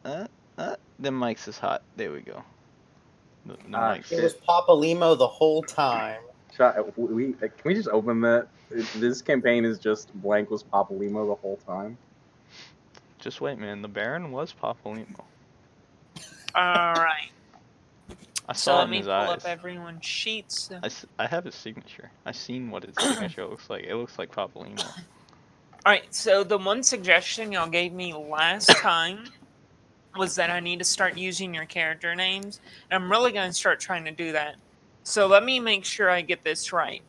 The mics is hot. There we go. The mics. It was Papa Limo the whole time. Can we just open that? This campaign is just blank was Papa Limo the whole time. Just wait, man. The Baron was Papa Limo. Alright. I So saw it let in me his pull eyes. up everyone's sheets. I have his signature. I seen what his signature looks like. It looks like Papa Limo. Alright, so the one suggestion y'all gave me last time was that I need to start using your character names. And I'm really going to start trying to do that. So let me make sure I get this right.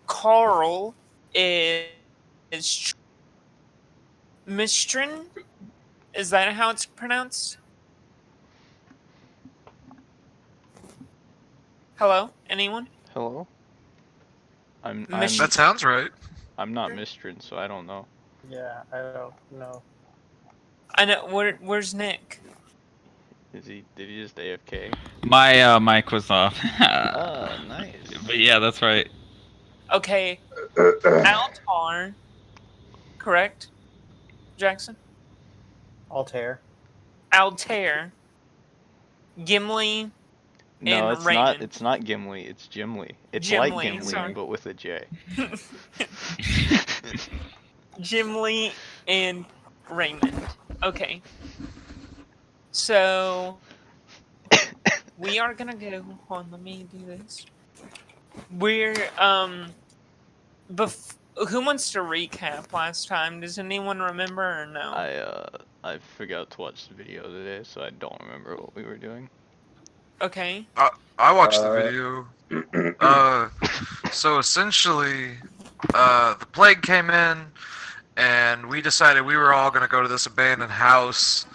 Carl is Mistrin? Is that how it's pronounced? Hello? Anyone? Hello? That sounds right. I'm not Mistrin, so I don't know. Yeah, I don't know. I know. Where's Nick? Did he just AFK? My mic was off. Oh, nice. But yeah, that's right. Okay. Altar. Correct? Jackson? Altair. Altair. Gimli. No, and it's Raymond. not. It's not Gimli. It's Gimli. It's Gimli, like Gimli, sorry. but with a J. Gimli and Raymond. Okay. So we are gonna go. Hold on, let me do this. We're who wants to recap last time? Does anyone remember or no? I forgot to watch the video today, so I don't remember what we were doing. Okay. I watched the video. So essentially, the plague came in, and we decided we were all going to go to this abandoned house.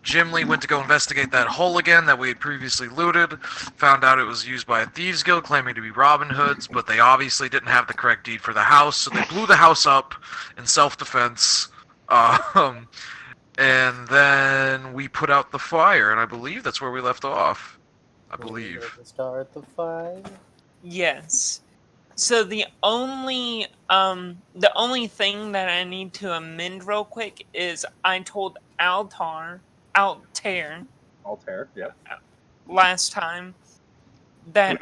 Jim Lee went to go investigate that hole again that we had previously looted. Found out it was used by a thieves guild claiming to be Robin Hoods, but they obviously didn't have the correct deed for the house, so they blew the house up in self-defense. And then we put out the fire, and I believe that's where we left off. I believe. Start the fire. Yes. So the only thing that I need to amend real quick is I told Altair, Yep. last time that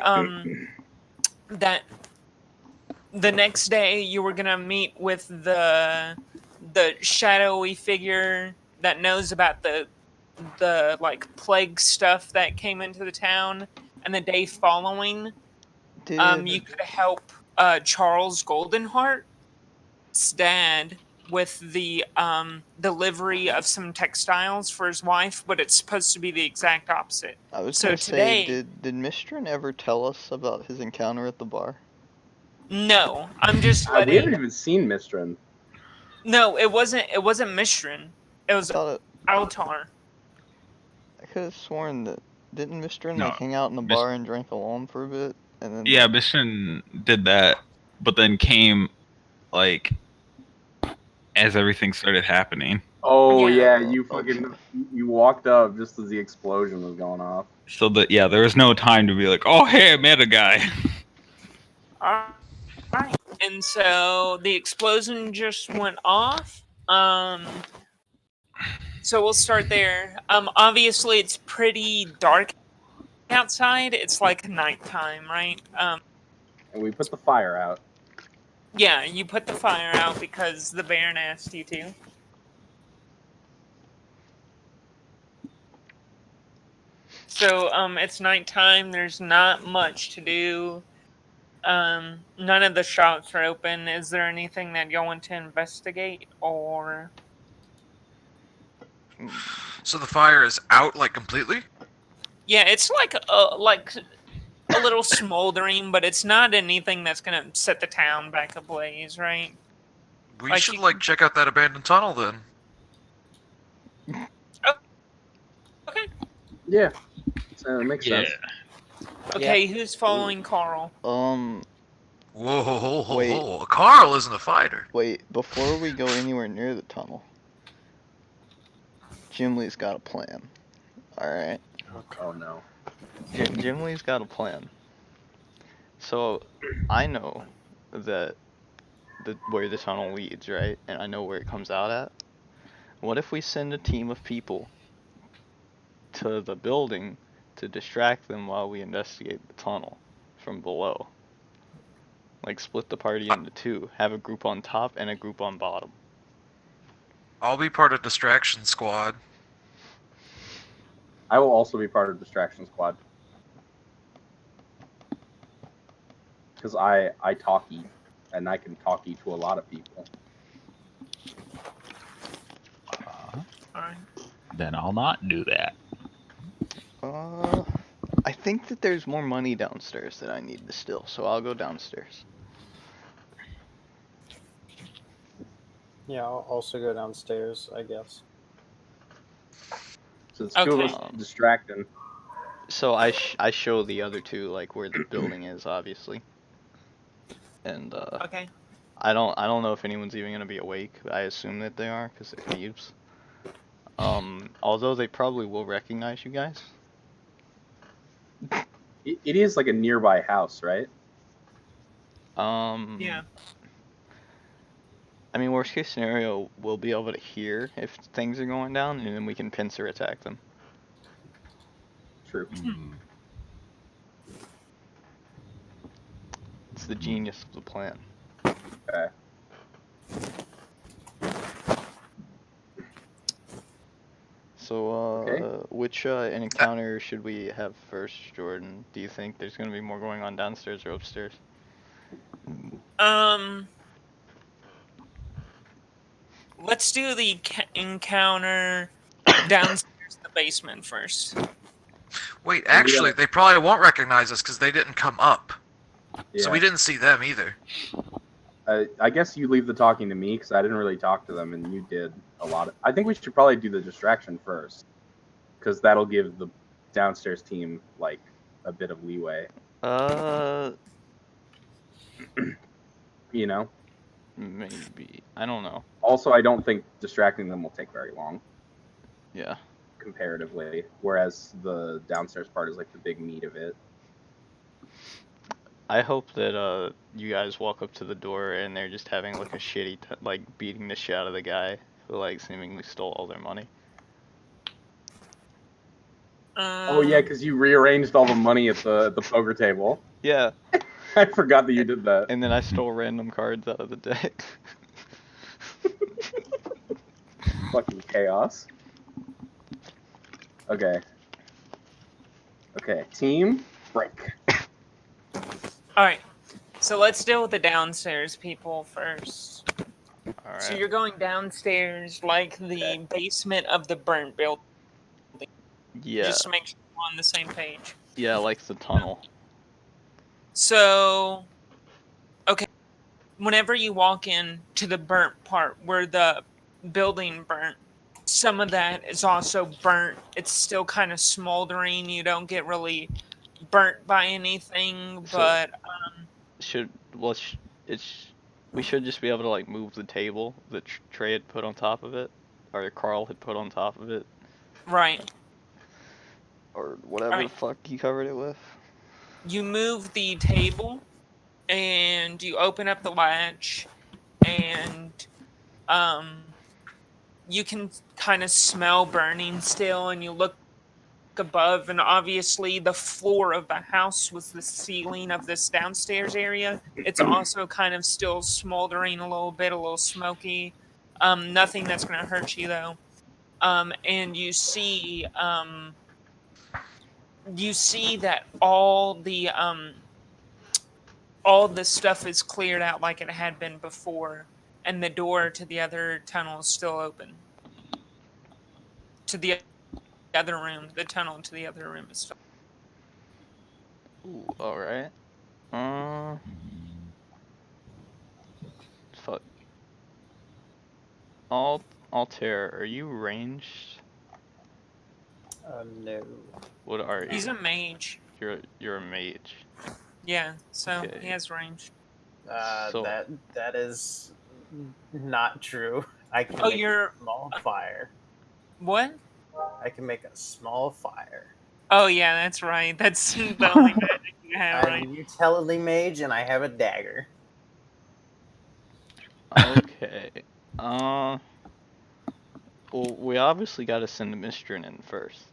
that the next day you were gonna meet with the shadowy figure that knows about the like plague stuff that came into the town, and the day following you could help Charles Goldenheart's dad with the delivery of some textiles for his wife, but it's supposed to be the exact opposite. I was So gonna today, say, did Mistrin ever tell us about his encounter at the bar? no, I'm just We haven't letting. even seen Mistrin. No, it wasn't Mistrin. It was Altar. I could have sworn that didn't Mistrin No, like hang out in the bar and drink alone for a bit, and then Yeah, Mission did that, but then came like as everything started happening. Oh Yeah. yeah, you walked up just as the explosion was going off. So that there was no time to be like, oh hey, I met a guy. Alright. And so the explosion just went off. So we'll start there. Obviously it's pretty dark outside. It's like nighttime, right? And we put the fire out. Yeah, you put the fire out because the Baron asked you to. So it's nighttime. There's not much to do. None of the shops are open. Is there anything that y'all want to investigate, or? So the fire is out, like, completely? Yeah, it's like a little smoldering, but it's not anything that's gonna set the town back ablaze, right? We should, check out that abandoned tunnel, then. Okay. Yeah. So it makes sense. Okay, who's following Carl? Whoa. Carl isn't a fighter. Wait, before we go anywhere near the tunnel, Jim Lee's got a plan. Alright? Oh no. Jim Lee's got a plan. So, I know that where the tunnel leads, right? And I know where it comes out at. What if we send a team of people to the building to distract them while we investigate the tunnel from below? Like split the party into two. Have a group on top and a group on bottom. I'll be part of Distraction Squad. I will also be part of Distraction Squad. Because I talkie, and I can talkie to a lot of people. Alright. Then I'll not do that. I think that there's more money downstairs that I need to steal, so I'll go downstairs. Yeah, I'll also go downstairs, I guess. So it's two of Okay. us distracting. So I show the other two like where the building is, obviously. And Okay. I don't know if anyone's even gonna be awake. I assume that they are because they're thieves. Although they probably will recognize you guys. It is like a nearby house, right? Yeah. I mean, worst case scenario, we'll be able to hear if things are going down, and then we can pincer attack them. True. It's the genius of the plan. Okay. So, Okay. which encounter should we have first, Jordan? Do you think there's gonna be more going on downstairs or upstairs? Let's do the encounter downstairs in the basement first. Wait, actually, they probably won't recognize us because they didn't come up. Yeah. So we didn't see them either. I guess you leave the talking to me because I didn't really talk to them, and you did a lot of. I think we should probably do the distraction first, because that'll give the downstairs team like a bit of leeway. You know. Maybe. I don't know. Also, I don't think distracting them will take very long Yeah. comparatively, whereas the downstairs part is like the big meat of it. I hope that you guys walk up to the door and they're just having like a shitty like beating the shit out of the guy who like seemingly stole all their money. Oh yeah, because you rearranged all the money at the poker table. Yeah. I forgot that you did that. And then I stole random cards out of the deck. Fucking chaos. Okay. Okay, team, break. Alright. So let's deal with the downstairs people first. Alright. So you're going downstairs like the basement of the burnt building. Yeah. Just to make sure we're on the same page. Yeah, like the tunnel. So, okay, whenever you walk in to the burnt part where the building burnt, some of that is also burnt. It's still kind of smoldering. You don't get really burnt by anything, So- but we should just be able to like move the table that Trey had put on top of it, or Carl had put on top of it, right. or whatever Alright. the fuck he covered it with. You move the table, and you open up the latch, and you can kind of smell burning still, and you look above, and obviously the floor of the house was the ceiling of this downstairs area. It's also kind of still smoldering a little bit, a little smoky. Nothing that's going to hurt you though. And you see that all the stuff is cleared out like it had been before, and the door to the other tunnel is still open. To the other room, the tunnel to the other room is still. Ooh, alright. Fuck. Altair, are you ranged? No. What are you? He's a mage. You're a mage. Yeah, so Okay. he has range. So- That is not true. I can Oh, make you're- a small fire. What? I can make a small fire. Oh yeah, that's right. That's the only magic you have, right? I'm a utility mage and I have a dagger. Okay. Well, we obviously got to send Mistrin in first.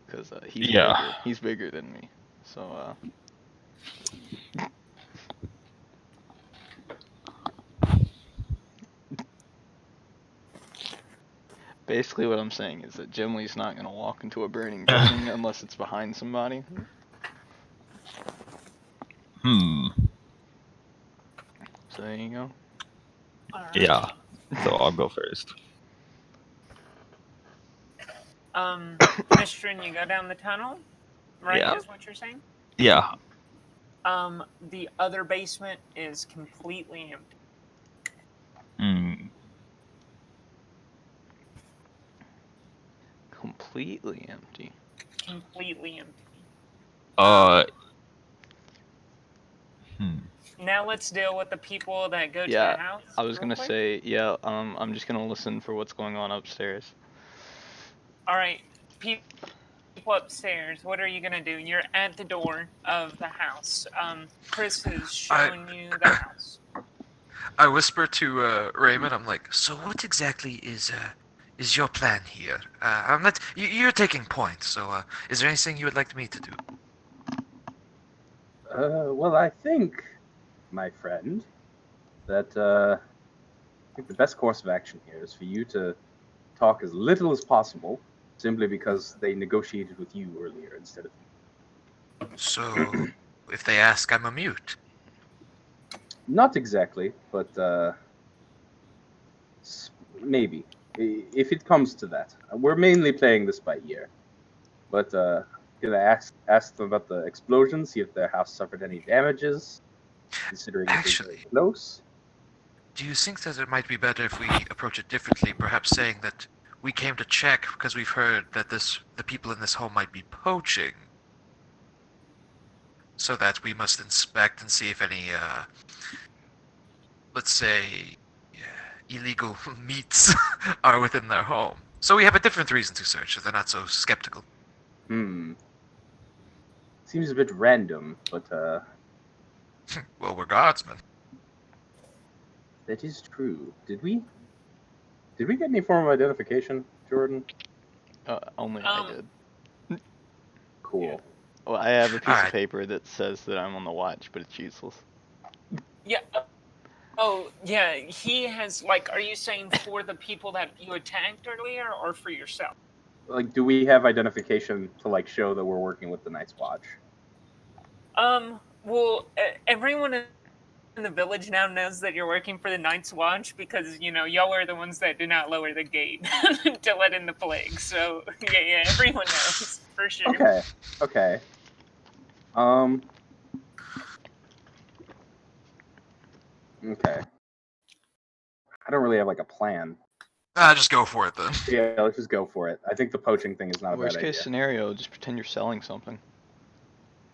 Because he's Yeah. bigger. He's bigger than me. So, basically what I'm saying is that Jim Lee's not going to walk into a burning building unless it's behind somebody. Hmm. So there you go. Alright. Yeah. So I'll go first. Mistrin, you go down the tunnel, right? Yeah. Is what you're saying? Yeah. The other basement is completely empty. Hmm. Completely empty. Completely empty. Hmm. Now let's deal with the people that go to Yeah, the house. I was real gonna quick. say, yeah, I'm just gonna listen for what's going on upstairs. All right, people upstairs. What are you gonna do? You're at the door of the house. Chris is showing you the house. I whisper to Raymond. I'm like, so what exactly is your plan here? I'm not. You're taking points. So is there anything you would like me to do? Well, I think, my friend, that I think the best course of action here is for you to talk as little as possible, simply because they negotiated with you earlier instead of me. So if they ask, I'm a mute. Not exactly, but maybe. If it comes to that. We're mainly playing this by ear. But gonna ask them about the explosion, see if their house suffered any damages, considering it was very Actually, close. do you think that it might be better if we approach it differently? Perhaps saying that we came to check because we've heard that the people in this home might be poaching, so that we must inspect and see if any, let's say, illegal meats are within their home. So we have a different reason to search, so they're not so skeptical. Seems a bit random, but Well, we're guardsmen. that is true. Did we get any form of identification, Jordan? Only I Um, did. Cool. Well, I have a piece of Alright. paper that says that I'm on the watch, but it's useless. yeah. Oh, yeah. He has like. Are you saying for the people that you attacked earlier, or for yourself? Like, do we have identification to like show that we're working with the Night's Watch? Well, everyone in the village now knows that you're working for the Night's Watch because y'all are the ones that did not lower the gate to let in the plague. So yeah, everyone knows for sure. Okay. Okay. I don't really have like a plan. Just go for it then. Yeah, let's just go for it. I think the poaching thing is not a Worst bad case idea. scenario, just pretend you're selling something,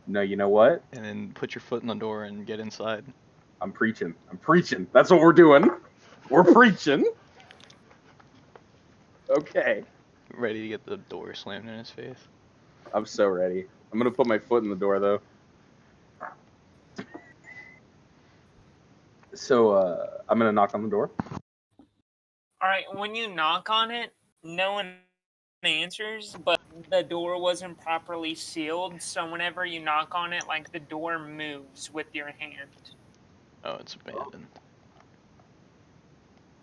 No, you know what? and then put your foot in the door and get inside. I'm preaching. That's what we're doing. We're preaching. Okay. Ready to get the door slammed in his face. I'm so ready. I'm gonna put my foot in the door though. So I'm gonna knock on the door. All right, when you knock on it, no one answers, but the door wasn't properly sealed. So whenever you knock on it, like the door moves with your hand. Oh, it's abandoned.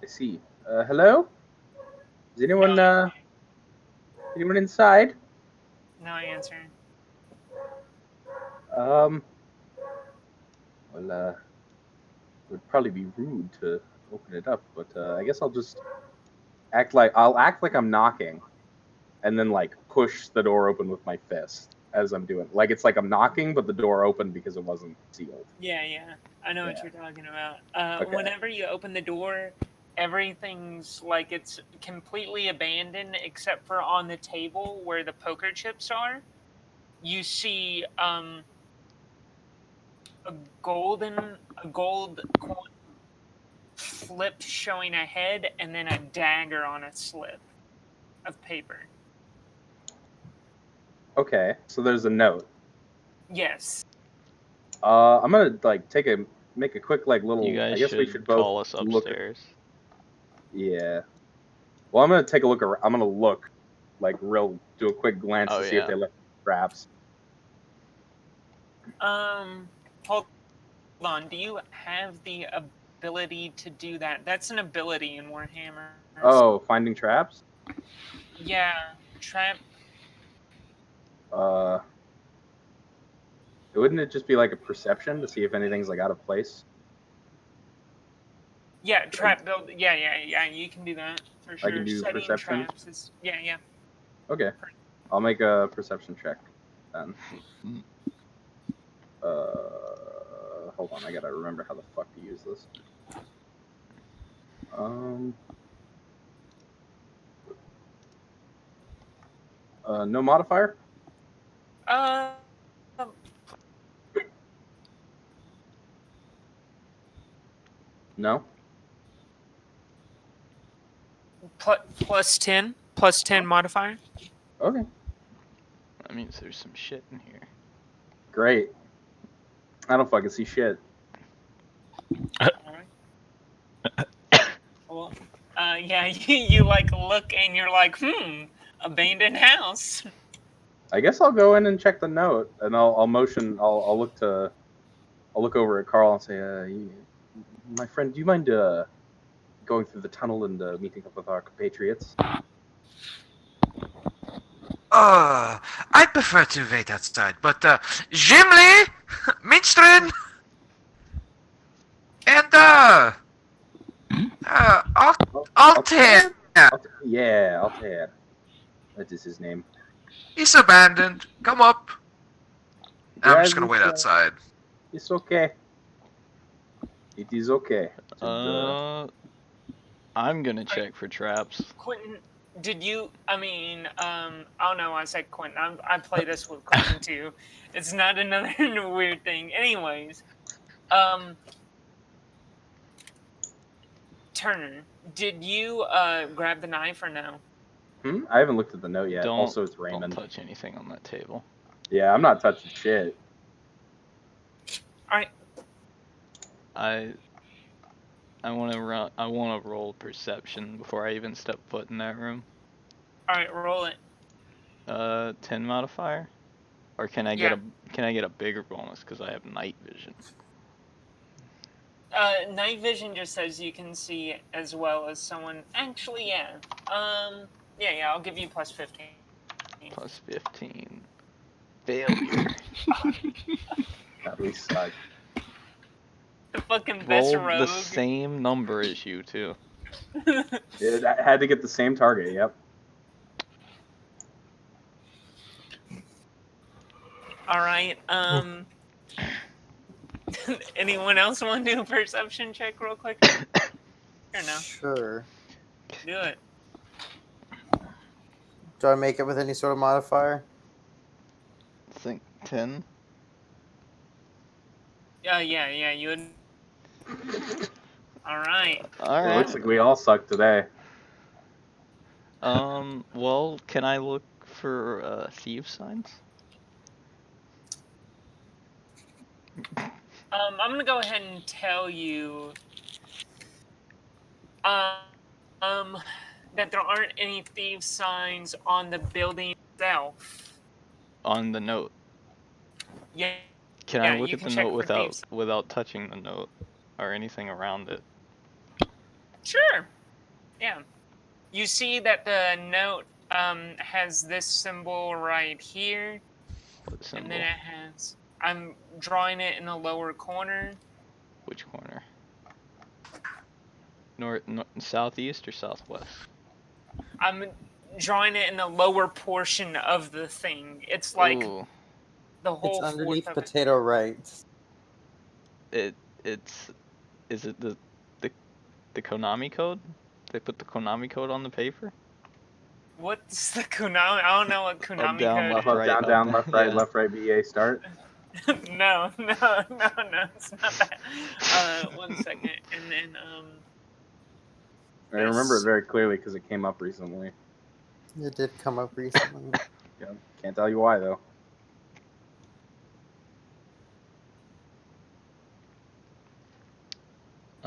I see. Hello? Is anyone inside? No answer. Well, it would probably be rude to open it up, but I guess I'll just act like I'm knocking, and then like push the door open with my fist as I'm doing. Like it's like I'm knocking, but the door opened because it wasn't sealed. Yeah, I know what Yeah. you're talking about. Okay. Whenever you open the door, everything's like it's completely abandoned except for on the table where the poker chips are. You see a gold coin flipped showing a head and then a dagger on a slip of paper. Okay, so there's a note. Yes. I'm gonna like take a make a quick like little. You guys I guess we should should both call us look. upstairs. Yeah. Well, I'm gonna take a look. I'm gonna look, like, do a quick glance Oh, to see if yeah. they left traps. Hold on. Do you have the ability to do that? That's an ability in Warhammer. Oh, finding traps. Yeah, trap. Wouldn't it just be like a perception to see if anything's like out of place? Yeah, trap build. Yeah. You can do that for sure. I can do Setting perception? traps is. Yeah. Okay, I'll make a perception check then. Hold on, I gotta remember how the fuck to use this. No modifier? Uh, No? plus 10. Plus 10 modifier. Okay, That means there's some shit in here. great. I don't fucking see shit. Alright. Well, yeah, you like look and you're like, abandoned house. I guess I'll go in and check the note, and I'll motion. I'll look over at Carl and say, my friend, do you mind going through the tunnel and meeting up with our compatriots? I prefer to wait outside, but Gimli, Minstrin, and Altair. Yeah, Altair. That is his name. He's abandoned. Come up. I'm Yeah, just gonna wait outside. It's okay. It is okay. I'm gonna check for traps. Quentin, did you? I mean, oh no, I said Quentin. I play this with Quentin too. It's not another weird thing. Anyways, Turner, did you grab the knife or no? I haven't looked at the note yet. Don't, Also, it's don't Raymond. touch anything on that table. Yeah, I'm not touching shit. All right. I want to roll perception before I even step foot in that room. All right, roll it. 10 modifier, or can I get a bigger bonus because I have night vision? Night vision just says you can see as well as someone. Actually, yeah. Yeah. I'll give you plus 15. Plus 15. Failure. That we suck. The fucking best Rolled rogue. the same number as you too. It had to get the same target. Yep. All right. Anyone else want to do a perception check real quick? Or no? Sure. Do it. Do I make it with any sort of modifier? I think 10. Yeah, you would. All right. All It right. looks like we all suck today. Well, can I look for thieves signs? I'm gonna go ahead and tell you, that there aren't any thieves signs on the building itself. On the note. Yeah. Can Yeah, I look you at can the check note for thieves. without touching the note or anything around it? Sure. Yeah. You see that the note has this symbol right here, What symbol? and then it has. I'm drawing it in the lower corner. Which corner? North, southeast or southwest? I'm drawing it in the lower portion of the thing. It's like Ooh, the whole. It's underneath fourth of it. potato rights. is it the Konami code? They put the Konami code on the paper? What's the Konami? I don't know what Konami down, code left, is. right, Down, up, down, left, right, yeah. left, right, BA, start. No, it's not that. One second, and then I remember it very clearly because it came up recently. It did come up recently. Yeah, can't tell you why though.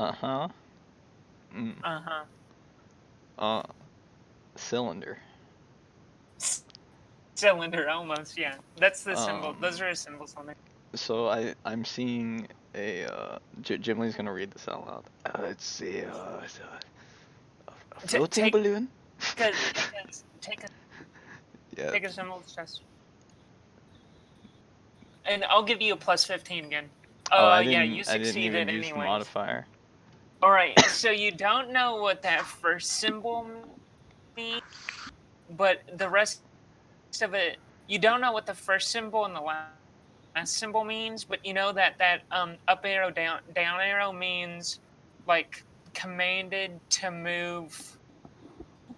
Uh-huh. Mm. Uh-huh. Cylinder. Cylinder, almost, yeah. That's the symbol. Those Um, are symbols on there. So I'm seeing a Jim Lee's gonna read this out loud. It's a floating Take balloon. a Yeah. take a symbols test. And I'll give you a plus 15 again. Oh, Yeah, you I didn't even succeeded use the anyways. modifier. Alright, so you don't know what that first symbol means, but the rest of it, you don't know what the first symbol and the last symbol means, but you know that up arrow, down arrow means like commanded to move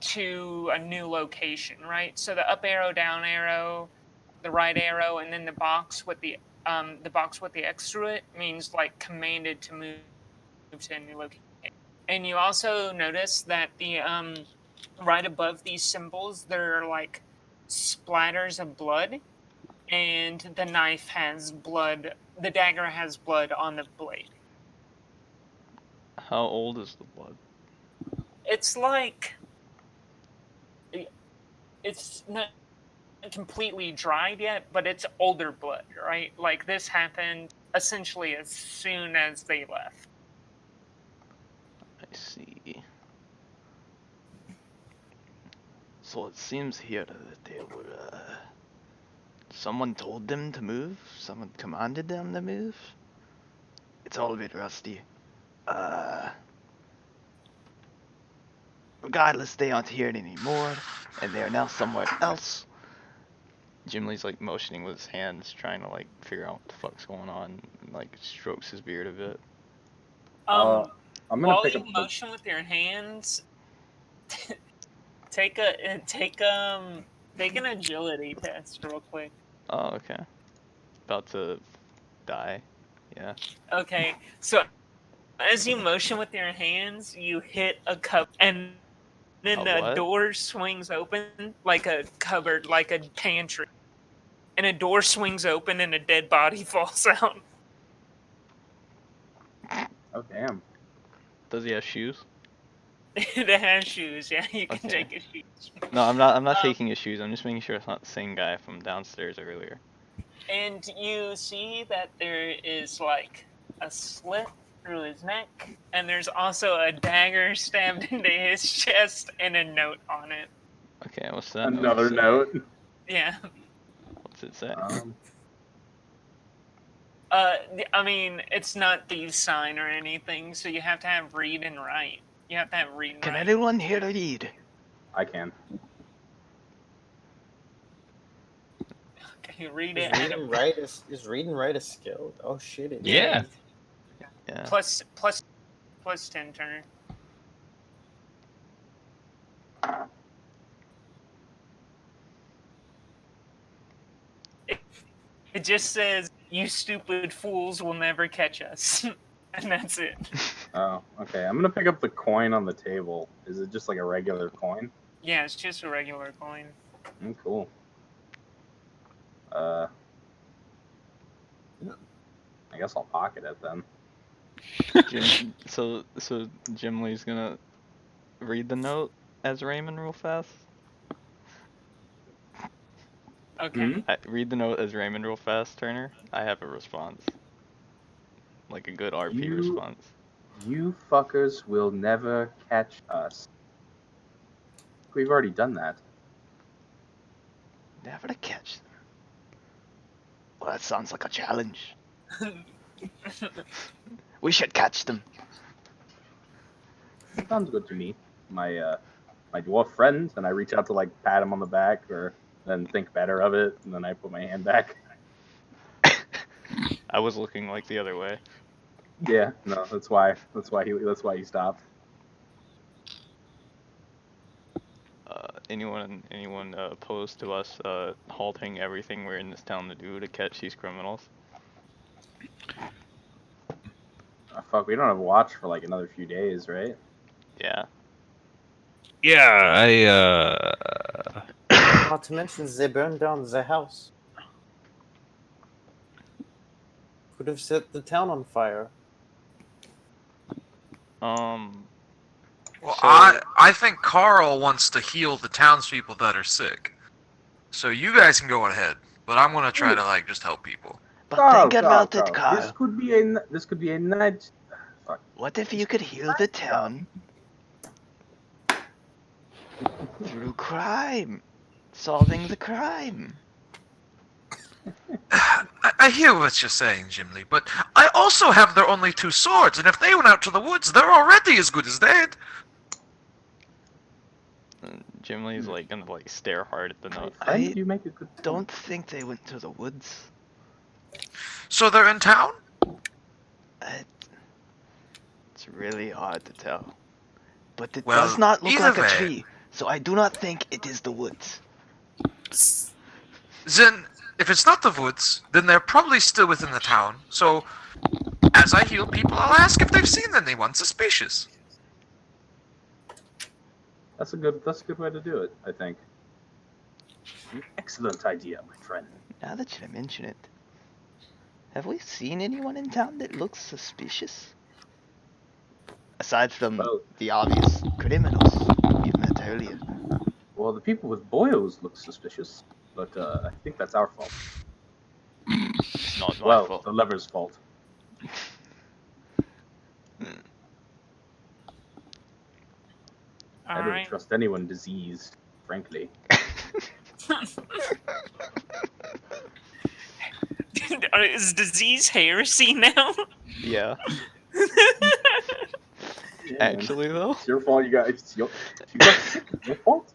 to a new location, right? So the up arrow, down arrow, the right arrow, and then the box with the X through it means like commanded to move to a new location. And you also notice that the right above these symbols there are like splatters of blood, and the knife has blood. The dagger has blood on the blade. How old is the blood? It's like it's not completely dried yet, but it's older blood, right? Like this happened essentially as soon as they left. I see. So it seems here that they were. Someone told them to move. Someone commanded them to move. It's all a bit rusty. Regardless, they aren't here anymore, and they are now somewhere else. Jim Lee's like motioning with his hands, trying to like figure out what the fuck's going on, and like strokes his beard a bit. I'm gonna While pick you up the. motion with your hands, take an agility test real quick. Oh, okay. About to die. Yeah. Okay, so as you motion with your hands, you hit a cup, and then A the what? door swings open like a cupboard, like a pantry, and a door swings open, and a dead body falls out. Oh damn. Does he have shoes? It has shoes. Yeah, you can Okay. take his shoes. No, I'm not Um, taking his shoes. I'm just making sure it's not the same guy from downstairs earlier. And you see that there is like a slit through his neck, and there's also a dagger stabbed into his chest and a note on it. Okay, what's that Another say? note. Yeah. What's it say? I mean, it's not thieves' sign or anything, so you have to have read and write. You have to have read and Can write. anyone here read? I can. Okay, read Is it. read and write is read and write a skill? Oh shit! It Yeah. is. Yeah. Plus 10 turn. It just says, "You stupid fools will never catch us," and that's it. Oh, okay. I'm gonna pick up the coin on the table. Is it just like a regular coin? Yeah, it's just a regular coin. Cool. I guess I'll pocket it then. So Jim Lee's gonna read the note as Raymond real fast. Okay. Read the note as Raymond real fast, Turner. I have a response. Like a good RP response. You fuckers will never catch us. We've already done that. Never to catch them. Well, that sounds like a challenge. We should catch them. Sounds good to me. My dwarf friend, and I reach out to like pat him on the back, or then think better of it, and then I put my hand back. I was looking like the other way. Yeah, no, that's why he stopped. Anyone opposed to us halting everything we're in this town to do to catch these criminals? Oh, fuck, we don't have a watch for like another few days, right? Yeah. Yeah, Not to mention they burned down the house. Could have set the town on fire. Well, So- I think Carl wants to heal the townspeople that are sick. So you guys can go ahead, but I'm gonna try to like just help people. But Carl, think about it, Carl. This could be a night. Fuck. What if you could heal the town through crime? Solving the crime. I hear what you're saying, Jim Lee, but I also have their only 2 swords, and if they went out to the woods, they're already as good as dead. And Jim Lee's like gonna like stare hard at the note. Friend, I you make a good point. don't think they went to the woods. So they're in town? It's really hard to tell. But it Well, does not look either like a way. tree, so I do not think it is the woods. Then, if it's not the woods, then they're probably still within the town. So, as I heal people, I'll ask if they've seen anyone suspicious. That's a good way to do it, I think. An excellent idea, my friend. Now that you mention it, have we seen anyone in town that looks suspicious? Aside from Well- the obvious criminals we met earlier. Well, the people with boils look suspicious, but I think that's our fault. It's not my Well, fault. the lever's fault. I don't Alright. trust anyone diseased, frankly. Is disease heresy now? Yeah. Yeah, Actually, though. it's your fault. You got sick. It's your fault.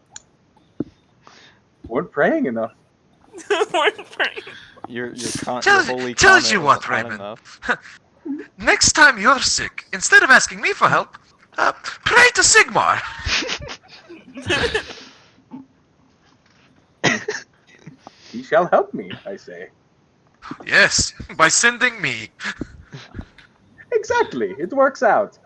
Weren't praying enough. Your Tell- holy tells comment you was what, not Raymond. enough. Next time you're sick, instead of asking me for help, pray to Sigmar. He shall help me, I say. Yes, by sending me. Exactly. It works out.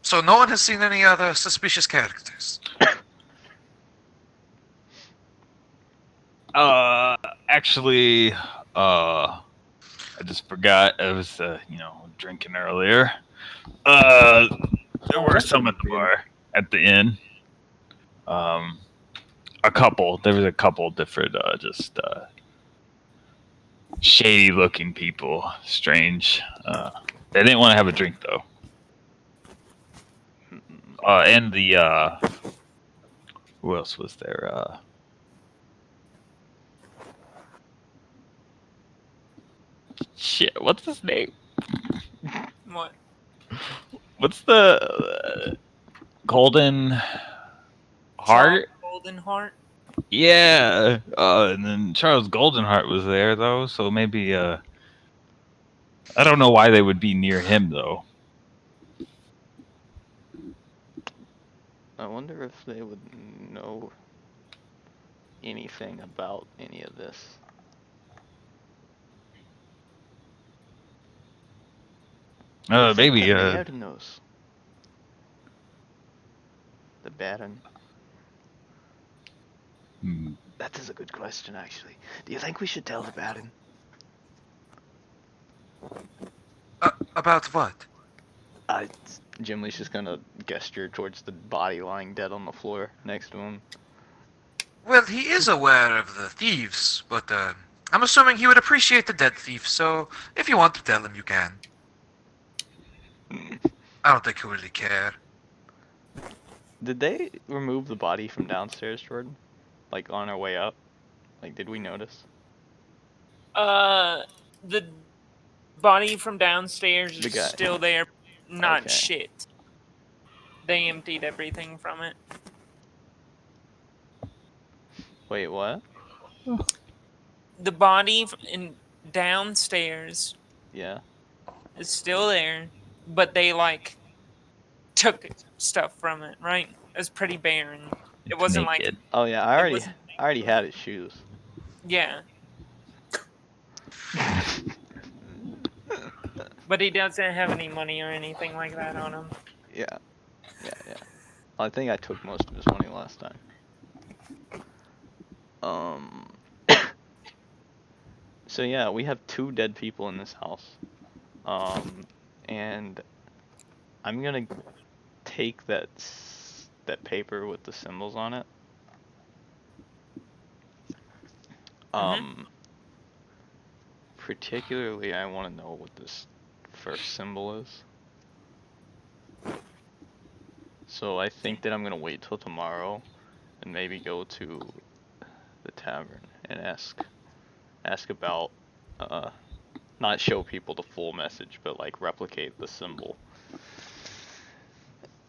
So no one has seen any other suspicious characters. Actually, I just forgot I was, drinking earlier. There were that's some at the weird. bar at the inn. A couple. There was a couple different, shady-looking people. Strange. They didn't want to have a drink though. And the who else was there? Shit, what's his name? What? What's the Golden Heart? Golden Heart? Yeah. And then Charles Goldenheart was there though, so maybe I don't know why they would be near him though. I wonder if they would know anything about any of this. Maybe The mayor knows. The Baron. hmm. That is a good question, actually. Do you think we should tell the Baron? About what? Jim Lee's just gonna gesture towards the body lying dead on the floor next to him. Well, he is aware of the thieves, but I'm assuming he would appreciate the dead thief, so if you want to tell him, you can. I don't think he'll really care. Did they remove the body from downstairs, Jordan? Like on our way up? Like, did we notice? The body from downstairs The is guy. still there. Not Okay. shit. They emptied everything from it. Wait, what? The body in downstairs Yeah. is still there, but they like took stuff from it. Right? It was pretty barren. It wasn't Naked. Oh yeah, I wasn't- already had his shoes. yeah, but he doesn't have any money or anything like that on him. Yeah. I think I took most of his money last time. So yeah, we have 2 dead people in this house. And I'm gonna take that paper with the symbols on it. Particularly, I want to know what this first symbol is. So I think that I'm gonna wait till tomorrow, and maybe go to the tavern and ask about, not show people the full message, but like replicate the symbol.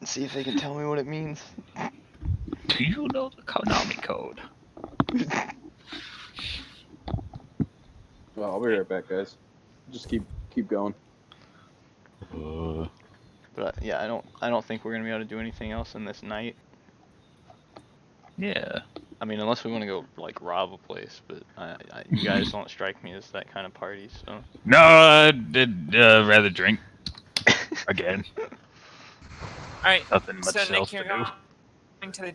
And see if they can tell me what it means. Do you know the Konami code? Well, I'll be right back, guys. Just keep going. But yeah, I don't think we're gonna be able to do anything else in this night. Yeah. I mean, unless we want to go like rob a place, but you guys don't strike me as that kind of party. So No, I'd rather drink again. All right. Nothing much So else Nick, to you're do. going to the.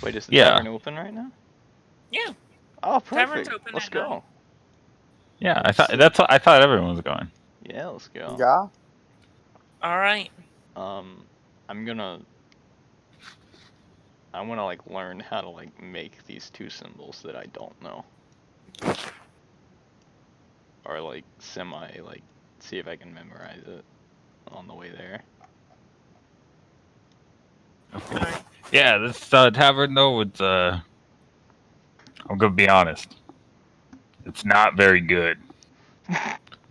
wait, is the Yeah. tavern open right now? Yeah. Oh, Tavern's perfect. open Let's at go. night. Yeah, I thought everyone was going. Yeah, let's go. Yeah. All right. I want to like learn how to like make these two symbols that I don't know. Or like like see if I can memorize it on the way there. All right. Yeah, this tavern though, it's I'm gonna be honest. It's not very good.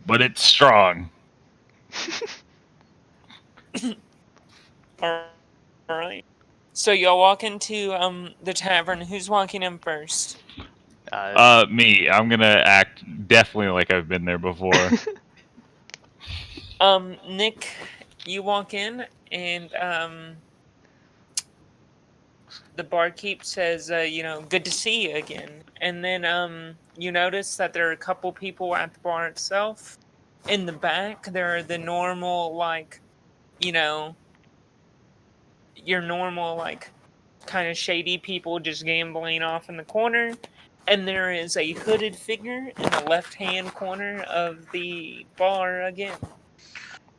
But it's strong. All right. So y'all walk into the tavern. Who's walking in first? Me. I'm gonna act definitely like I've been there before. Nick, you walk in and the barkeep says, good to see you again. And then you notice that there are a couple people at the bar itself. In the back, there are the normal, like, your normal, like, kind of shady people just gambling off in the corner. And there is a hooded figure in the left-hand corner of the bar again.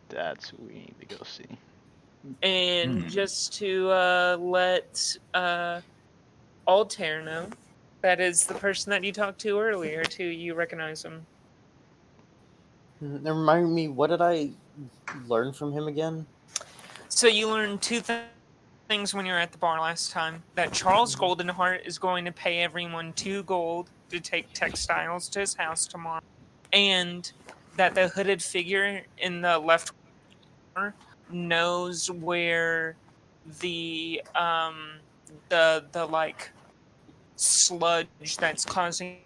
That's who we need to go see. And just to let Altair know, that is the person that you talked to earlier, too. You recognize him. Now remind me, what did I learn from him again? So you learned two things when you were at the bar last time. That Charles Goldenheart is going to pay everyone 2 gold to take textiles to his house tomorrow. And that the hooded figure in the left corner knows where the like sludge that's causing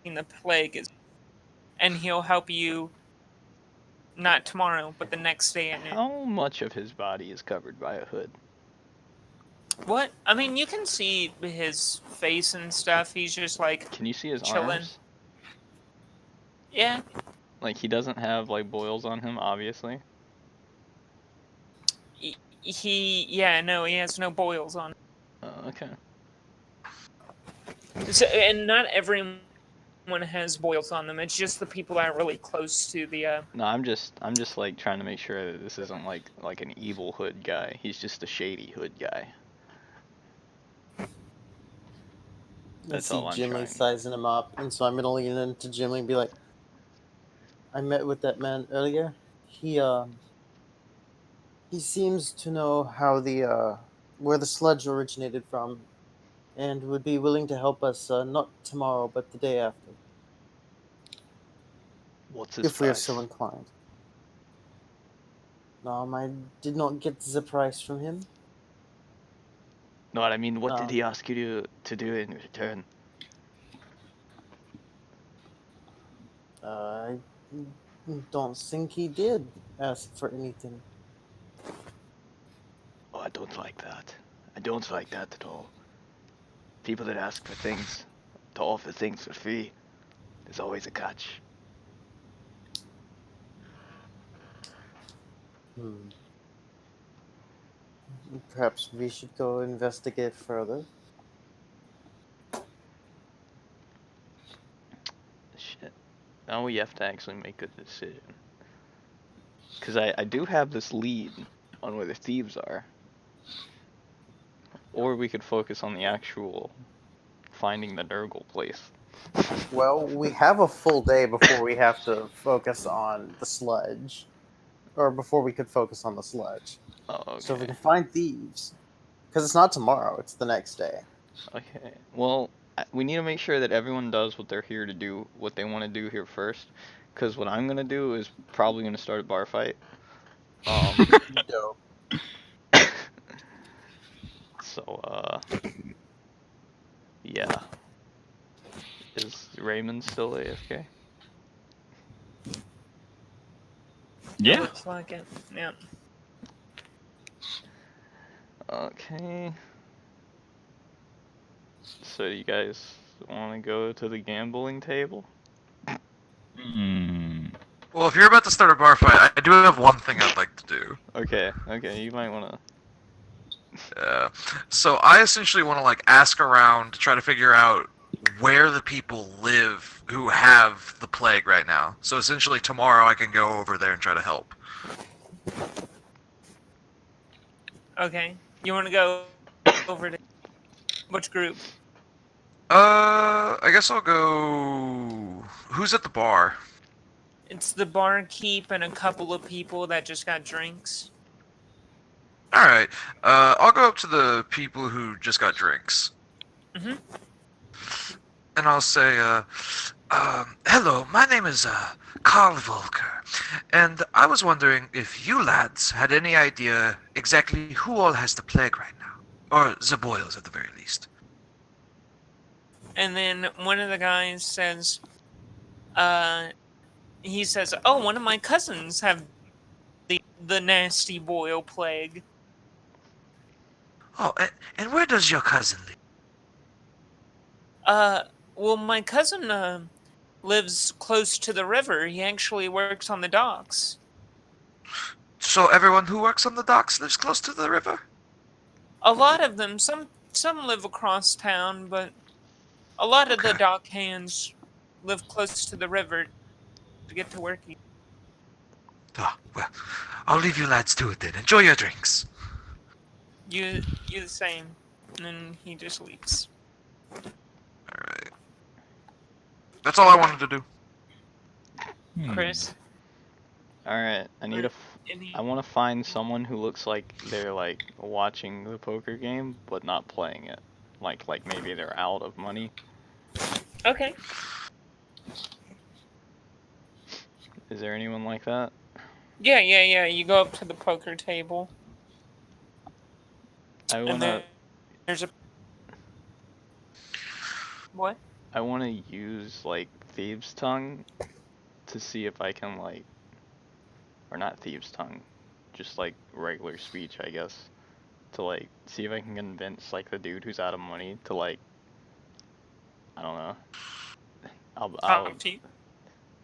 the plague is, and he'll help you not tomorrow but the next day at noon. How much of his body is covered by a hood? What? I mean, you can see his face and stuff. He's just like Can you see his chilling. arms? Yeah. Like he doesn't have like boils on him, obviously. He has no boils on him. Okay. So, and not everyone has boils on them. It's just the people that are really close to the. No, I'm just like trying to make sure that this isn't like an evil hood guy. He's just a shady hood guy. I That's see all I'm Jimmy trying. sizing him up, and so I'm gonna lean into Jimmy and be like, I met with that man earlier. He seems to know how the where the sludge originated from, and would be willing to help us not tomorrow but the day after, What's his if we are price? so inclined. I did not get the price from him. No, I mean, what did he ask you to do in return? I don't think he did ask for anything. Oh, I don't like that. I don't like that at all. People that ask for things, to offer things for free, there's always a catch. Perhaps we should go investigate further. Shit. Now we have to actually make a decision. Because I do have this lead on where the thieves are. Or we could focus on the actual finding the Nurgle place. Well, we have a full day before we have to focus on the sludge, or before we could focus on the sludge. Oh, okay. So if we can find thieves, because it's not tomorrow, it's the next day. Okay. Well, we need to make sure that everyone does what they're here to do, what they want to do here first. Because what I'm gonna do is probably gonna start a bar fight. Dope. So, yeah. Is Raymond still AFK? Yeah. Looks like it. Yeah. Okay. So you guys want to go to the gambling table? Hmm. Well, if you're about to start a bar fight, I do have one thing I'd like to do. Okay, you might want to... So I essentially want to like ask around to try to figure out where the people live who have the plague right now. So essentially tomorrow I can go over there and try to help. Okay. You want to go over to which group? I guess I'll go. Who's at the bar? It's the barkeep and a couple of people that just got drinks. All right. I'll go up to the people who just got drinks. Mhm. And I'll say, hello, my name is Carl Volker, and I was wondering if you lads had any idea exactly who all has the plague right now, or the boils at the very least. And then one of the guys says, he says, "Oh, one of my cousins have the nasty boil plague." Oh, and where does your cousin live? Well, my cousin lives close to the river. He actually works on the docks. So everyone who works on the docks lives close to the river? A lot of them, some live across town, but a lot of the Okay. dock hands live close to the river to get to work. Oh, well, I'll leave you lads to it then. Enjoy your drinks. You the same. And then he just leaves. Alright. That's all I wanted to do. Chris, Alright, any I want to find someone who looks like they're like watching the poker game, but not playing it. Like maybe they're out of money. Okay. Is there anyone like that? Yeah. You go up to the poker table, I and wanna there's a what? I wanna use like thieves' tongue to see if I can like, or not thieves' tongue, just like regular speech, I guess, to like see if I can convince like the dude who's out of money to like, I don't know. I'll Talk to you.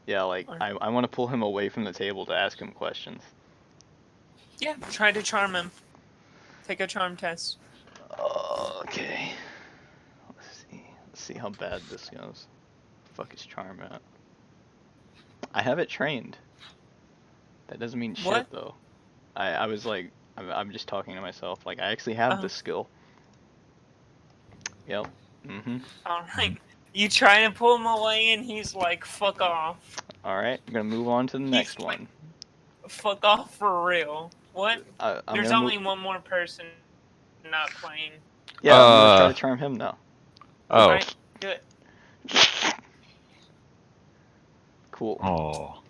yeah, like Or- I want to pull him away from the table to ask him questions. Yeah, try to charm him. Take a charm test. Okay. Let's see how bad this goes. Fuck is charm at? I have it trained. That doesn't mean shit What? though. I was like, I'm just talking to myself. Like I actually have this skill. Yep. All right. You try to pull him away, and he's like, "Fuck off." All right. I'm gonna move on to the next like, one. Fuck off for real. What? I'm There's gonna only one more person not playing. Yeah, I'm gonna try to charm him now. Oh. Alright, do it. Cool. Oh.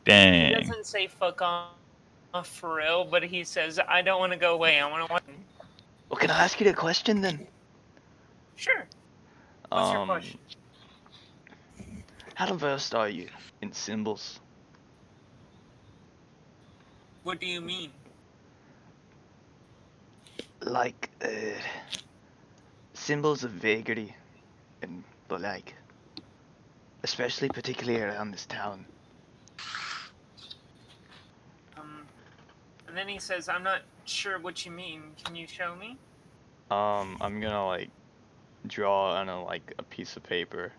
He Dang. doesn't say fuck off for real, but he says, "I don't want to go away. I want to watch." Well, can I ask you a question then? Sure. What's your question? How versed are you in symbols? What do you mean? Like, symbols of vagary and the like. Especially particularly around this town. And then he says, "I'm not sure what you mean. Can you show me?" I'm gonna like draw on a piece of paper,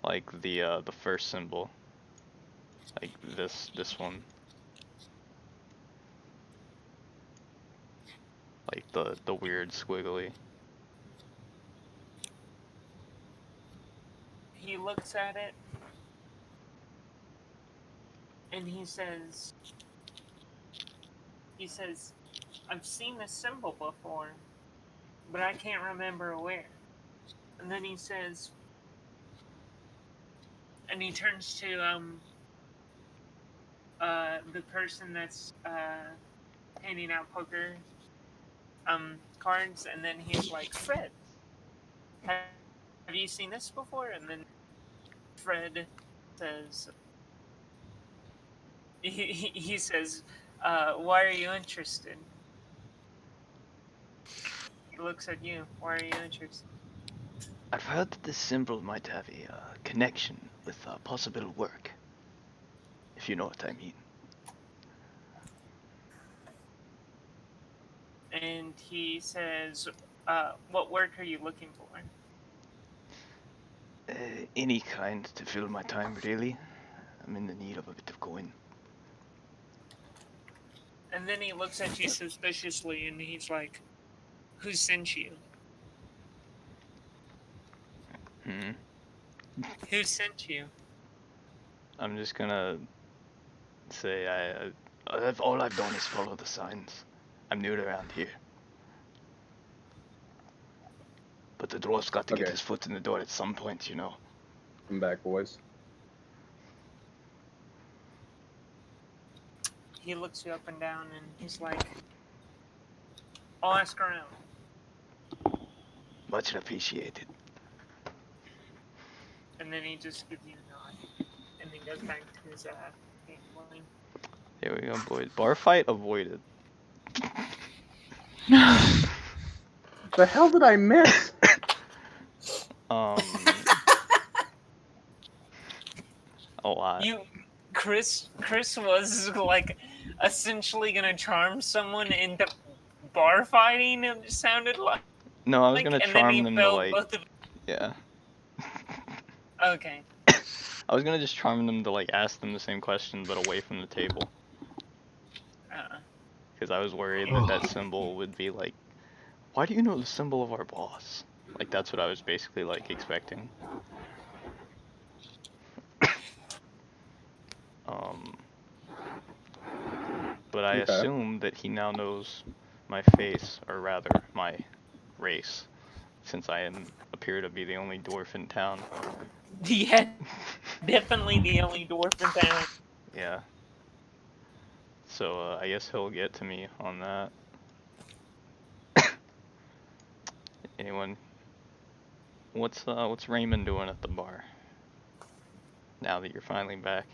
like the first symbol. Like this one. Like the weird squiggly. He looks at it and he says, I've seen this symbol before, but I can't remember where. And then he says, and he turns to the person that's handing out poker cards, and then he's like, Fred, have you seen this before? And then Fred says, he says, why are you interested? He looks at you. Why are you interested? I've heard that this symbol might have a connection with possible work. If you know what I mean. And he says, what work are you looking for? Any kind to fill my time, really. I'm in the need of a bit of coin. And then he looks at you suspiciously and he's like, who sent you? Who sent you? I'm just gonna say all I've done is follow the signs. I'm new around here. But the dwarf's got to get Okay. his foot in the door at some point, you know. I'm back, boys. He looks you up and down and he's like, I'll ask around. Much appreciated. And then he just gives you a nod. And then goes back to his gambling. Here we go, boys. Bar fight avoided. The hell did I miss? A lot. Chris was like essentially gonna charm someone into bar fighting, it sounded like. No, I was gonna and then charm he them to felt like. both of. Yeah. Okay. I was gonna just charm them to like ask them the same question, but away from the table. Because I was worried that that symbol would be like, why do you know the symbol of our boss? Like that's what I was basically like expecting. But I Okay. assume that he now knows my face, or rather my race, since I appear to be the only dwarf in town. Yeah, definitely the only dwarf in town. Yeah. So I guess he'll get to me on that. Anyone? What's Raymond doing at the bar? Now that you're finally back.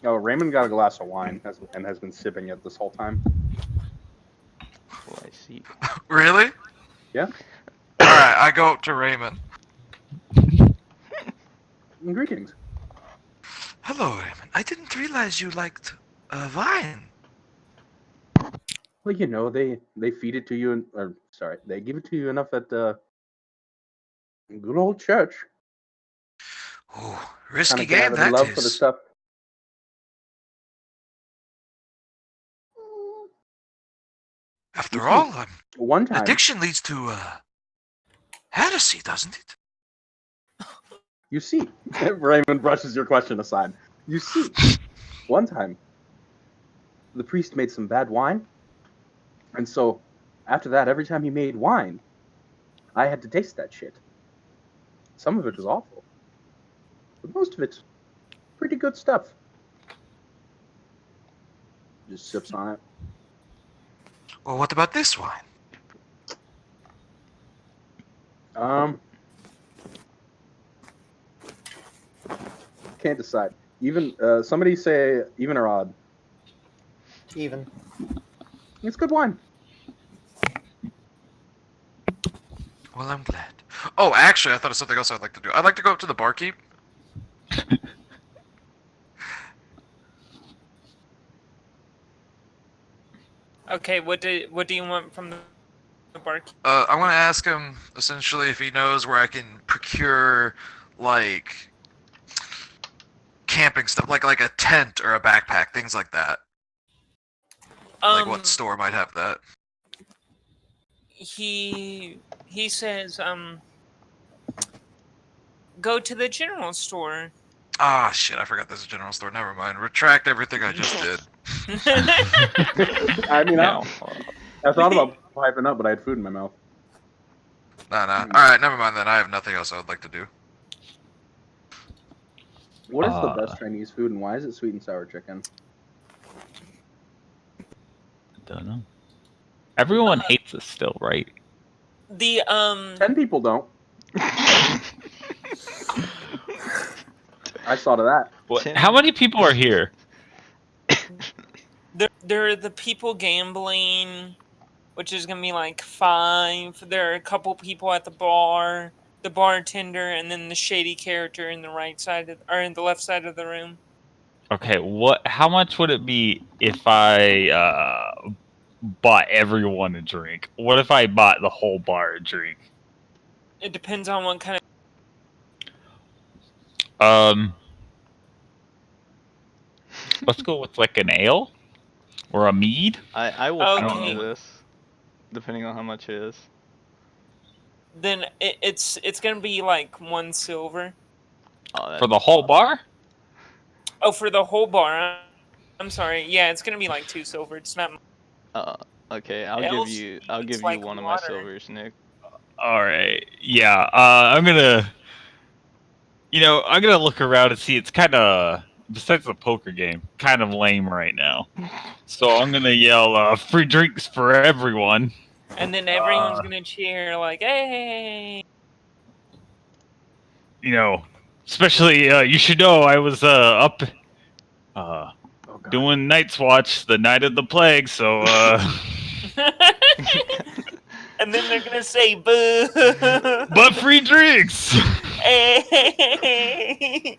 Oh, Raymond got a glass of wine and has been sipping it this whole time. Oh, I see. Really? Yeah. Alright, I go up to Raymond. Greetings. Hello, Raymond. I didn't realize you liked wine. Well, you know, they feed it to you, they give it to you enough at good old church. Oh, risky Kind of game gathered a that love for the is. stuff. After You see, all, one time, addiction leads to heresy, doesn't it? you see, Raymond brushes your question aside. You see, one time, the priest made some bad wine, and so after that, every time he made wine, I had to taste that shit. Some of it was awful, but most of it's pretty good stuff. Just sips on it. Well, what about this wine? Can't decide. Even somebody say even or odd. Even. It's good wine. Well, I'm glad. Oh, actually, I thought of something else I'd like to do. I'd like to go up to the barkeep. Okay, what do you want from the barkeep? I want to ask him, essentially, if he knows where I can procure, like, camping stuff, like a tent or a backpack, things like that. Like what store might have that? He says, go to the general store. Ah, shit! I forgot there's a general store. Never mind. Retract everything I just did. I mean, Yeah. I thought about piping up, but I had food in my mouth. Nah. All right, never mind then. I have nothing else I would like to do. What is the best Chinese food, and why is it sweet and sour chicken? Don't know. Everyone hates us still, right? The 10 people don't. I saw to that. What? How many people are here? there are the people gambling, which is gonna be like 5. There are a couple people at the bar, the bartender, and then the shady character in the right side of, or in the left side of the room. Okay, how much would it be if I bought everyone a drink? What if I bought the whole bar a drink? It depends on what kind of. Let's go with like an ale or a mead. I will Okay. counter this, depending on how much it is. Then it's gonna be like 1 silver. Oh, For the whole bar? Oh, for the whole bar. I'm sorry. Yeah, it's gonna be like 2 silver. It's not. Okay, I'll Else, give you it's like one of my water. silvers, Nick. All right. Yeah. I'm gonna look around and see. It's kind of, besides the poker game, kind of lame right now. So I'm gonna yell, "Free drinks for everyone!" And then everyone's gonna cheer like, "Hey!" Especially you should know I was up doing Night's Watch the night of the plague. So And then they're gonna say, "Boo!" but free drinks. Hey!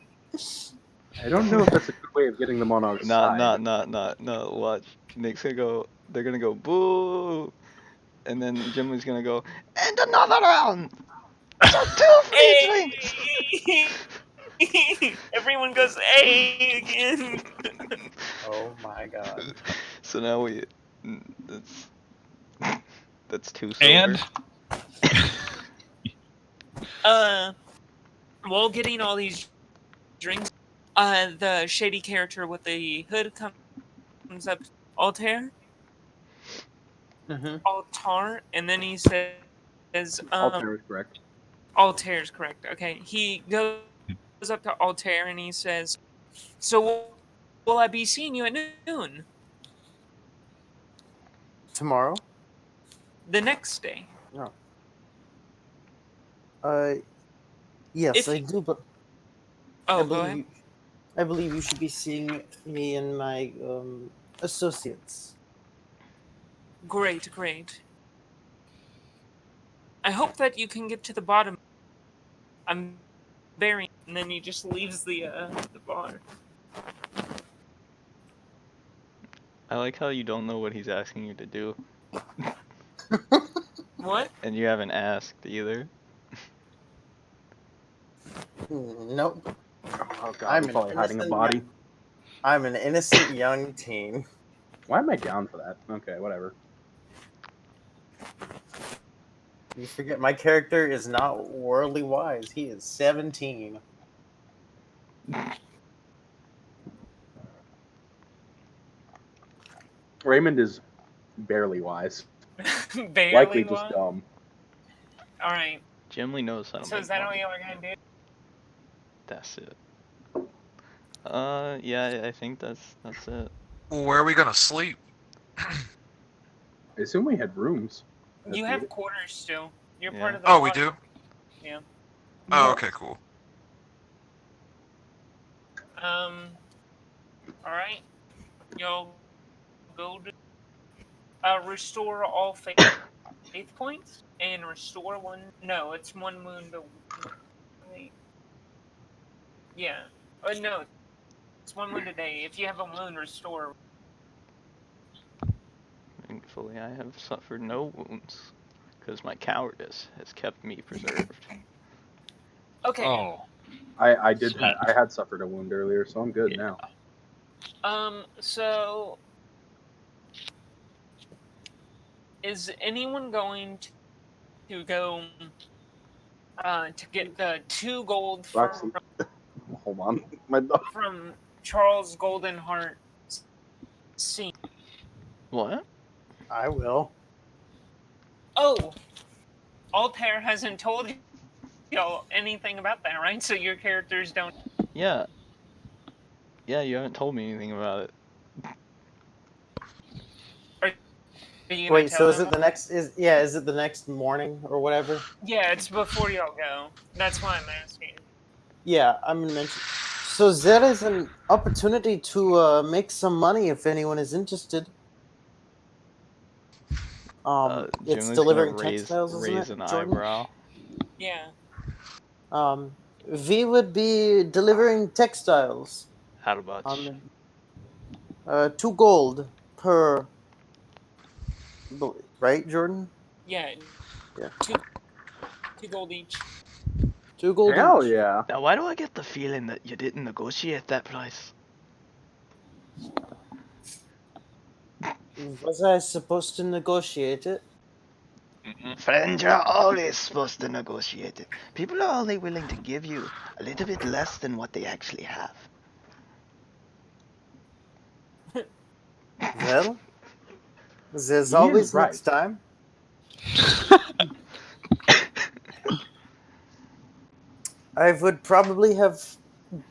I don't know if that's a good way of getting them on our side. No, watch. Nick's gonna go, they're gonna go, boo! And then Jim's gonna go, and another round! So 2 free drinks! Everyone goes, "Hey!" again. Oh my god. So now that's 2 silver. And While getting all these drinks, the shady character with the hood comes up, Altair, and then he says, Altair is correct. Altair is correct. Okay, he goes up to Altair and he says, "So will I be seeing you at noon Tomorrow? the next day?" No. Yes, If I you- do, but Oh, I go ahead. believe you should be seeing me and my associates. Great. I hope that you can get to the bottom. I'm very. And then he just leaves the bar. I like how you don't know what he's asking you to do, What? and you haven't asked either. Nope. Oh god, I'm I'm probably an hiding a innocent body. I'm an innocent young teen. Why am I down for that? Okay, whatever. You forget my character is not worldly wise. He is 17. Raymond is barely wise. Barely Likely just wise? dumb. All right. Jim Lee knows how to So make is that all money. you are gonna do? That's it. Yeah, I think that's it. Where are we gonna sleep? I assume we had rooms. You have quarters still. You're Yeah. part of the. Oh, we lodge. do? Yeah. Oh, okay, cool. All right. Y'all go to restore all faith points and restore one. No, it's 1 wound. Wait. Yeah. No, it's 1 wound a day. If you have a wound, restore. Thankfully, I have suffered no wounds, because my cowardice has kept me preserved. Okay. oh, I did. Sweet. I had suffered a wound earlier, so I'm good Yeah. now. So is anyone going to go to get the 2 gold Roxy, hold on. My dog. from Charles Goldenheart scene? What? I will. Oh, Altair hasn't told y'all anything about that, right? So your characters don't. Yeah. Yeah, you haven't told me anything about it. Are you gonna Wait, tell so is them? it the next? Is it the next morning or whatever? Yeah, it's before y'all go. That's why I'm asking. Yeah, I'm gonna mention. So there is an opportunity to make some money if anyone is interested. It's Jim's gonna delivering raise textiles, isn't it, an Jordan? eyebrow. Yeah. We would be delivering textiles. How much? 2 gold per. Right, Jordan? Yeah. Yeah. 2 gold each. 2 gold Hell each. yeah! Now, why do I get the feeling that you didn't negotiate that price? Was I supposed to negotiate it? Friend, you're always supposed to negotiate it. People are only willing to give you a little bit less than what they actually have. Well, there's He always is right. next time. I would probably have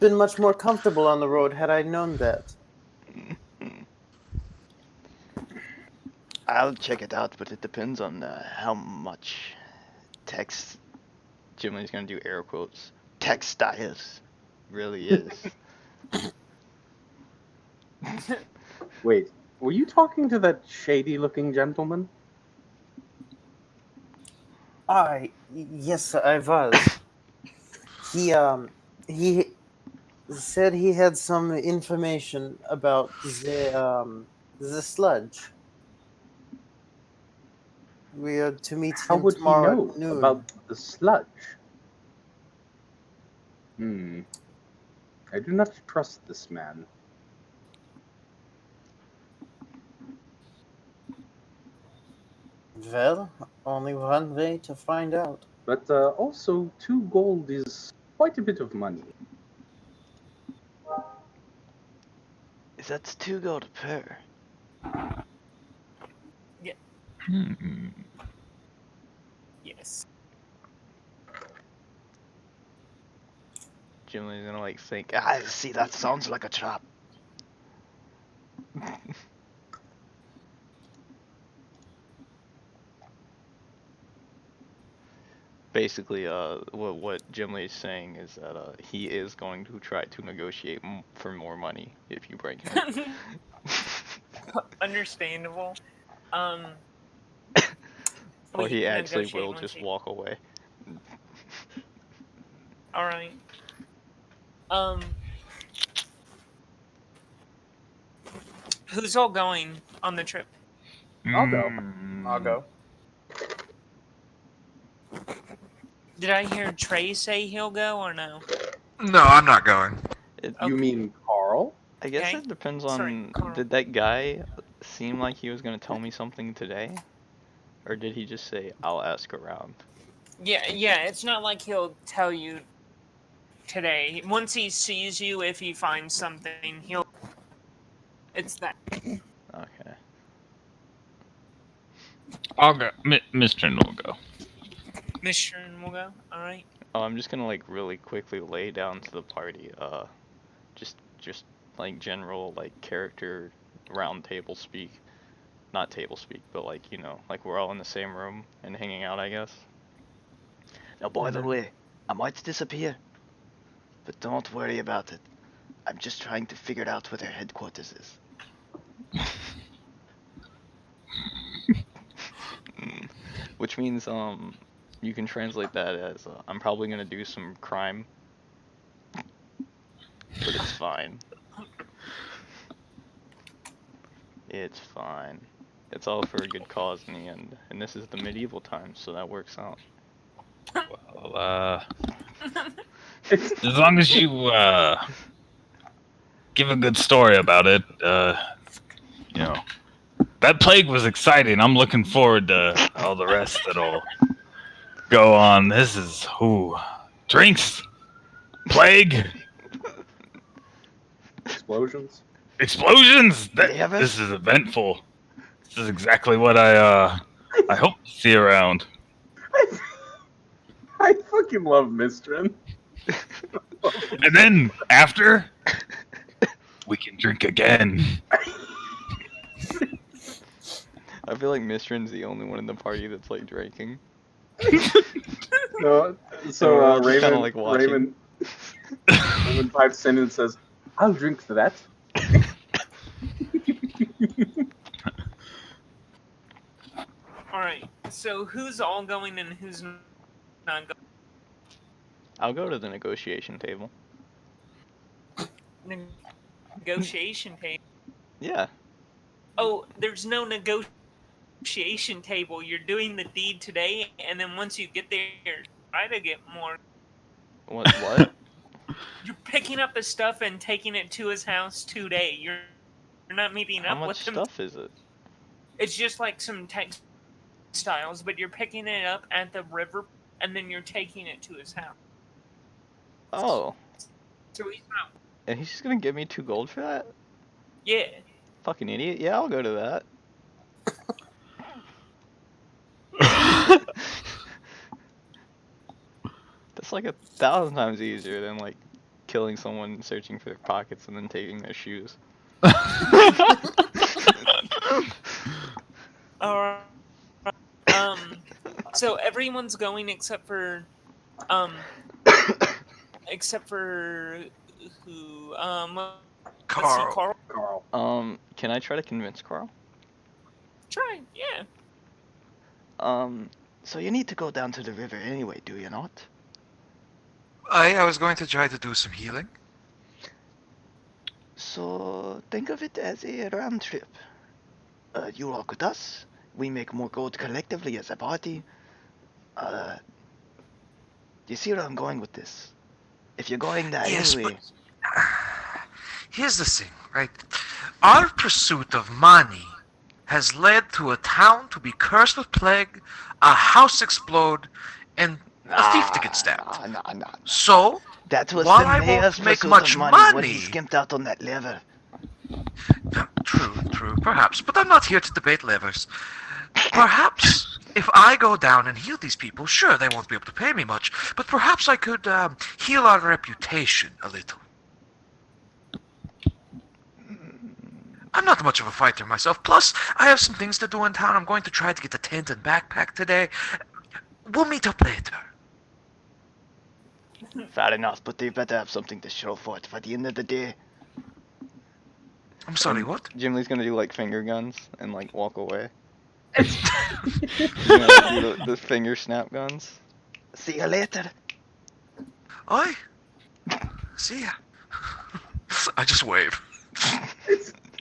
been much more comfortable on the road had I known that. I'll check it out, but it depends on how much text. Jimily's gonna do air quotes. Textiles really is. Wait, were you talking to that shady-looking gentleman? Yes, I was. He said he had some information about the sludge. We are to meet How him would he tomorrow know at noon. about the sludge? I do not trust this man. Well, only one way to find out. But also, 2 gold is quite a bit of money. That's 2 gold per. Hmm. Yes. Jimily's gonna like think, see, that sounds like a trap. Basically, what Jimly is saying is that he is going to try to negotiate for more money if you break him. Understandable. Or he actually negotiate will once just you- walk away. All right. Who's all going on the trip? I'll go. I'll go. Did I hear Trey say he'll go or no? No, I'm not going. You mean Carl? I guess Okay. it depends Sorry, on, Carl. did that guy seem like he was going to tell me something today? Or did he just say, I'll ask around? Yeah, it's not like he'll tell you today. Once he sees you, if he finds something, he'll... It's that. Okay. I'll go. Mr. will go. Mr. will go, alright. Oh, I'm just gonna like really quickly lay down to the party, just like general like character round table speak. Not table speak, but like, you know, like we're all in the same room and hanging out, I guess. Now, by the way, I might disappear, but don't worry about it. I'm just trying to figure out where their headquarters is. Which means, you can translate that as, I'm probably gonna do some crime, but it's fine. It's fine. It's all for a good cause in the end, and this is the medieval times, so that works out. Well, As long as you give a good story about it, you know. That plague was exciting. I'm looking forward to all the rest that'll go on. This is drinks, plague, Explosions. explosions. Levers? This is eventful. This is exactly what I hope to see around. I fucking love Mistrin. And then after, we can drink again. I feel like Mistrin's the only one in the party that's like drinking. No, We're so all just kinda, Raymond, like, watching. Raymond pipes in and says, "I'll drink for that." All right. So who's all going and who's not going? I'll go to the negotiation table. Negotiation table. Yeah. Oh, there's no negotiation table. You're doing the deed today, and then once you get there, try to get more. What? You're picking up the stuff and taking it to his house today. You're not meeting How up much with him. stuff is it? It's just like some textiles, but you're picking it up at the river, and then you're taking it to his house. Oh. So he's not. And he's just gonna give me 2 gold for that? Yeah. Fucking idiot. Yeah, I'll go to that. That's like 1,000 times easier than like killing someone, searching for their pockets, and then taking their shoes. Alright. So everyone's going except for who? Let's see, Carl. Carl. Can I try to convince Carl? Try, yeah. So you need to go down to the river anyway, do you not? I was going to try to do some healing. So think of it as a round trip. You walk with us, we make more gold collectively as a party. You see where I'm going with this? If you're going there Yes, anyway, Here's the thing, right? Our pursuit of money has led to a town to be cursed with plague, a house explode, and a thief to get stabbed. Nah. So, That was while the I mayor's won't make pursuit much of money when he money, skimped out on that lever. true, perhaps, but I'm not here to debate levers. Perhaps if I go down and heal these people, sure, they won't be able to pay me much, but perhaps I could heal our reputation a little. I'm not much of a fighter myself, plus I have some things to do in town. I'm going to try to get a tent and backpack today. We'll meet up later. Fair enough, but they better have something to show for it by the end of the day. I'm sorry, what? Jim Lee's gonna do like finger guns and like walk away. He's gonna like, do the finger snap guns. See you later. Oi. See ya. I just wave.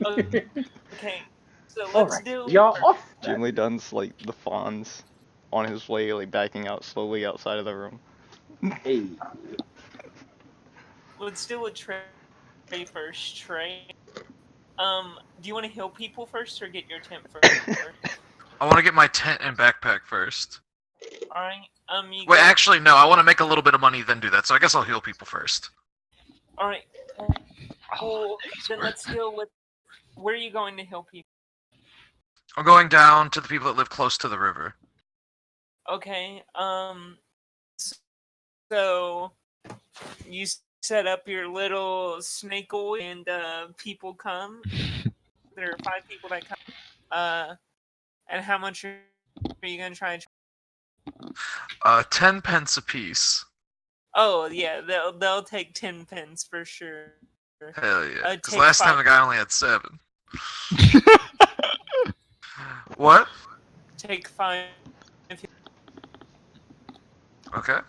Okay. So let's Alright, do. y'all off. Jim Lee does like the fawns on his way, like backing out slowly outside of the room. Hey. Let's do a Trey first. Trey. Do you want to heal people first or get your tent first? I want to get my tent and backpack first. Alright. Wait, actually, no. I want to make a little bit of money, then do that. So I guess I'll heal people first. Alright. Well, then let's deal with. Where are you going to heal people? I'm going down to the people that live close to the river. Okay. So you set up your little snake oil and people come. There are 5 people that come. And how much are you gonna try and 10 pence apiece. Oh yeah, they'll take 10 pence for sure. Hell yeah. Because take last time 5. the guy only had 7. What? Take 5. Okay.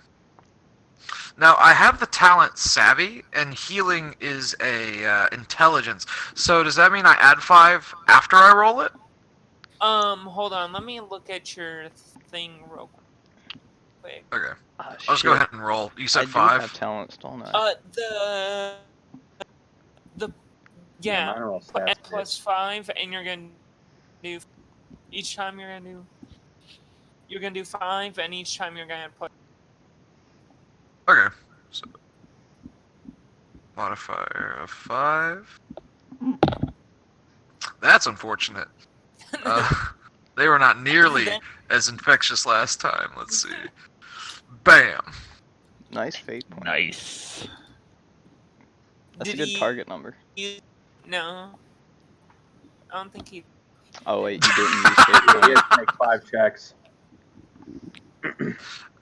Now, I have the talent Savvy, and healing is a intelligence. So does that mean I add 5 after I roll it? Hold on, let me look at your thing real quick. quick. Okay. Ah, I'll just go shit. ahead and roll. You I said do 5? have talents, don't I? Yeah, Yeah, mine are all N stats. plus 5, and you're gonna do each time you're gonna do 5, and each time you're gonna put. Okay. So, modifier of 5. That's unfortunate. They were not nearly Then- as infectious last time. Let's see. Bam. Nice fate point. Nice. That's a Did good he target number. No, I don't think he. Oh wait, you didn't use fate He point. has to make 5 checks.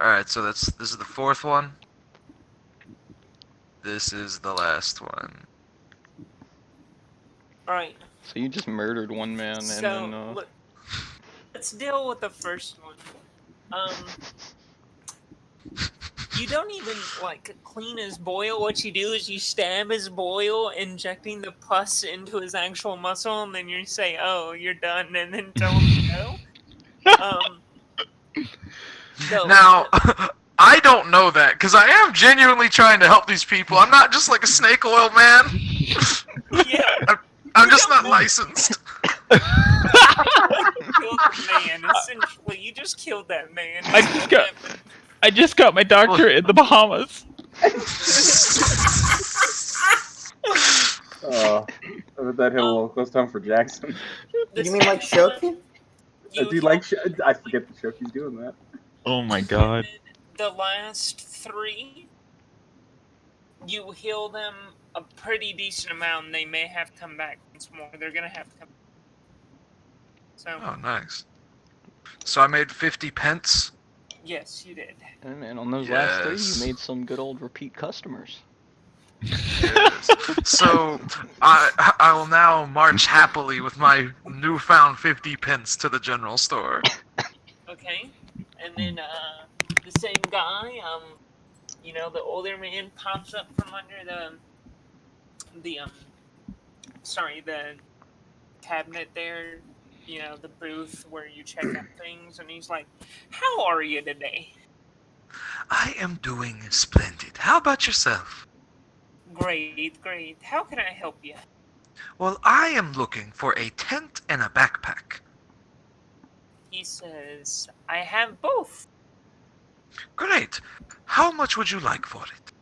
Alright, so this is the 4th one. This is the last one. All right. So you just murdered one man and So then let's deal with the first one. You don't even like clean his boil. What you do is you stab his boil, injecting the pus into his actual muscle, and then you say, "Oh, you're done," and then tell him to go. So Now, I don't know that, because I am genuinely trying to help these people. I'm not just like a snake oil man. yeah, I'm You just don't not know. licensed. you killed the man. Essentially, you just killed that man. I just got my doctorate in the Bahamas. I bet that hit a little close down for Jackson. The You mean like second one, Shoki? Do you like? I forget that Shoki's doing that. Oh my god. the last 3, you heal them a pretty decent amount, and they may have to come back once more. They're gonna have to come. So Oh, nice. So I made 50 pence. yes, you did. and on those last 3 Yes. you made some good old repeat customers. Yes. So I will now march happily with my newfound 50 pence to the general store. Okay, and then the same guy, the older man pops up from under the cabinet there, the booth where you check out things, and he's like, "How are you today?" I am doing splendid. How about yourself? Great. How can I help you? Well, I am looking for a tent and a backpack. He says, "I have both Great. How much would you like for it?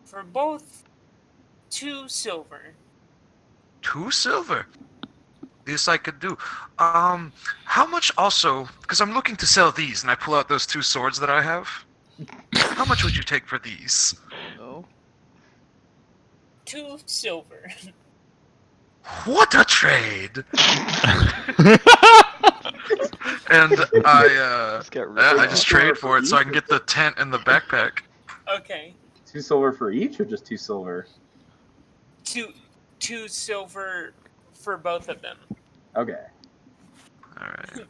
for both 2 silver." 2 silver. This I could do. How much also, because I'm looking to sell these, and I pull out those 2 swords that I have. How much would you take for these? No. 2 silver. What a trade! And I just trade for it so I can get the tent and the backpack. Okay. 2 silver for each, or just 2 silver? 2 silver for both of them. Okay. Alright.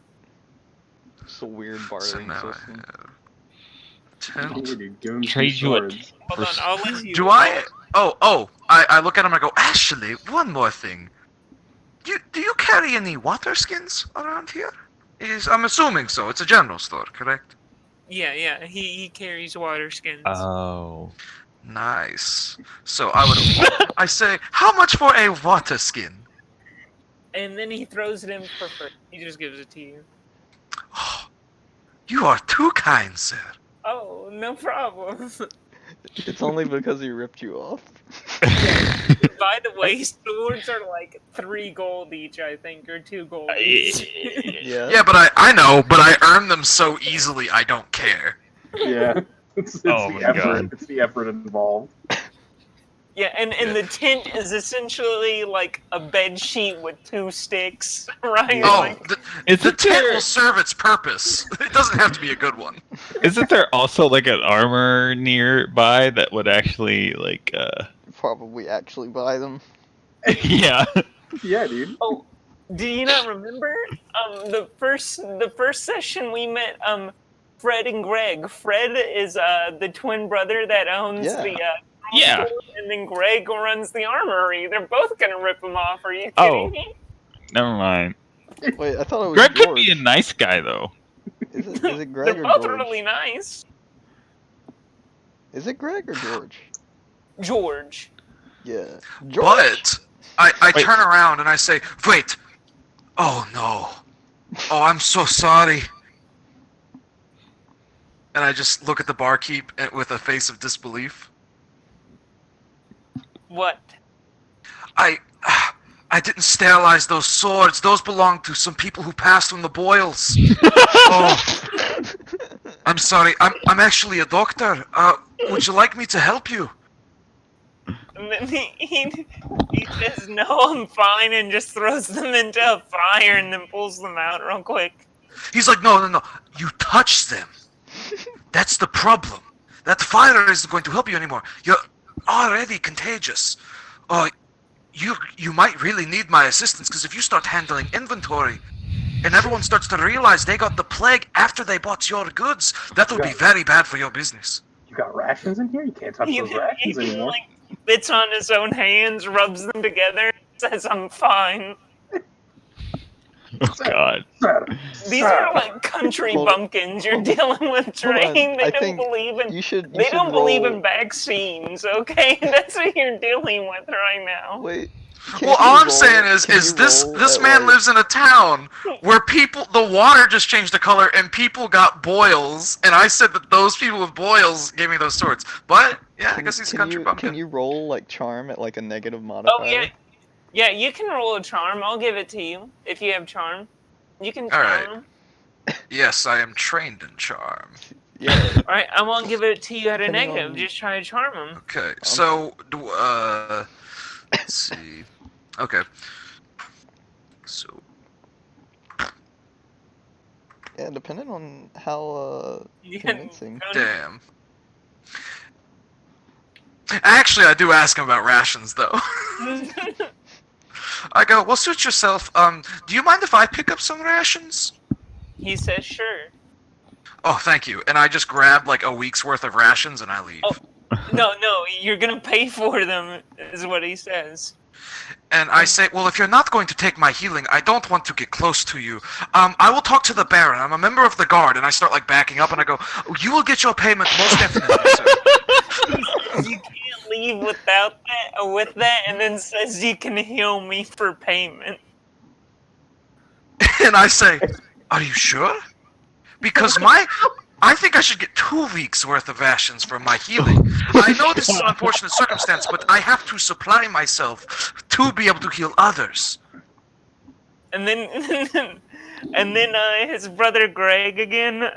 It's a weird So bartering now I system. have Yeah, tent. dude, give him 2 Trade you a swords. Hold on, I'll let you. Do I? I look at him and I go, actually, one more thing. Do you carry any water skins around here? I'm assuming so. It's a general store, correct? Yeah. He carries water skins. Oh. Nice. So I say, how much for a water skin? And then he throws it in for free. He just gives it to you. Oh, you are too kind, sir. Oh, no problem. It's only because he ripped you off. By the way, swords are like 3 gold each, I think, or 2 gold each. Yeah. Yeah, but I know, but I earn them so easily I don't care. Yeah. It's Oh the my effort. God. It's the effort involved. Yeah, and the tent is essentially like a bed sheet with 2 sticks, right? Oh, Like, the Isn't tent there will serve its purpose. It doesn't have to be a good one. isn't there also like an armor nearby that would actually like Probably actually buy them. yeah. Yeah, dude. oh, do you not remember the first session we met Fred and Greg? Fred is the twin brother that owns Yeah. the Yeah. store, and then Greg runs the armory. They're both gonna rip him off. Are you kidding Oh. me? Never mind. Wait, I thought it was Greg George. could be a nice guy though. Is it? Is it Greg They're or both George? really nice. Is it Greg or George? George. Yeah. George. But I Wait. turn around and I say, wait. Oh no. Oh, I'm so sorry. And I just look at the barkeep with a face of disbelief. What? I didn't sterilize those swords. Those belong to some people who passed from the boils. Oh, I'm sorry. I'm actually a doctor. Would you like me to help you? And then he says, no, I'm fine, and just throws them into a fire and then pulls them out real quick. He's like, no. You touched them. That's the problem. That fire isn't going to help you anymore. You're already contagious. Oh, you might really need my assistance, because if you start handling inventory and everyone starts to realize they got the plague after they bought your goods, that would be very bad for your business. You got rations in here? You can't touch those rations anymore. Like, bits on his own hands, rubs them together, says, I'm fine. Oh God. These are like country Well, bumpkins you're dealing with, hold on, Train. They I don't think believe in You should. they don't believe roll- in vaccines, okay? That's what you're dealing with right now. Wait. Well, all I'm saying is this man lives in a town where the water just changed the color and people got boils, and I said that those people with boils gave me those swords. But yeah, I guess he's a country bumpkin. Can you roll like charm at like a negative modifier? Oh yeah. Yeah, you can roll a charm. I'll give it to you if you have charm. You can charm Alright. him. Yes, I am trained in charm. Yeah. Alright, I won't give it to you at a Depending negative. on- Just try to charm him. Okay, so let's see. Okay. So Yeah, depending on how You can convincing. go- damn. Actually, I do ask him about rations though. I go, well, suit yourself. Do you mind if I pick up some rations? He says sure. Oh, thank you. And I just grab like a week's worth of rations and I leave. Oh. No, you're gonna pay for them, is what he says. And I say, well, if you're not going to take my healing, I don't want to get close to you. I will talk to the Baron. I'm a member of the guard. And I start like backing up and I go, you will get your payment most definitely, sir. You can't leave without that, or with that, and then says you can heal me for payment. And I say, are you sure? Because I think I should get 2 weeks worth of rations for my healing. I know this is an unfortunate circumstance, but I have to supply myself to be able to heal others. And then his brother Greg again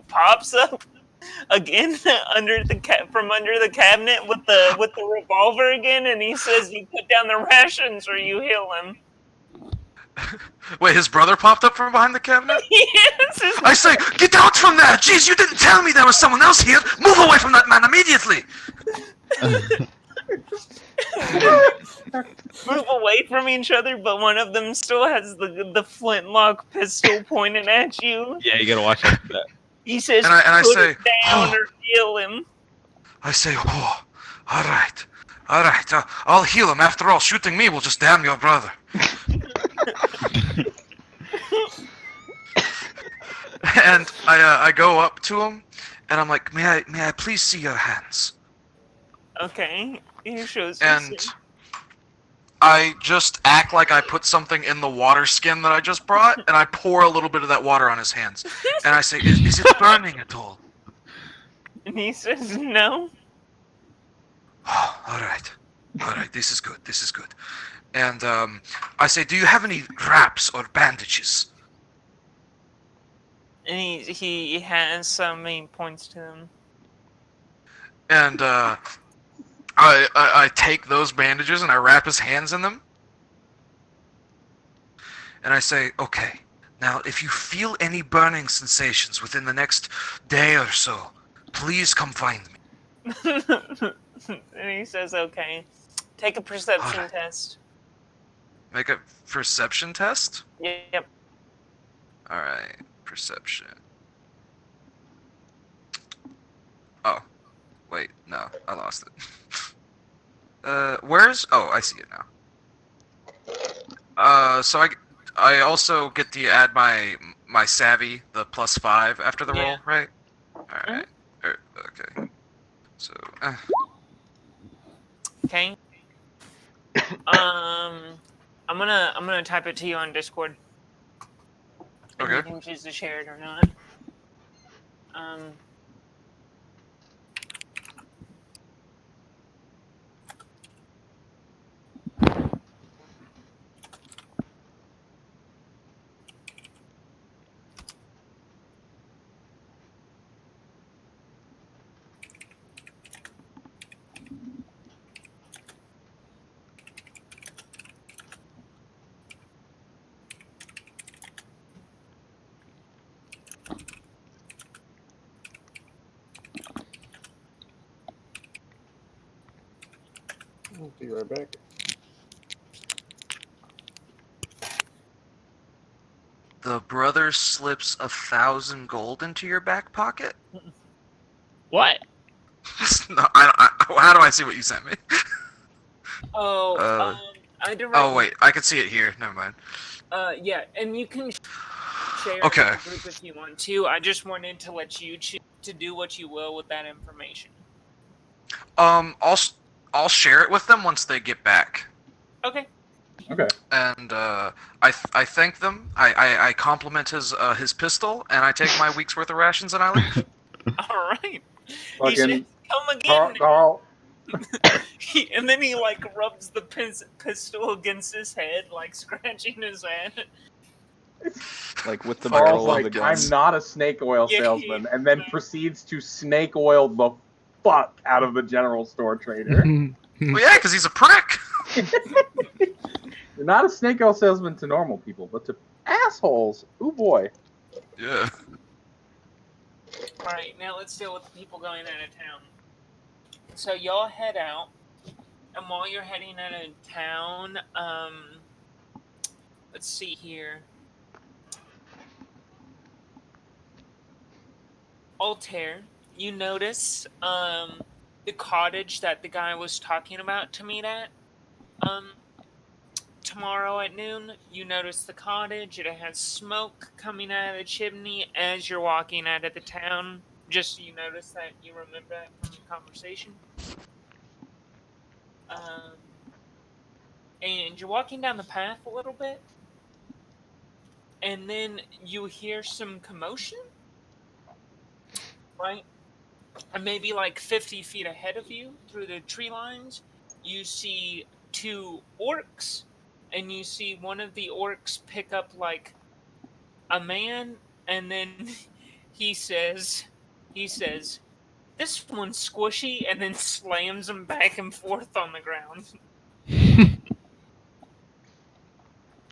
pops up again from under the cabinet with the revolver again, and he says, "You put down the rations or you heal him." Wait, his brother popped up from behind the cabinet? Yes. I say, get out from there! Jeez, you didn't tell me there was someone else here! Move away from that man immediately! Move away from each other, but one of them still has the flintlock pistol pointed at you. Yeah, you gotta watch out for that. He says, And I "Put say, it down "Oh." or heal him." I say, oh, alright. I'll heal him. After all, shooting me will just damn your brother. And I go up to him, and I'm like, may I please see your hands? Okay, he shows you. And I just act like I put something in the water skin that I just brought, and I pour a little bit of that water on his hands. And I say, is it burning at all? And he says, "No." Oh, alright, this is good. And I say, do you have any wraps or bandages? And he has some. He points to them. And I take those bandages and I wrap his hands in them. And I say, okay, now if you feel any burning sensations within the next day or so, please come find me. And he says, "Okay, take a perception Alright. test." Make a perception test? Yep. Alright, perception. Oh, wait, no, I lost it. Where's... Oh, I see it now. So I also get to add my my savvy, the +5 after the Yeah. roll, right? All right. Okay. So. Okay. I'm gonna type it to you on Discord. And you Okay. can choose to share it or not. I'll be right back. The brother slips 1,000 gold into your back pocket. What? No, how do I see what you sent me? Oh, I direct. Oh wait, I can see it here. Never mind. Yeah, and you can share Okay. it in the group if you want to. I just wanted to let you choose to do what you will with that information. I'll share it with them once they get back. Okay. Okay. And I thank them. I compliment his pistol, and I take my week's worth of rations, and I leave. All right. He Fucking said, "Come again." Carl. And then he like rubs the pistol against his head, like scratching his head. Like with the Carl's barrel of the like, gun. I'm not a snake oil Yeah, salesman, and then proceeds to snake oil the fuck out of the general store trader. Well, yeah, because he's a prick. You're not a snake oil salesman to normal people, but to assholes, ooh boy. Yeah. All right, now let's deal with the people going out of town. So y'all head out, and while you're heading out of town, let's see here. Altair, you notice the cottage that the guy was talking about to meet at tomorrow at noon. You notice the cottage. It has smoke coming out of the chimney as you're walking out of the town. Just so you notice that, you remember that from the conversation. And you're walking down the path a little bit, and then you hear some commotion, right? And maybe like 50 feet ahead of you through the tree lines, you see two orcs, and you see one of the orcs pick up like a man, and then he says, "This one's squishy," and then slams him back and forth on the ground.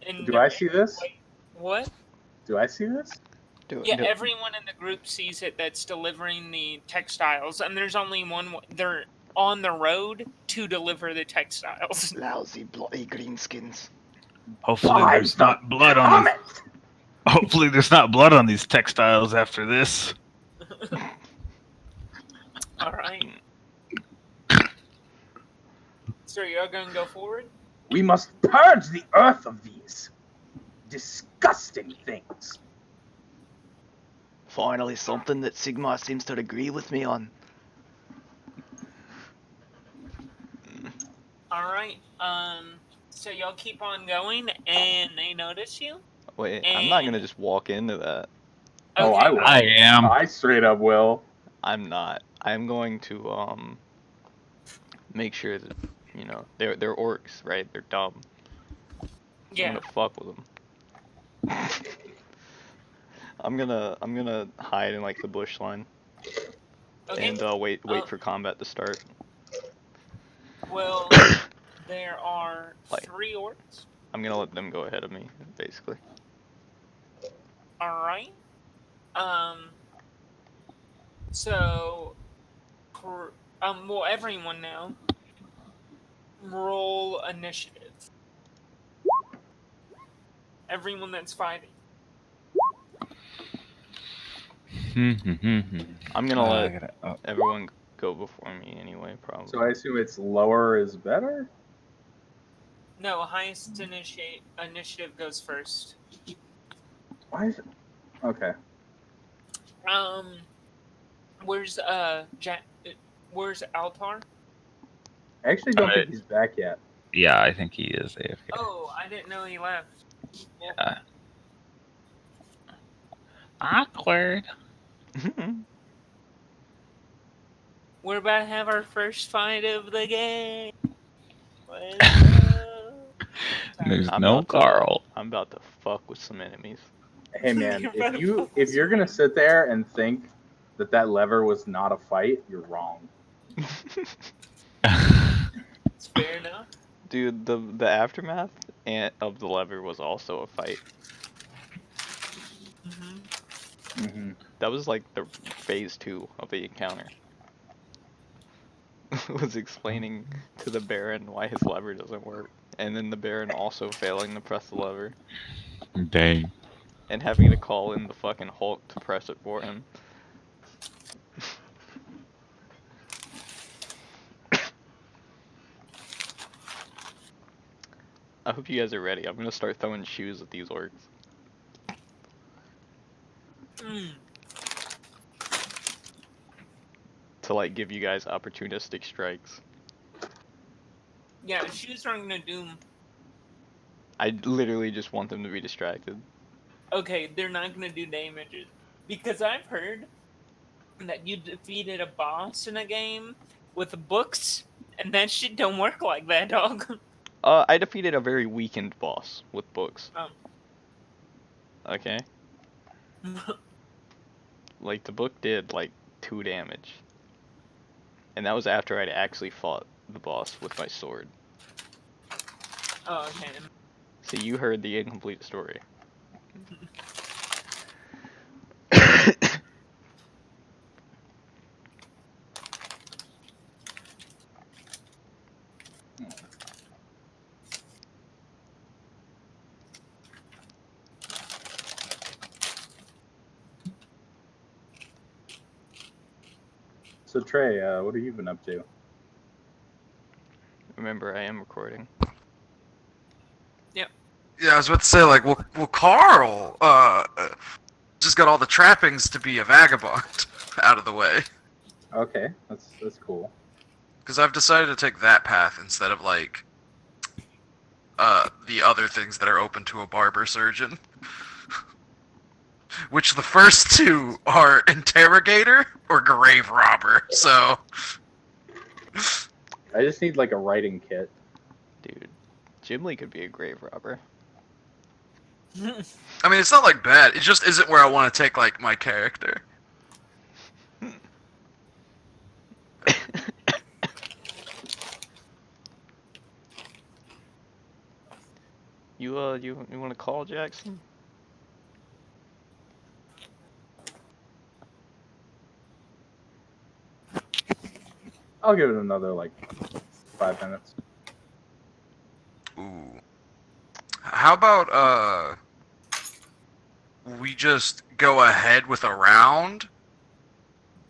And Do I see this? What? Do I see this? Yeah, everyone in the group sees it that's delivering the textiles, and there's only one. They're on the road to deliver the textiles. Lousy bloody greenskins. Hopefully there's not blood on these. Hopefully there's not blood on these textiles after this. All right. So you're going to go forward? We must purge the earth of these disgusting things. Finally, something that Sigmar seems to agree with me on. All right. So y'all keep on going, and they notice you. Wait, I'm not gonna just walk into that. Oh, Okay. I will. I am. I straight up will. I'm not. I'm going to make sure that they're orcs, right? They're dumb. Yeah. I'm gonna fuck with them. I'm gonna hide in like the bush line Okay. and wait for combat to start. Well, there are 3 orcs. I'm gonna let them go ahead of me, basically. All right. So, well, everyone now, roll initiative. Everyone that's fighting. I'm gonna let everyone go before me anyway, probably. So I assume it's lower is better? No, highest initiative goes first. Why is Okay. Where's where's Altar? I actually don't think he's back yet. Yeah, I think he is AFK. Oh, I didn't know he left. Yeah. Awkward. We're about to have our first fight of the game. Let's go. There's I'm no about to- Carl. I'm about to fuck with some enemies. Hey man, You're about to if you're gonna sit there and think that lever was not a fight, you're wrong. It's fair enough. Dude, the aftermath of the lever was also a fight. Mm-hmm. That was like the phase 2 of the encounter. Was explaining to the Baron why his lever doesn't work, and then the Baron also failing to press the lever, Dang. and having to call in the fucking Hulk to press it for him. I hope you guys are ready. I'm gonna start throwing shoes at these orcs. To like give you guys opportunistic strikes. Yeah, shoes aren't gonna do. I literally just want them to be distracted. Okay, they're not gonna do damages because I've heard that you defeated a boss in a game with books, and that shit don't work like that, dog. I defeated a very weakened boss with books. Oh. Okay. Like the book did like 2 damage. And that was after I'd actually fought the boss with my sword. Oh, okay. So you heard the incomplete story. So Trey, what have you been up to? Remember, I am recording. Yeah, I was about to say, like, well, Carl, just got all the trappings to be a vagabond out of the way. Okay, that's cool. Because I've decided to take that path instead of, like, the other things that are open to a barber surgeon. Which the first 2 are interrogator or grave robber, so... I just need like a writing kit. Dude, Jim Lee could be a grave robber. I mean, it's not, like, bad. It just isn't where I want to take, like, my character. You want to call Jackson? I'll give it another like 5 minutes. Ooh. How about, we just go ahead with a round,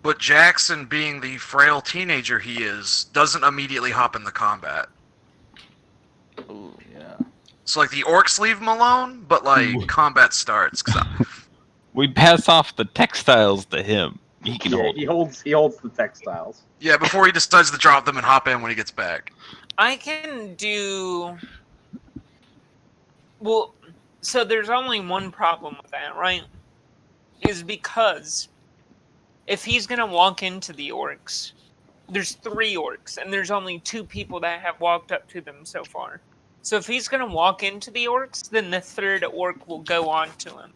but Jackson, being the frail teenager he is, doesn't immediately hop in the combat. Ooh, yeah. So, like, the orcs leave him alone, but, like, combat starts. We pass off the textiles to him. He can Yeah, hold. he holds the textiles. Yeah, before he decides to drop them and hop in when he gets back. I can do. Well, so there's only one problem with that, right? Is because if he's gonna walk into the orcs, there's 3 orcs, and there's only 2 people that have walked up to them so far. So if he's gonna walk into the orcs, then the 3rd orc will go on to him.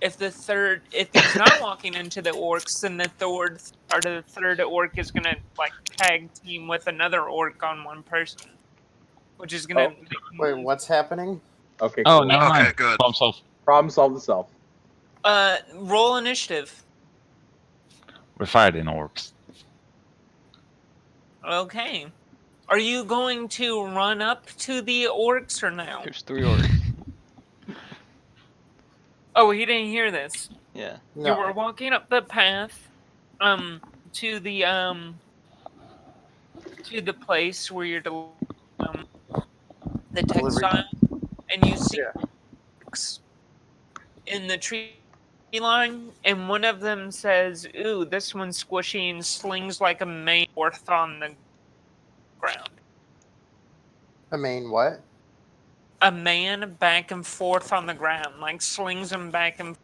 If he's not walking into the orcs, then the 3rd orc is gonna like tag team with another orc on one person, which is gonna. Wait, what's happening? Okay. Oh, Cool. never Okay, mind. good. Problem solved. Problem solved itself. Roll initiative. We're fighting orcs. Okay. Are you going to run up to the orcs or no? There's 3 orcs. Oh, he didn't hear this. Yeah. No. You were walking up the path, to the place where you're the textile, and you see orcs in the tree line, and one of them says, "Ooh, this one's squishy," and slings like a main worth on the ground. I mean, what? A man back and forth on the ground, like slings him back and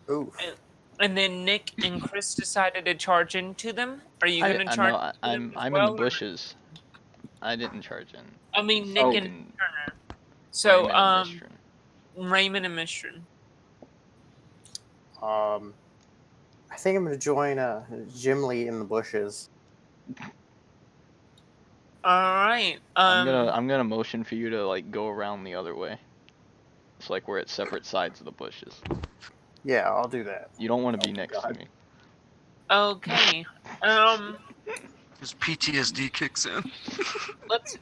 Oof. and then Nick and Chris decided to charge into them. Are you gonna I charge know. into them as I'm in well? the bushes. I didn't charge in. I mean, Nick Oh. and And Turner. So, Raymond and Mistron. Raymond and Mistron. I think I'm gonna join Jim Lee in the bushes. All right. I'm gonna motion for you to like go around the other way. It's like we're at separate sides of the bushes. Yeah, I'll do that. You don't want to Oh be my next God. to me. Okay. His PTSD kicks in. Let's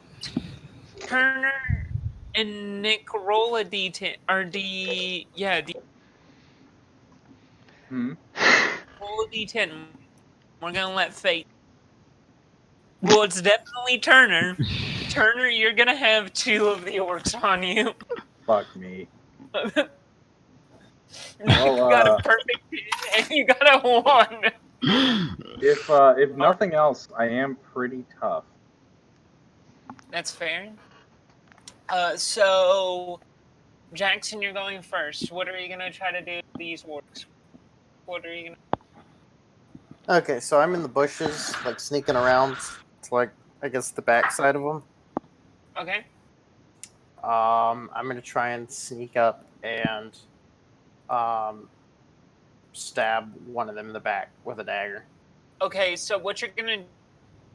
Turner and Nick roll a D10 or Hmm. roll a D10. We're gonna let fate. Well, it's definitely Turner. Turner, you're gonna have 2 of the orcs on you. Fuck me. Nick Well, got a perfect 10, and you got a 1. If nothing else, I am pretty tough. That's fair. So Jackson, you're going first. What are you gonna try to do with these orcs? What are you gonna? Okay, so I'm in the bushes, like sneaking around to like I guess the backside of them. Okay. I'm gonna try and sneak up and stab one of them in the back with a dagger. Okay. So what you're gonna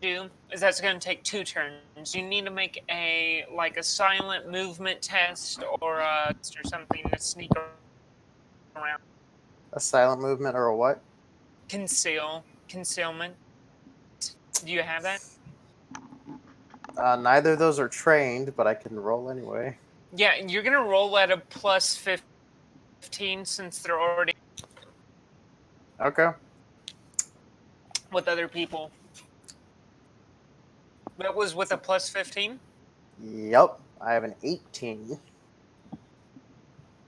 do is that's gonna take 2 turns. You need to make a silent movement test or something to sneak around. A silent movement or a what? Concealment. Do you have that? Neither of those are trained, but I can roll anyway. Yeah, you're gonna roll at a plus 15 since they're already Okay. with other people. That was with a plus 15? Yep. I have an 18.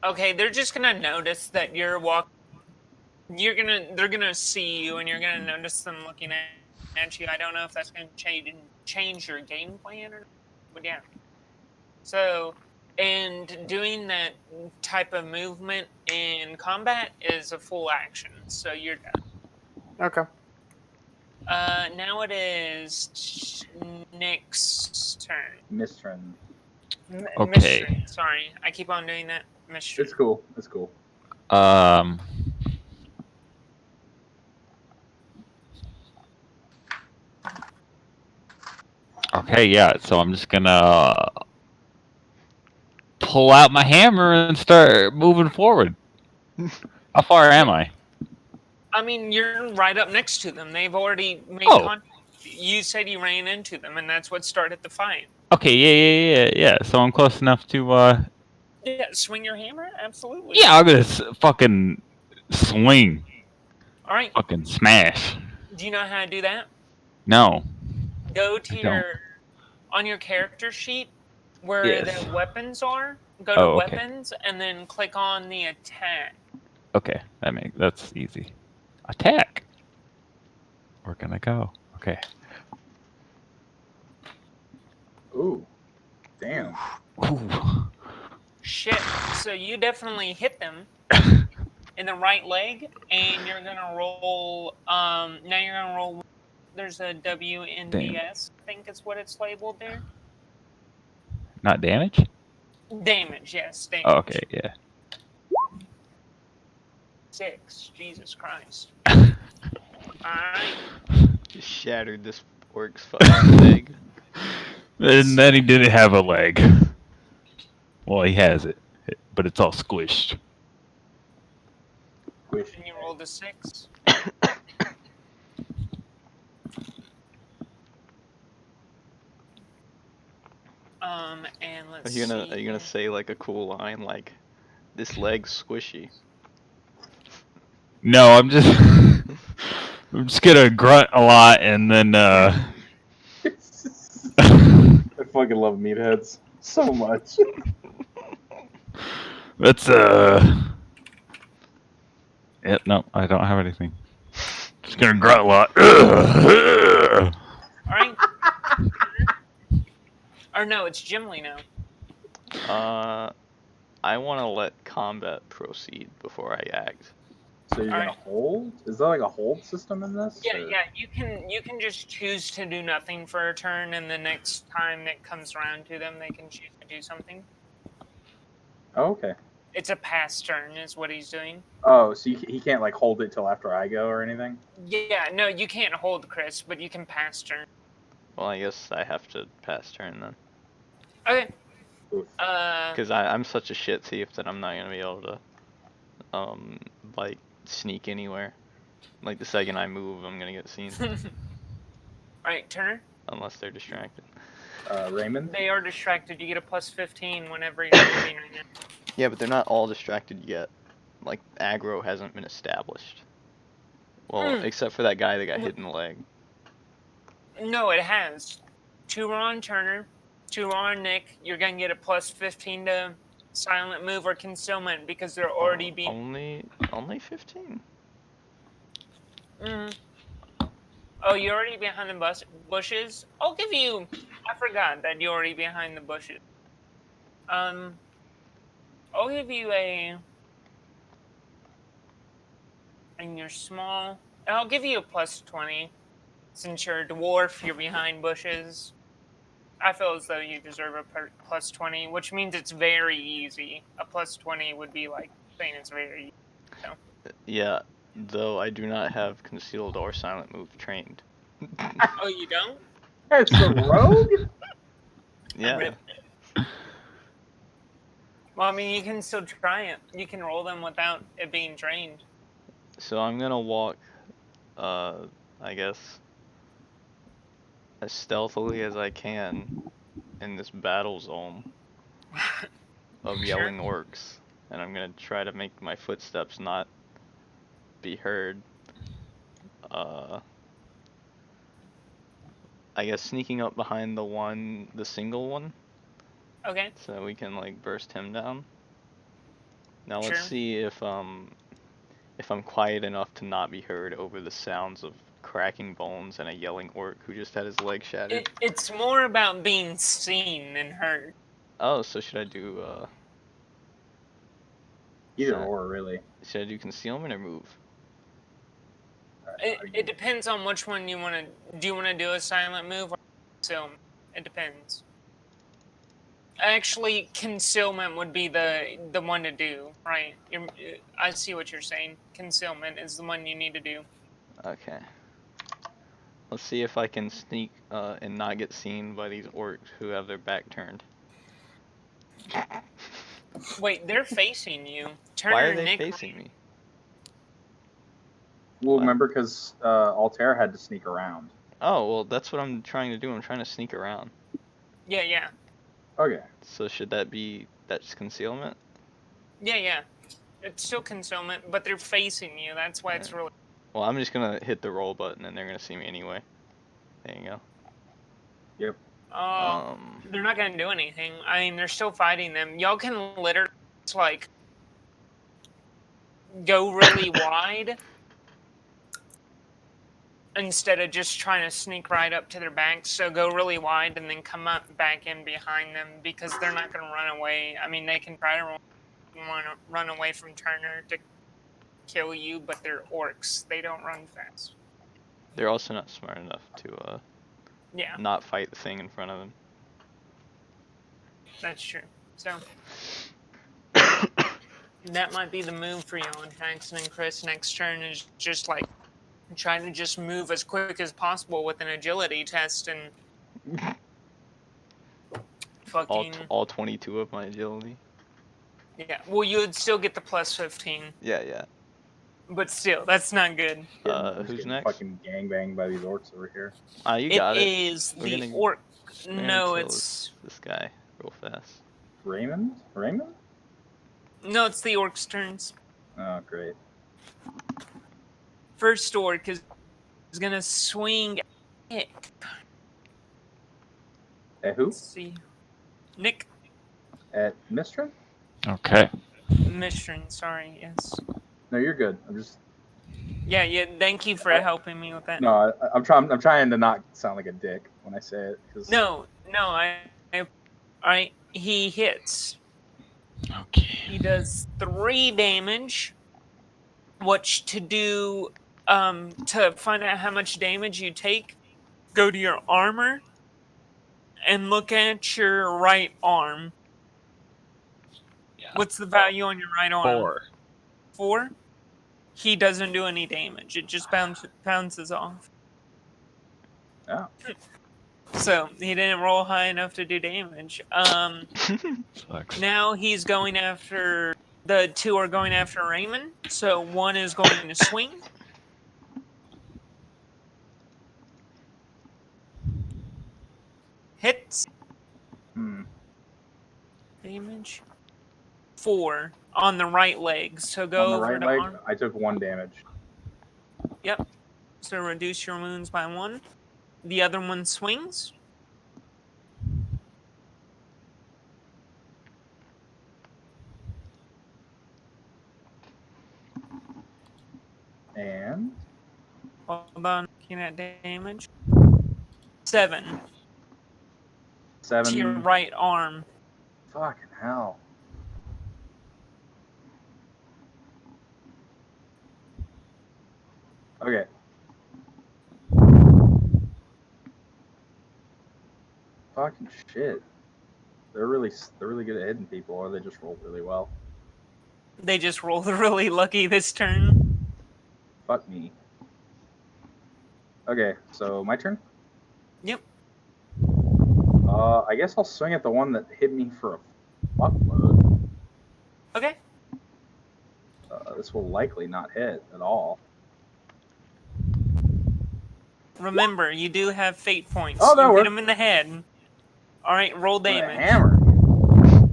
Okay, they're just gonna notice that you're walking. They're gonna see you, and you're gonna notice them looking at you. I don't know if that's gonna change your game plan or not, but yeah. So, and doing that type of movement in combat is a full action. So you're done. Okay. Now it is Nick's turn. Mistron. Okay. Mistron, sorry, I keep on doing that. Mistron. It's cool. It's cool. Okay, yeah. So I'm just gonna pull out my hammer and start moving forward. How far am I? I mean, you're right up next to them. They've already made Oh. contact. You said you ran into them, and that's what started the fight. Okay, yeah. So I'm close enough to. Yeah, swing your hammer? Absolutely. Yeah, I'm gonna fucking swing, All right. fucking smash. Do you know how to do that? No. Go to I don't. on your character sheet where Yes. the weapons are. Go to Oh, okay. weapons and then click on the attack. Okay, that's easy. Attack. We're gonna go. Okay. Ooh. Damn. Ooh. Shit. So you definitely hit them in the right leg, and you're gonna roll. Now you're gonna roll. There's a WNDS. I think is what it's labeled there. Not damage? Damage. Yes. Damage. Oh, okay, yeah. 6. Jesus Christ. Alright. Just shattered this orc's fucking leg. And then he didn't have a leg. Well, he has it, but it's all squished. Wish. And you rolled a 6. And Are let's you see. gonna say like a cool line like, "This leg's squishy"? No, I'm just gonna grunt a lot and then I fucking love meatheads so much. Let's Yeah, no, I don't have anything. Just gonna grunt a lot. All right. Or no, it's Gimli now. I want to let combat proceed before I act. So you're gonna Alright. hold? Is there like a hold system in this? Yeah, or- yeah. You can just choose to do nothing for a turn, and the next time it comes around to them, they can choose to do something. Oh, okay. It's a pass turn, is what he's doing. Oh, so he can't like hold it till after I go or anything? Yeah, no, you can't hold Chris, but you can pass turn. Well, I guess I have to pass turn then. Okay. Oof. Because I'm such a shit thief that I'm not gonna be able to, like, sneak anywhere. Like, the second I move, I'm gonna get seen. Alright, Turner. Unless they're distracted. Raymond? They are distracted. You get a plus 15 whenever you're moving right now. Yeah, but they're not all distracted yet. Like, aggro hasn't been established. Well, except for that guy that got hit in the leg. No, it has. 2 are on Turner, 2 are on Nick. You're gonna get a plus 15 to silent move or concealment because they're already being. Only 15? Oh, you're already behind the bushes? I'll give you. I forgot that you're already behind the bushes. I'll give you a. And you're small. I'll give you a plus 20. Since you're a dwarf, you're behind bushes. I feel as though you deserve a plus 20, which means it's very easy. A plus 20 would be like saying it's very easy. So. Yeah, though I do not have concealed or silent move trained. Oh, you don't? It's a rogue? Yeah. Rip. Well, I mean, you can still try it. You can roll them without it being trained. So I'm gonna walk, I guess, as stealthily as I can in this battle zone of Sure. yelling orcs. And I'm gonna try to make my footsteps not be heard. I guess sneaking up behind the single one. Okay. So we can like burst him down. Now Sure. let's see if I'm quiet enough to not be heard over the sounds of cracking bones and a yelling orc who just had his leg shattered. It's more about being seen than heard. Oh, so should I do Either or, really. should I do concealment or move? It depends on which one you want to. Do you want to do a silent move or concealment? It depends. Actually, concealment would be the one to do, right? I see what you're saying. Concealment is the one you need to do. Okay. Let's see if I can sneak and not get seen by these orcs who have their back turned. Wait, they're facing you. Turner, Why are they Nick, facing me? Well, remember, because Altair had to sneak around. Oh, well, that's what I'm trying to do. I'm trying to sneak around. Yeah, yeah. Okay. So should that's concealment? Yeah, yeah. It's still concealment, but they're facing you. That's why it's really. Well, I'm just gonna hit the roll button and they're gonna see me anyway. There you go. Yep. They're not gonna do anything. I mean, they're still fighting them. Y'all can literally just, like, go really wide instead of just trying to sneak right up to their backs. So go really wide and then come up back in behind them because they're not gonna run away. I mean, they can try to run away from Turner to kill you, but they're orcs. They don't run fast. They're also not smart enough to Yeah, not fight the thing in front of them. that's true. So that might be the move for y'all. And Jackson and Chris next turn is just like trying to just move as quick as possible with an agility test and fucking. All 22 of my agility. Yeah, well, you would still get the plus 15, Yeah. but still, that's not good. Just Who's getting next? fucking gangbanged by these orcs over here. You got it. It is We're the gonna- orc. We're gonna No, kill it's this guy real fast. Raymond? Raymond? no, it's the orc's turns. Oh, great. First orc is gonna swing at Nick. At who? Let's see, Nick. At Mistra? Okay. Mistron, sorry, yes. No, you're good. I'm just Yeah, thank you for helping me with that. no. I'm trying to not sound like a dick when I say it. Cause... No, alright, he hits. Okay. He does 3 damage, which to find out how much damage you take, go to your armor and look at your right arm. Yeah. What's the value on your right arm? 4. 4? He doesn't do any damage. It just bounces off. Yeah. So he didn't roll high enough to do damage. Sucks. Now he's going after the 2 are going after Raymond. So 1 is going to swing. Hits. Damage. 4 on the right leg. So go On the over right to leg, arm. I took 1 damage. Yep. So reduce your wounds by 1. The other one swings. And Hold on, looking at damage. 7 to your 7. right arm. Fucking hell. Okay. Fucking shit. They're really good at hitting people, or they just roll really well. They just rolled really lucky this turn. Fuck me. Okay, so my turn. Yep. I guess I'll swing at the one that hit me for a fuckload. Okay. This will likely not hit at all. Remember, you do have fate points. Oh, that you hit worked. him in the head. Alright, roll With a damage. hammer.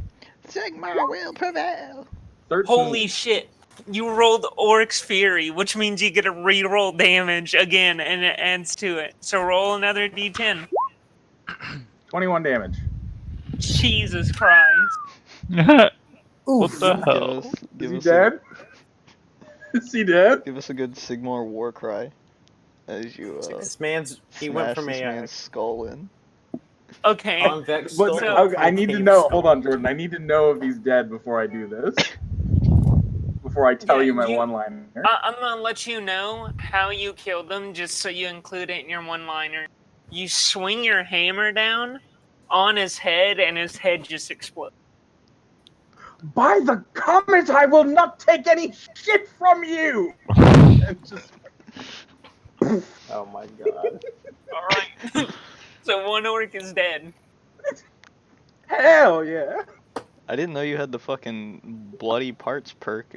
Sigma will prevail. 13. Holy shit. You rolled Oryx Fury, which means you get to re-roll damage again, and it adds to it. So roll another d10. 21 damage. Jesus Christ. What the Give hell? us, Is give he us dead? Is he dead? give us a good Sigmar war cry as you This man's he went smash from this a man's skull in. Okay. convex But skull to So- a I need to concave know. skull. Hold on, Jordan. I need to know if he's dead before I do this. Before I tell Yeah, you my you- one-liner. I'm gonna let you know how you killed them, just so you include it in your one-liner. You swing your hammer down on his head, and his head just explodes. By the comet, I will not take any shit from you. And just Oh my god. All right. So 1 orc is dead. hell yeah. I didn't know you had the fucking bloody parts perk.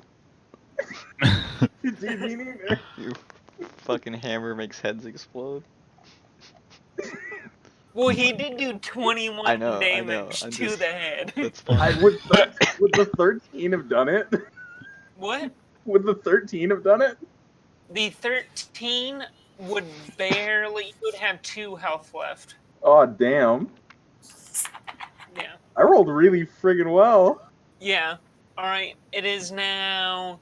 Dude, me neither. Your fucking hammer makes heads explode. Well, he did do 21 I know, damage I'm to just- the head. That's fine. Would the 13 have done it? What? Would the 13 have done it? The 13 would barely. You would have 2 health left. Oh damn. Yeah. I rolled really friggin' well. Yeah. All right. It is now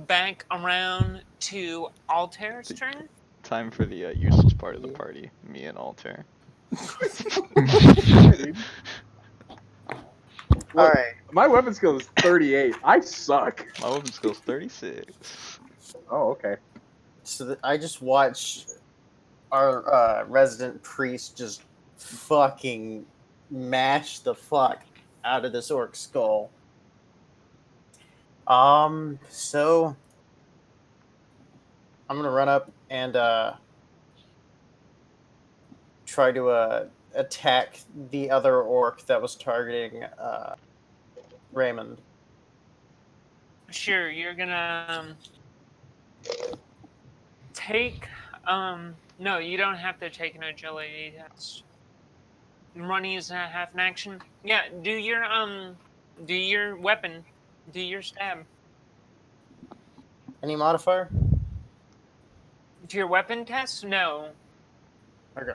back around to Altair's turn. Time for the useless part of the party. Me and Altair. What? Alright. My weapon skill is 38. I suck. My weapon skill's 36. Oh, okay. So I just watched our resident priest just fucking mash the fuck out of this orc skull. So I'm gonna run up and try to attack the other orc that was targeting Raymond. Sure, you're gonna take. No, you don't have to take an agility test. Running is not half an action. Yeah, do your weapon, do your stab. Any modifier? To your weapon test? No. Okay.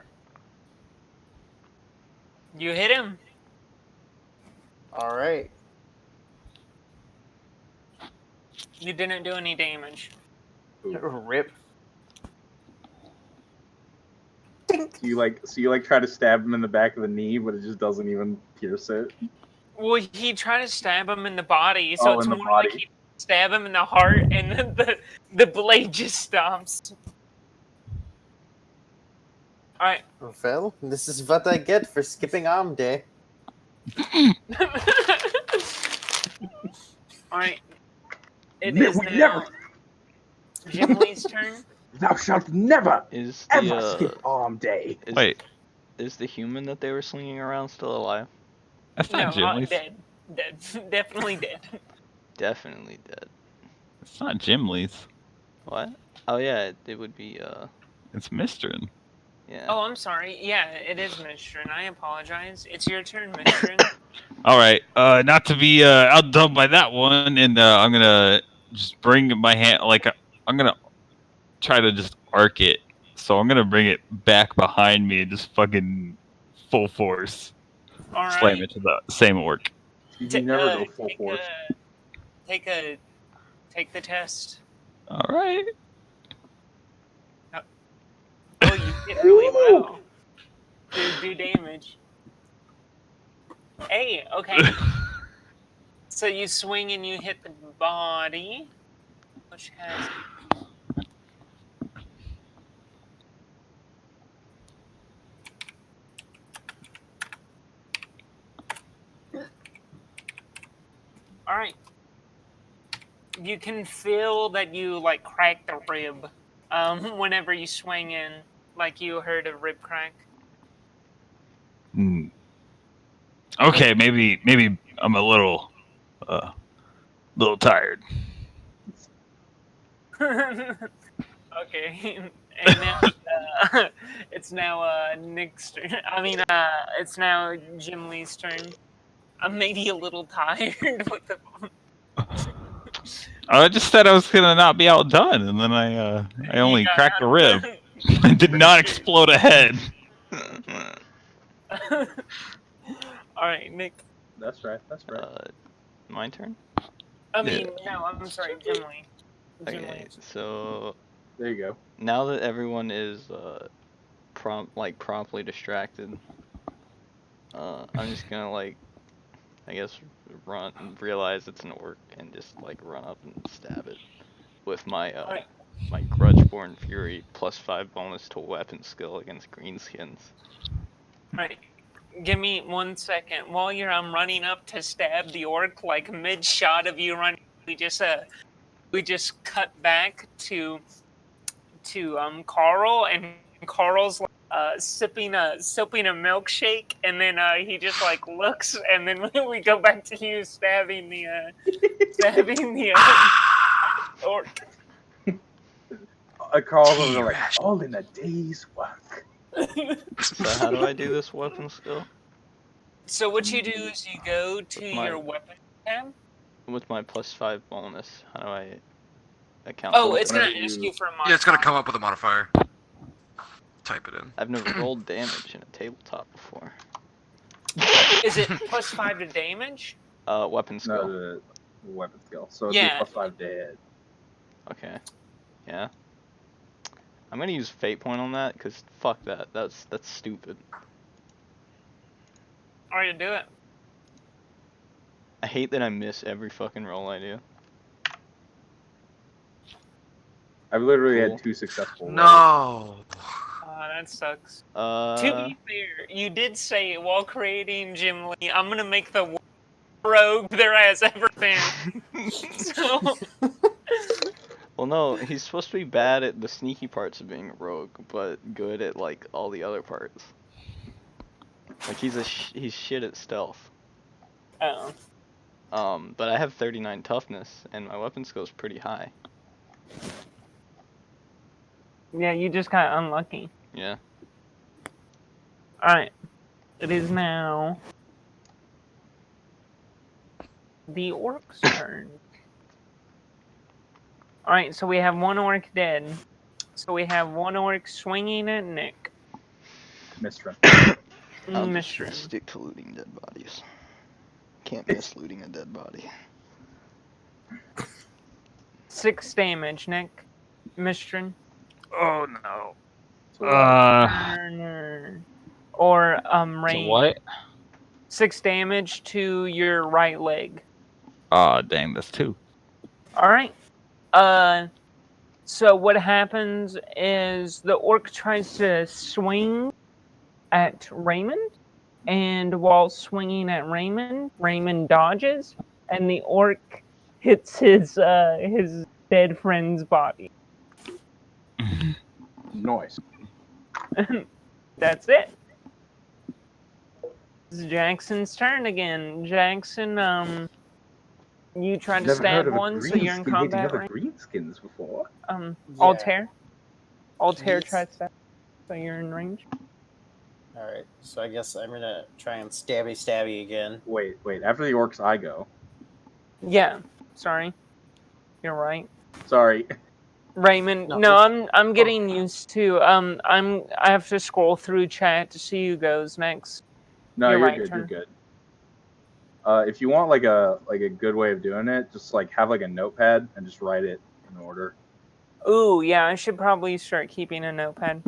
You hit him. All right. You didn't do any damage. Rip. So you like try to stab him in the back of the knee, but it just doesn't even pierce it. Well, he tried to stab him in the body, so Oh, it's in the more like body. he stab him in the heart, and then the blade just stops. All right. Well, this is what I get for skipping arm day. All right. It Ne- is we now never- Jim Lee's turn. Thou shalt never Is ever the skip arm day. Wait, is the human that they were slinging around still alive? that's No, not Gimli's. dead. Dead. Definitely dead. Definitely dead. It's not Gimli's. What? Oh yeah, it would be It's Mistrin. yeah. Oh, I'm sorry. Yeah, it is Mistrin. I apologize. It's your turn, Mistrin. All right, not to be outdone by that one, and I'm gonna just bring my hand, like I'm gonna try to just arc it. So I'm gonna bring it back behind me and just fucking full force All slam right. it to the same orc. You Ta- never go full take force. take the test. All right. Oh, you did really well. Do damage. Hey, okay. So you swing and you hit the body, which has. All right. You can feel that you like crack the rib, whenever you swing in, like you heard a rib crack. Hmm. Okay, maybe I'm a little tired. Okay, and now it's now Nick's turn. I mean, it's now Jim Lee's turn. I'm maybe a little tired with the. I just said I was gonna not be outdone, and then I only Yeah. cracked a rib. I did not explode a head. All right, Nick. That's right. That's right. My turn. I mean, no, I'm sorry, Jim Lee. Jim Okay, Lee. so There you go. now that everyone is promptly distracted, I'm just gonna I guess run and realize it's an orc and just run up and stab it with my Alright. my Grudgeborn Fury +5 bonus to weapon skill against greenskins. Alright, give me 1 second. While you're running up to stab the orc, like mid shot of you running, we just cut back to Carl, and Carl's sipping a milkshake, and then he just looks, and then we go back to you stabbing the orc. Carl's over there like, all in a day's work. So how do I do this weapon skill? So what you do is you go to My- your weapon tab. With my +5 bonus, how do I account Oh, for it's it? gonna whenever ask you- you for a Yeah, it's gonna modifier. come up with a modifier. Type it in. I've never rolled damage in a tabletop before. Is it +5 to damage? Weapon skill. No, the weapon skill. So it'd Yeah. be +5 to hit. Okay. Yeah. I'm gonna use fate point on that, cause fuck that. That's stupid. Alright, do it. I hate that I miss every fucking roll I do. I've literally Cool. had 2 successful rolls. No. That sucks. To Uh, be fair, you did say while creating Jim Lee, I'm gonna make the worst rogue there has ever been. So, well, no, he's supposed to be bad at the sneaky parts of being a rogue, but good at all the other parts. He's shit at stealth. oh. But I have 39 toughness, and my weapon skill is pretty high. Yeah, you just got unlucky. Yeah. Alright. It is now the orc's turn. Alright, so we have one orc dead. So we have one orc swinging at Nick. Mistrim. I'll just Mistrin. stick to looting dead bodies. Can't miss looting a dead body. 6 damage, Nick. Mistrin. Oh no. So what? Turner. Or So Rain. what? 6 damage to your right leg. Oh dang, that's 2. Alright. So what happens is the orc tries to swing at Raymond, and while swinging at Raymond, Raymond dodges, and the orc hits his dead friend's body. Noise. That's it. It's Jackson's turn again. Jackson, you tried to Never heard stab of a one, so green you're in skin hitting combat other right? greenskins before. Altair. Altair Yes. tried to stab, so you're in range. Alright, so I guess I'm gonna try and stabby again. Wait. After the orcs, I go. Yeah, sorry. You're right. Sorry. Raymond, No, no, I'm getting used to I have to scroll through chat to see who goes next. No, You're you're right, good. turn. You're good. If you want like a good way of doing it, just like have like a notepad and just write it in order. Ooh, yeah, I should probably start keeping a notepad.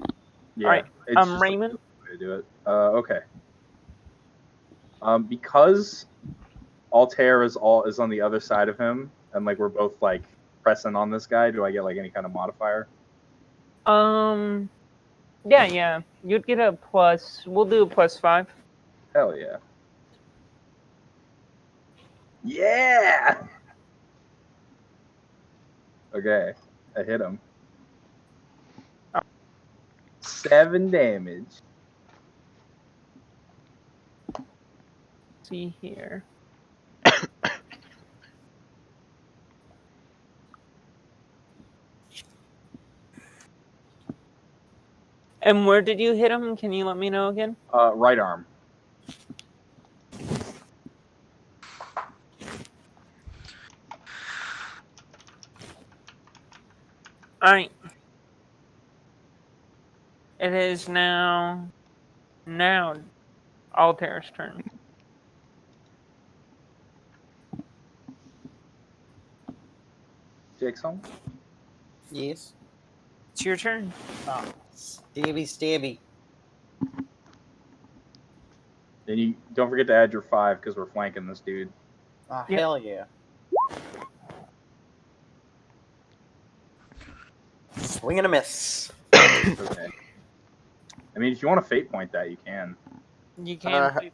Yeah. Alright, It's just, like, Raymond? the way to do it. Okay. Because Altair is on the other side of him, and like we're both like pressing on this guy. Do I get like any kind of modifier? Yeah. You'd get a plus. We'll do a +5. Hell yeah. Yeah. Okay, I hit him. 7 damage. See here. And where did you hit him? Can you let me know again? Right arm. Alright. It is now Altair's turn. Jake's home. Yes. It's your turn. Oh, stabby. And you don't forget to add your 5 because we're flanking this dude. Oh, Yep. hell yeah. Swing and a miss. Okay. I mean, if you want to fate point that, you can. You can.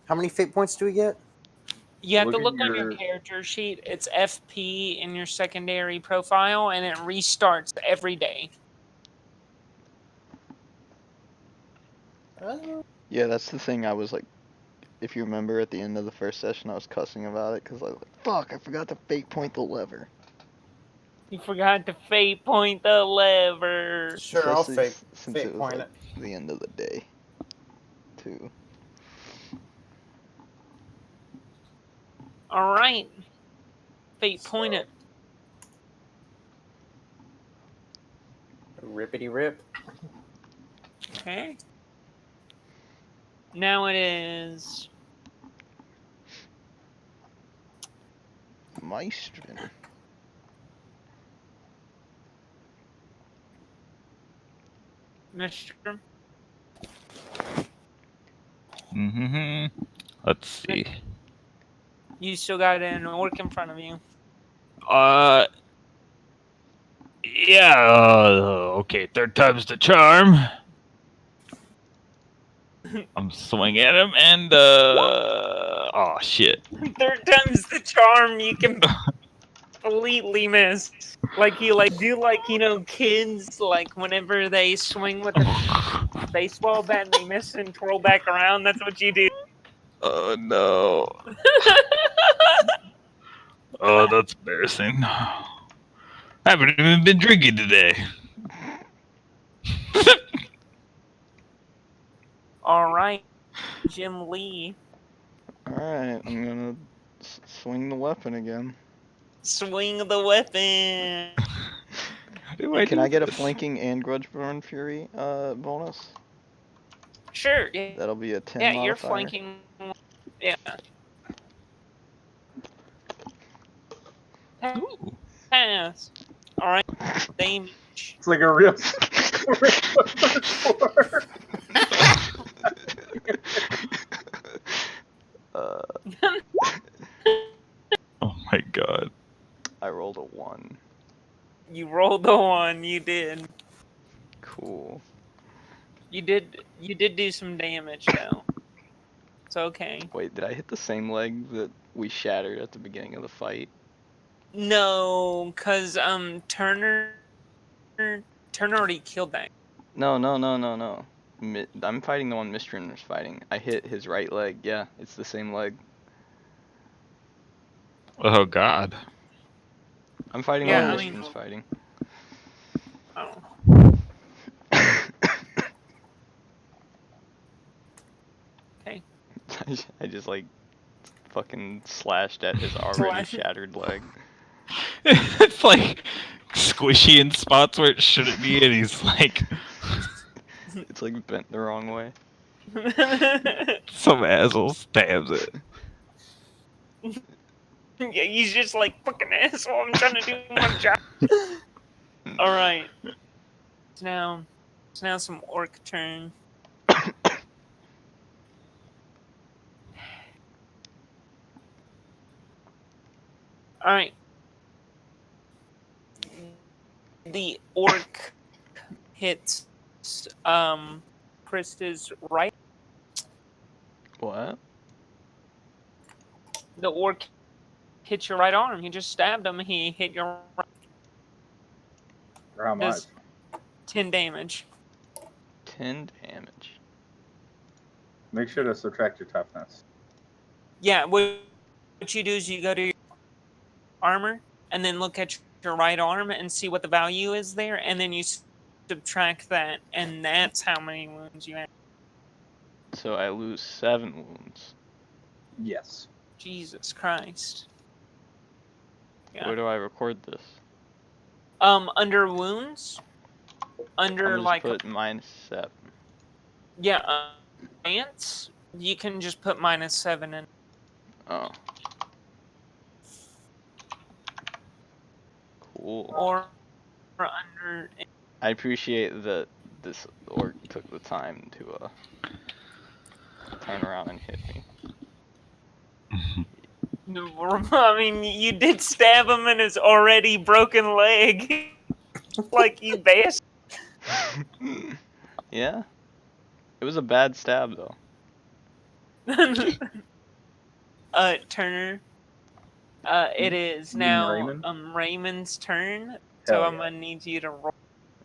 How many fate points do we get? You have to Look at look on your your- character sheet. It's FP in your secondary profile, and it restarts every day. Yeah, that's the thing. I was like, if you remember at the end of the first session, I was cussing about it because I was like, fuck, I forgot to fate point the lever. You forgot to fate point the lever. Sure, I'll Especially fate since fate it was point like it. the end of the day, too. All right. Fate point it. Rippity rip. Okay. Now it is Maestrin. Mr. Let's see. You still got an orc in front of you. Yeah. Okay. 3rd time's the charm. I'm swinging at him, and oh shit. 3rd time's the charm. You can completely miss. Like you do kids like whenever they swing with a baseball bat and they miss and twirl back around. That's what you do. Oh no. Oh, that's embarrassing. I haven't even been drinking today. All right, Jim Lee, Alright, I'm gonna swing the weapon again. swing the weapon. How do I Can do I get a this? flanking and Grudgeburn Fury bonus? Sure. Yeah, That'll be a 10 yeah, modifier. you're flanking. Yeah. Ooh. pass. All right, damage. It's like a real. uh, Oh my god. I rolled a 1. You rolled the 1. You did. Cool. You did do some damage though. It's okay. Wait, did I hit the same leg that we shattered at the beginning of the fight? No, cause Turner already killed that. No. I'm fighting the one Mistrin's fighting. I hit his right leg. Yeah, it's the same leg. Oh god. I'm fighting Yeah, the I one mean- Mistrin's fighting. Oh. Okay. I just like fucking slashed at his already Slash. shattered leg. It's like squishy in spots where it shouldn't be, and he's like It's like bent the wrong way. some asshole stabs it. Yeah, he's just like fucking asshole. I'm trying to do my job. All right. It's now some orc turn. All right. The orc hits Krista's right. What? The orc hit your right arm. You just stabbed him. He hit your right. For how much? Does 10 damage. 10 damage. Make sure to subtract your toughness. Yeah, what you do is you go to your armor and then look at your right arm and see what the value is there, and then you subtract that, and that's how many wounds you have. So I lose 7 wounds. Yes. Jesus Christ. Yeah. Where do I record this? Under wounds, under I'm just like put -7. yeah, ants, you can just put -7 in. Oh. Cool. Or under. I appreciate that this orc took the time to turn around and hit me. I mean, you did stab him in his already broken leg. Like, you bastard. Yeah. It was a bad stab though. Turner. It is You mean now Raymond? Raymond's turn. So Hell I'm yeah. gonna need you to roll.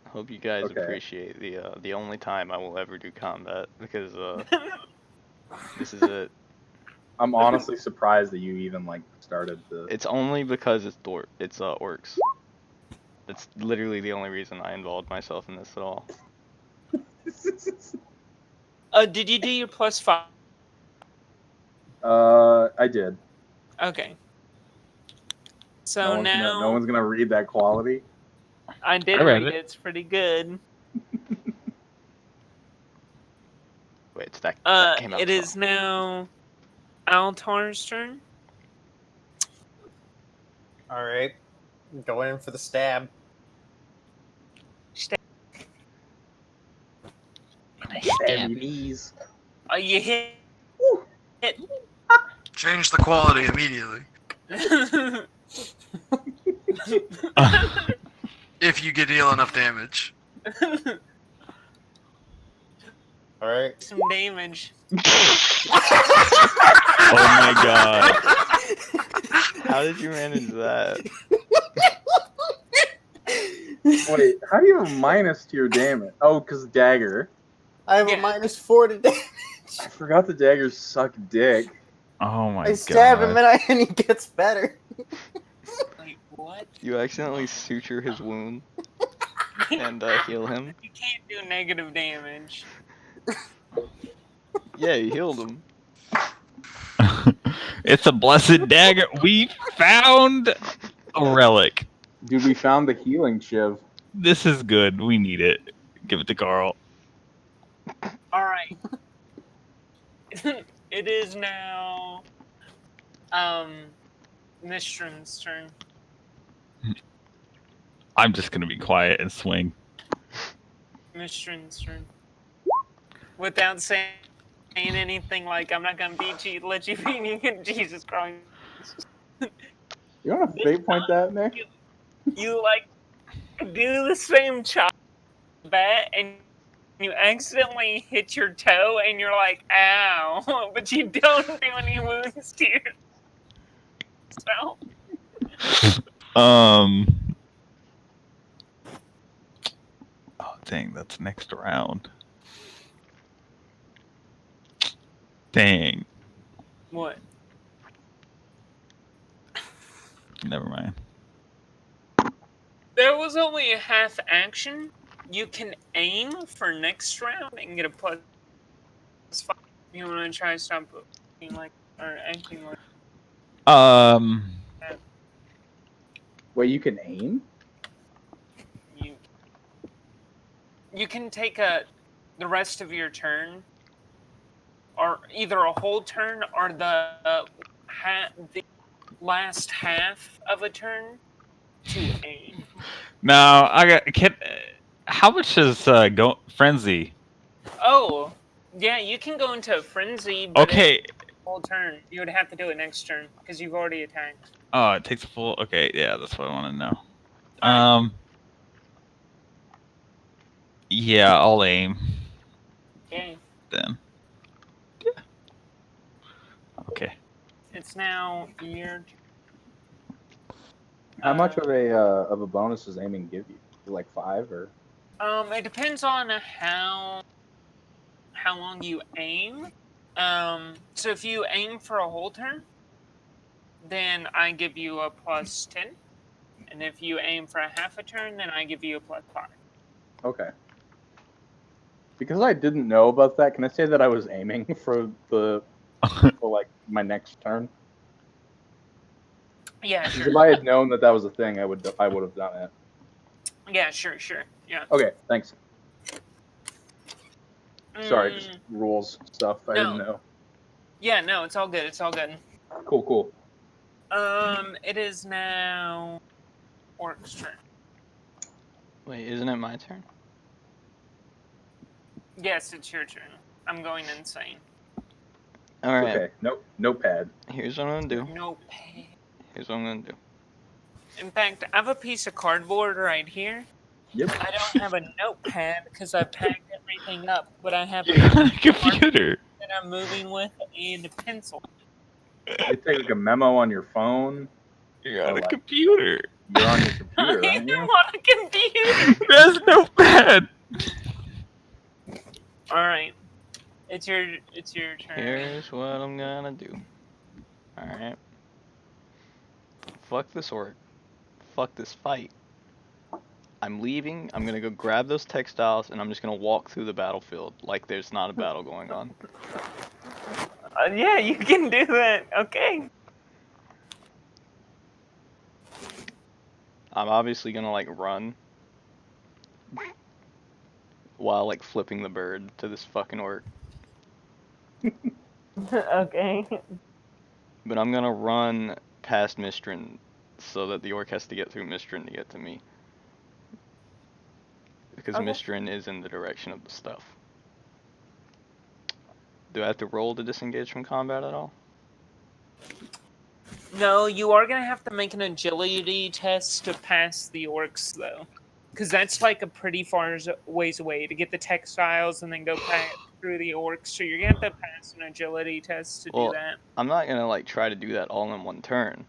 I hope you guys Okay. appreciate the only time I will ever do combat because this is it. I'm honestly surprised that you even like started the. It's only because it's orcs. That's literally the only reason I involved myself in this at all. Did you do your +5? I did. Okay. So No one's gonna read that quality. I did I read read it. it. It's pretty good. Wait, it's that came out. It is now Altar's turn. All right, going in for the stab. Stabby knees. You hit. Change the quality immediately. If you can deal enough damage. All right. Some damage. Oh my god. How did you manage that? Wait, how do you have a minus to your damage? Oh, because dagger. I have Yeah. a -4 to damage. I forgot the daggers suck dick. Oh my I god. stab him and he gets better. Like, what? You accidentally suture his wound and heal him. You can't do negative damage. Yeah, you healed him. It's a blessed dagger. We found a relic. Dude, we found the healing shiv. This is good. We need it. Give it to Carl. All right. It is now Mistron's turn. I'm just gonna be quiet and swing. Mistrin's turn. Without saying anything like, I'm not gonna beat you, let you beat me, Jesus Christ. You want to fate point that, Nick? You like do the same chop bat and you accidentally hit your toe and you're like, ow, but you don't do any wounds to yourself. Oh dang, that's next round. Dang. What? Never mind. There was only a half action. You can aim for next round and get a +5. You want to try stop being like or acting like Wait, you can aim? you. You can take the rest of your turn, or either a whole turn or the last half of a turn to aim. Now I got how much is go frenzy? Oh, yeah, you can go into a frenzy, but Okay. it's a whole turn. You would have to do it next turn because you've already attacked. Oh, it takes a full. Okay, yeah, that's what I want to know. Alright. Yeah, I'll aim Okay. then. Yeah. Okay. It's now your turn. How much of a bonus does aiming give you? Like 5 or? It depends on how long you aim. So if you aim for a whole turn, then I give you a +10, and if you aim for a half a turn, then I give you a +5. Okay. Because I didn't know about that, can I say that I was aiming for like my next turn? Yeah, Because sure. if I had known that was a thing, I would have done it. Yeah, sure. Yeah. Okay, thanks. Sorry, Mm, just rules stuff. I didn't know. Yeah, no, it's all good. It's all good. Cool. It is now Orc's turn. Wait, isn't it my turn? Yes, it's your turn. I'm going insane. Alright. Okay, nope, notepad. Here's what I'm gonna do. No. Here's what I'm gonna do. In fact, I have a piece of cardboard right here. Yep. I don't have a notepad because I packed everything up, but I have a Computer. that I'm moving with and a pencil. You take like a memo on your phone. You got Oh, a like- computer. You're on your computer, I aren't you? want a computer. There's no pad. All right, it's your turn. Here's what I'm gonna do. Alright. Fuck this orc. Fuck this fight. I'm leaving. I'm gonna go grab those textiles and I'm just gonna walk through the battlefield like there's not a battle going on. Yeah, you can do that. Okay. I'm obviously gonna like run while like flipping the bird to this fucking orc. Okay. But I'm gonna run past Mistrin so that the orc has to get through Mistrin to get to me. Because Okay. Mistrin is in the direction of the stuff. Do I have to roll to disengage from combat at all? No, you are gonna have to make an agility test to pass the orcs, though, because that's like a pretty far ways away to get the textiles and then go through the orcs. So you're gonna have to pass an agility test to Well, do that. I'm not gonna like try to do that all in one turn.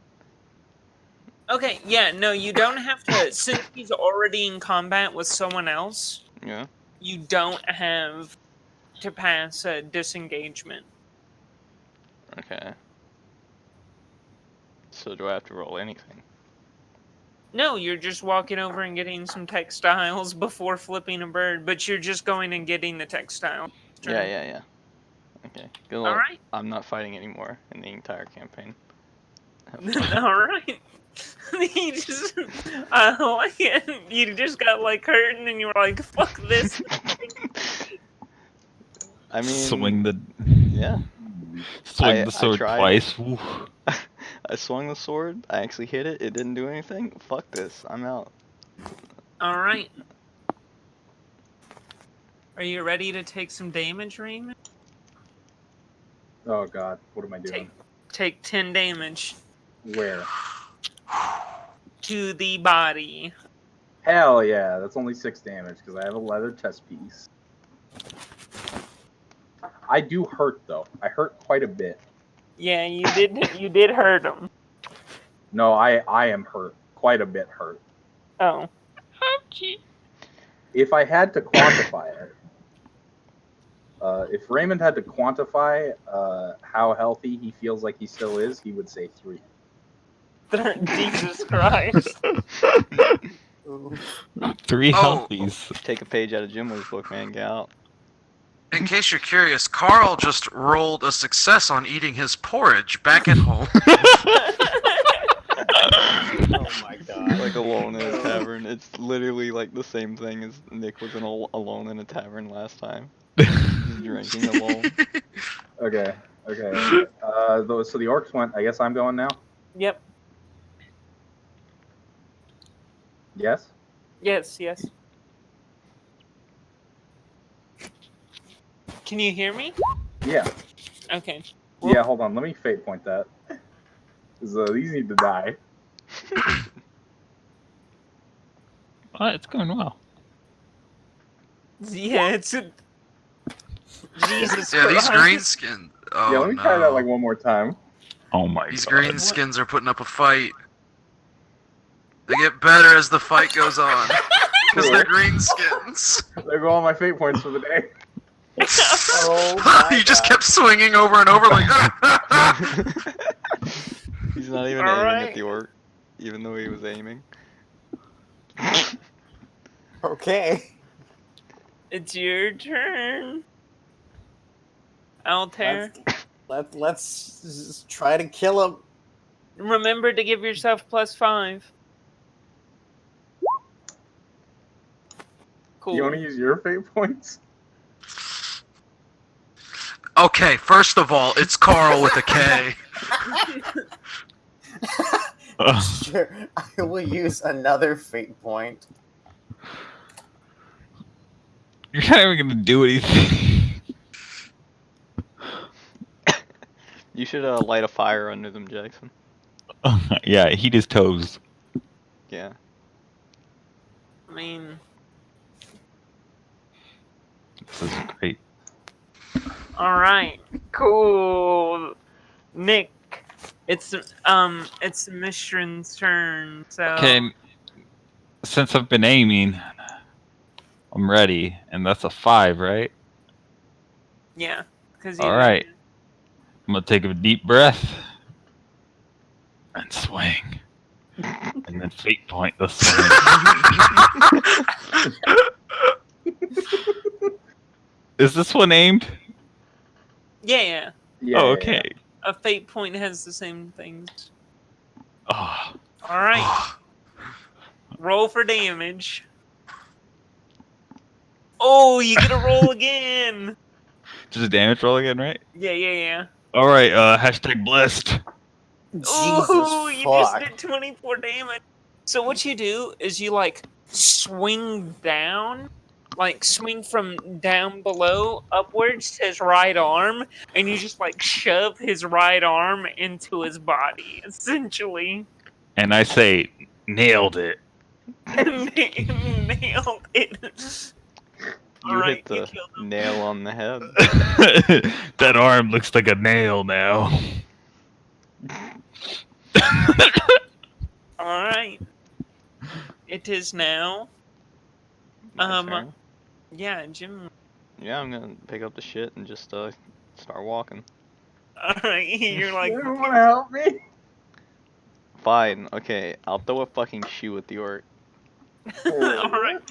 Okay, yeah, no, you don't have to. Since he's already in combat with someone else, Yeah? you don't have to pass a disengagement. Okay. So do I have to roll anything? No, you're just walking over and getting some textiles before flipping a bird, but you're just going and getting the textile. Yeah. Okay. Good luck. Alright. I'm not fighting anymore in the entire campaign. Alright. You just, I like it. You just got like hurt and then you were like, fuck this. I mean, Swing the yeah. swing the I sword tried. twice. Woo. I swung the sword. I actually hit it. It didn't do anything. Fuck this. I'm out. All right. Are you ready to take some damage, Raymond? Oh god, what am I doing? Take 10 damage Where? to the body. Hell yeah, that's only 6 damage because I have a leather chest piece. I do hurt though. I hurt quite a bit. Yeah, you did hurt him. No, I am hurt. Quite a bit hurt. Oh. If I had to quantify it, if Raymond had to quantify how healthy he feels like he still is, he would say 3. Jesus Christ. 3 Oh. healthies. Take a page out of Jimbo's book, man. Get out. In case you're curious, Carl just rolled a success on eating his porridge back at home. Oh my god. Like alone in a tavern. It's literally like the same thing as Nick was alone in a tavern last time. Just drinking alone. Okay. So the orcs went. I guess I'm going now. Yep. Yes. Yes. Can you hear me? Yeah. Okay. Yeah. Hold on. Let me fate point that. 'Cause, these need to die. It's going well. Yeah, it's a... Jesus Yeah, these Christ. greenskins. Oh, Yeah. Let me try that like one more time. Oh my These god. greenskins are putting up a fight. They get better as the fight goes on. Because they're greenskins. There go all my fate points for the day. Oh my You just God. kept swinging over and over like. He's not even All aiming right. at the orc, even though he was aiming. Okay. It's your turn. Altair. Let's just try to kill him. Remember to give yourself +5. Cool. You want to use your fate points? Okay, first of all, it's Carl with a K. Sure, I will use another fate point. You're not even gonna do anything. You should light a fire under them, Jackson. Yeah, heat his toes. Yeah. I mean, This is great. all right, cool. Nick, it's Mishran's turn. So Okay, since I've been aiming, I'm ready, and that's a 5, right? yeah, because All right. I'm gonna take a deep breath and swing, and then fate point the swing. Is this one aimed? Yeah. Yeah. Oh, okay. A fate point has the same things. Oh, All right, roll for damage. Oh, you get a roll again. just a damage roll again, right? Yeah. All right. Hashtag blessed. Jesus Ooh, you just fuck. did 24 damage. So what you do is you like swing down, like swing from down below upwards to his right arm, and you just like shove his right arm into his body, essentially. And I say, nailed it. Nailed it. You Alright, hit the you killed him. nail on the head. That arm looks like a nail now. Alright. It is now. My turn. Yeah, Jim. Yeah, I'm gonna pick up the shit and just start walking. Alright, you're like. You want to help me? Fine. Okay, I'll throw a fucking shoe at the orc. Alright.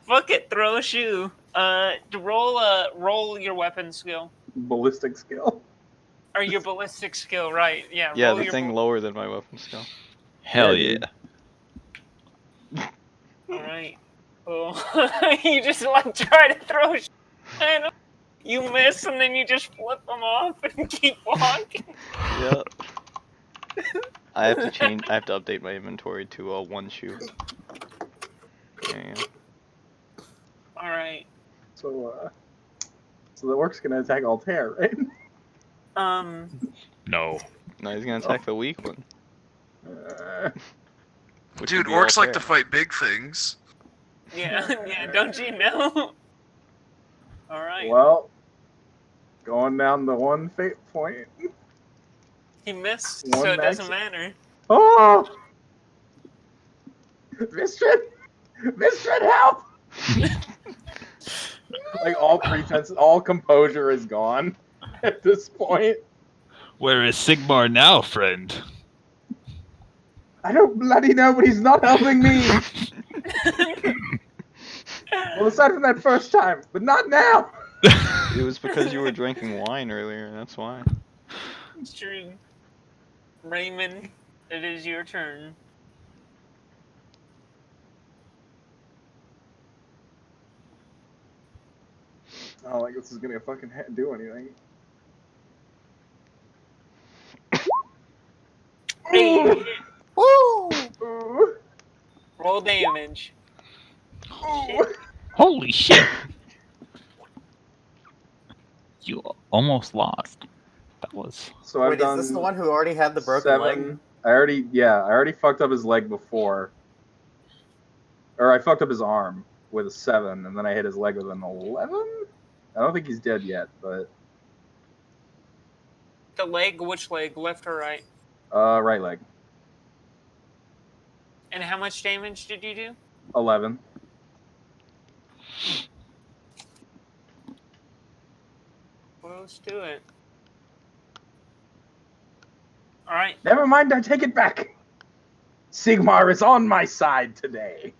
Fuck it, throw a shoe. Roll your weapon skill. Ballistic skill. Or your ballistic skill, right. Yeah, Yeah, roll the your thing lower than my weapon skill. Hell Yeah, yeah. dude. Alright. Cool. You just like try to throw a shoe at him. You miss and then you just flip them off and keep walking. Yeah. I have to update my inventory to one shoe. yeah. All right. So the orc's gonna attack Altair, right? No. No, he's gonna attack the weak one. Which Dude, would be orcs like Altair. to fight big things. Yeah, yeah. Don't you know? All right. Well, going down the one fate point. He missed, One so it max- doesn't matter. Oh! Mistred! Mistred, help! Like, all pretense, all composure is gone at this point. Where is Sigmar now, friend? I don't bloody know, but he's not helping me! Well, aside from that first time, but not now! It was because you were drinking wine earlier, that's why. It's true. Raymond, it is your turn. I don't think this is gonna fucking do anything. Hey, Woo! Ooh. roll damage. Ooh. Holy shit! You almost lost. That was... So I've Wait, done is this the one who already had the broken leg? 7. I already fucked up his leg before. Or I fucked up his arm with a 7, and then I hit his leg with an 11? I don't think he's dead yet, but... The leg, which leg? Left or right? Right leg. And how much damage did you do? 11. Close to it. Alright. Never mind, I take it back! Sigmar is on my side today.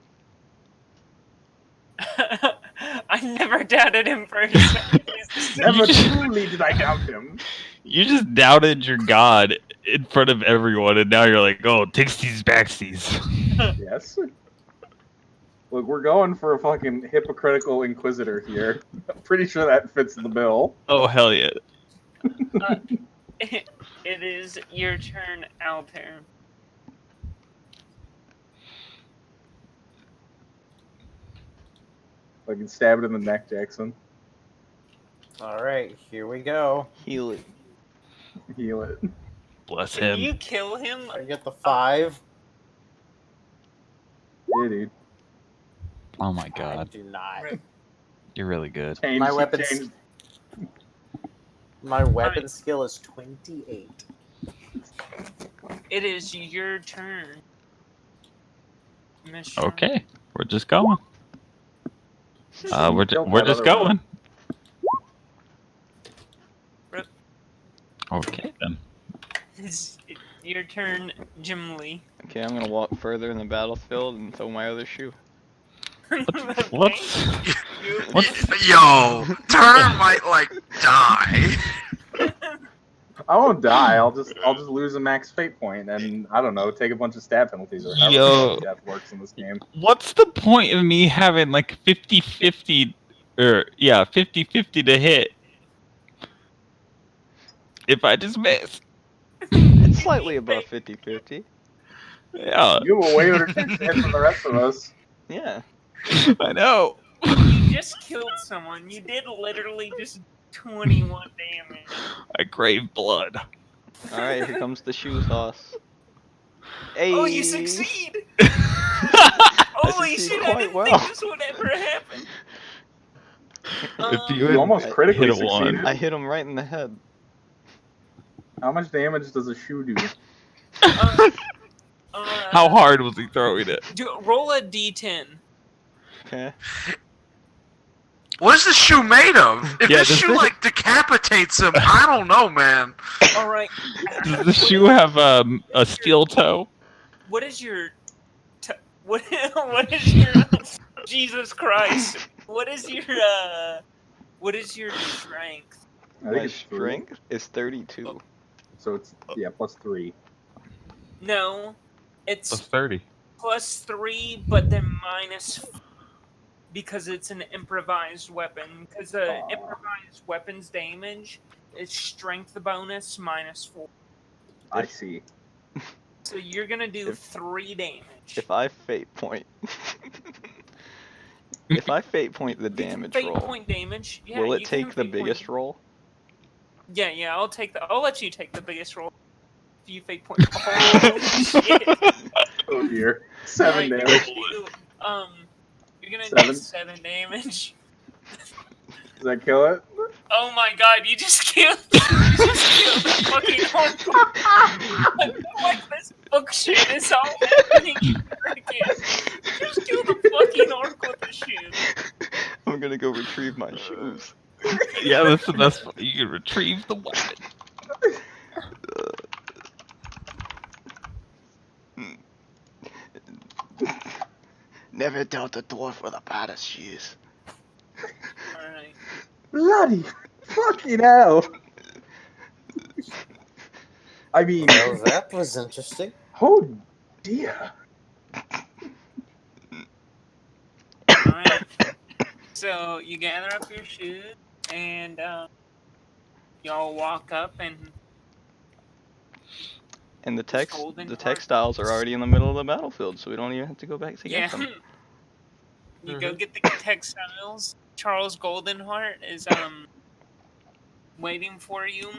I never doubted him for a second. Never truly did I doubt him. You just doubted your god in front of everyone, and now you're like, oh, Tixties backsies. Yes. Look, we're going for a fucking hypocritical inquisitor here. I'm pretty sure that fits the bill. Oh, hell yeah. It is your turn, Altair. I can stab it in the neck, Jackson. Alright, here we go. Heal it. Heal it. Bless Can him. you kill him? I get the 5. Yeah, dude. Oh my I god. do not. You're really good. Changed, My weapons- changed. My weapon skill is 28. It is your turn. Mr. Okay. We're just going. We're Killed just that other going. one. Rip. Okay, then. It's your turn, Jim Lee. Okay, I'm gonna walk further in the battlefield and throw my other shoe. Let's... Yo, Turn might like die. I won't die. I'll just lose a max fate point, and I don't know, take a bunch of stab penalties or however Yo. death works in this game. What's the point of me having like 50-50 or 50-50 to hit if I just miss? It's slightly above 50-50. Yeah, You have a way better chance to hit than the rest of us. Yeah. I know. You just killed someone. You did literally just 21 damage. I crave blood. Alright, here comes the shoe toss. Hey. Oh, you succeed! I Holy succeed shit, I quite didn't well. think this would ever happen. If you You had almost critically hit a one. succeeded. I hit him right in the head. How much damage does a shoe do? How hard was he throwing it? Roll a d10. Okay. What is this shoe made of? If Yeah, this does shoe this- like decapitates him, I don't know, man. Alright. Does the shoe have a steel toe? What is your... what is your... Jesus Christ. What is your strength? I think My it's 3. strength is 32. So it's, yeah, plus 3. No. It's Plus 30. plus 3, but then minus... Because it's an improvised weapon. Because the improvised weapon's damage is strength bonus minus 4. I see. So you're gonna do 3 damage. If I fate point, If I fate point the You can damage fate roll, point damage. Yeah, will it you can take the fate point- biggest roll? Yeah, I'll let you take the biggest roll. If you fate point. Oh shit! Oh dear. 7 Alright, damage. you're gonna do 7? 7 damage. Does that kill it? Oh my god, you just killed the fucking orc. I feel like this book shit is all happening again. Just kill the fucking orc with a shoe. I'm gonna go retrieve my shoes. Yeah, that's the best part. You can retrieve the weapon. Never dealt a dwarf with a pair of shoes. Alright. Bloody fucking hell. I mean, Well, that was interesting. oh dear. Alright. So you gather up your shoes and y'all walk up and And the Golden heart. textiles are already in the middle of the battlefield, so we don't even have to go back to yeah. get them. You go get the textiles. Charles Goldenheart is waiting for you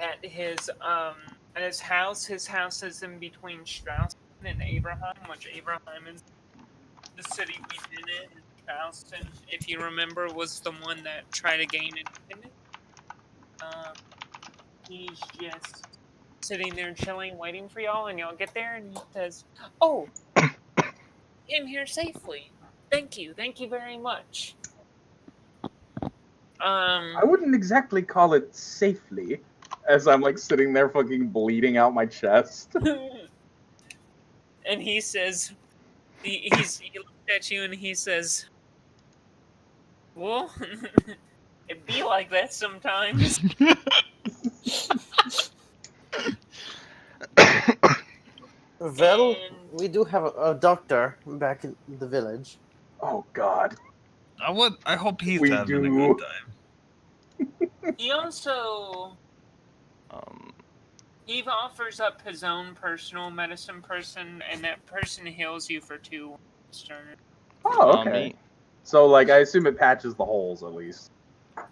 at his house. His house is in between Strauss and Abraham, which Abraham is the city we've been in. Strauss, if you remember, was the one that tried to gain independence. He's just sitting there chilling, waiting for y'all, and y'all get there, and he says, "Oh, came here safely. Thank you very much." I wouldn't exactly call it safely, as I'm like sitting there fucking bleeding out my chest. And he says, he looks at you and he says, "Well, it be like that sometimes." Well, And- we do have a doctor back in the village. Oh god. I hope he's We having a do. good time. He also he offers up his own personal medicine person, and that person heals you for 2 turns. Oh, okay. Me. So like I assume it patches the holes at least.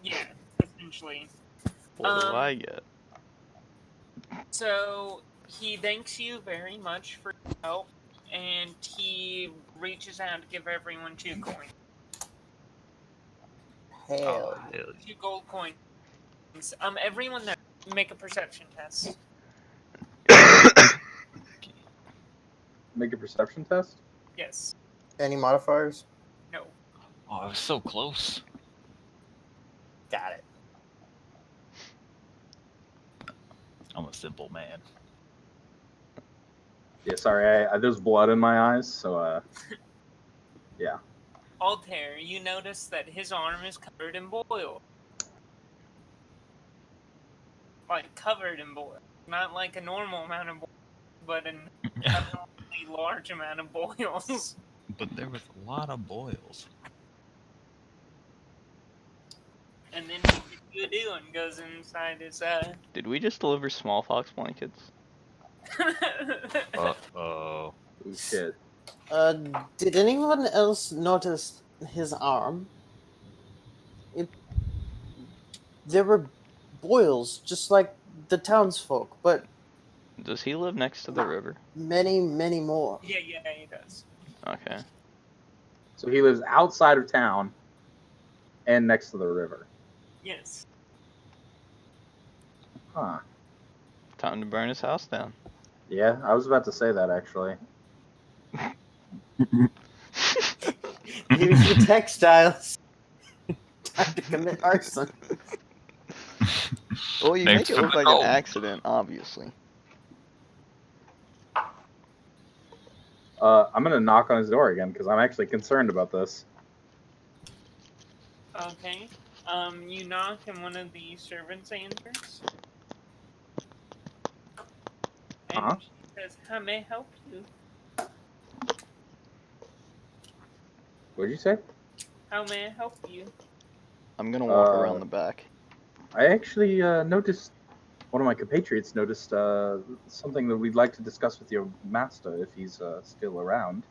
Yeah, essentially. What do I get? So he thanks you very much for your help, and he reaches out to give everyone 2 coins. Hell. Oh, hell 2 gold coins. Everyone there, make a perception test. Make a perception test? Yes. Any modifiers? No. Oh, I was so close. Got it. I'm a simple man. Yeah, sorry, there's blood in my eyes, so yeah. Altair, you notice that his arm is covered in boils. Like, covered in boils. Not like a normal amount of boils, but an abnormally large amount of boils. But there was a lot of boils. And then he gets you and goes inside his, Did we just deliver smallpox blankets? Uh-oh. Oh shit. Did anyone else notice his arm? There were boils, just like the townsfolk, but Does he live next to the river? many, many more. Yeah, he does. Okay. So he lives outside of town and next to the river. Yes. Huh. Time to burn his house down. Yeah, I was about to say that actually. Use your textiles. Time to commit arson. Well, you Thanks make it for look the like gold. an accident, obviously. I'm gonna knock on his door again because I'm actually concerned about this. Okay. You knock and one of the servants answers. And Uh-huh. she says, "How may I help you? What'd you say? How may I help you?" I'm gonna walk around the back. I actually noticed, one of my compatriots noticed something that we'd like to discuss with your master if he's still around.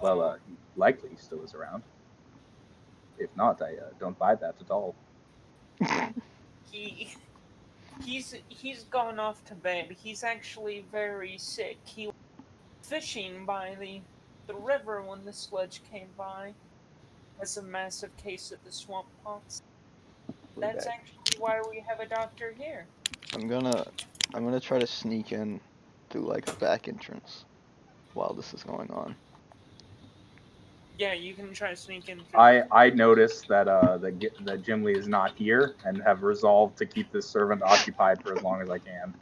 Well, likely he still is around. If not, I don't buy that at all. He's gone off to bed. He's actually very sick. He was fishing by the river when the sludge came by. Has a massive case of the swamp pox. That's Okay. actually why we have a doctor here. I'm gonna try to sneak in through like a back entrance while this is going on. Yeah, you can try to sneak in through. I noticed that that Jim Lee is not here and have resolved to keep this servant occupied for as long as I can.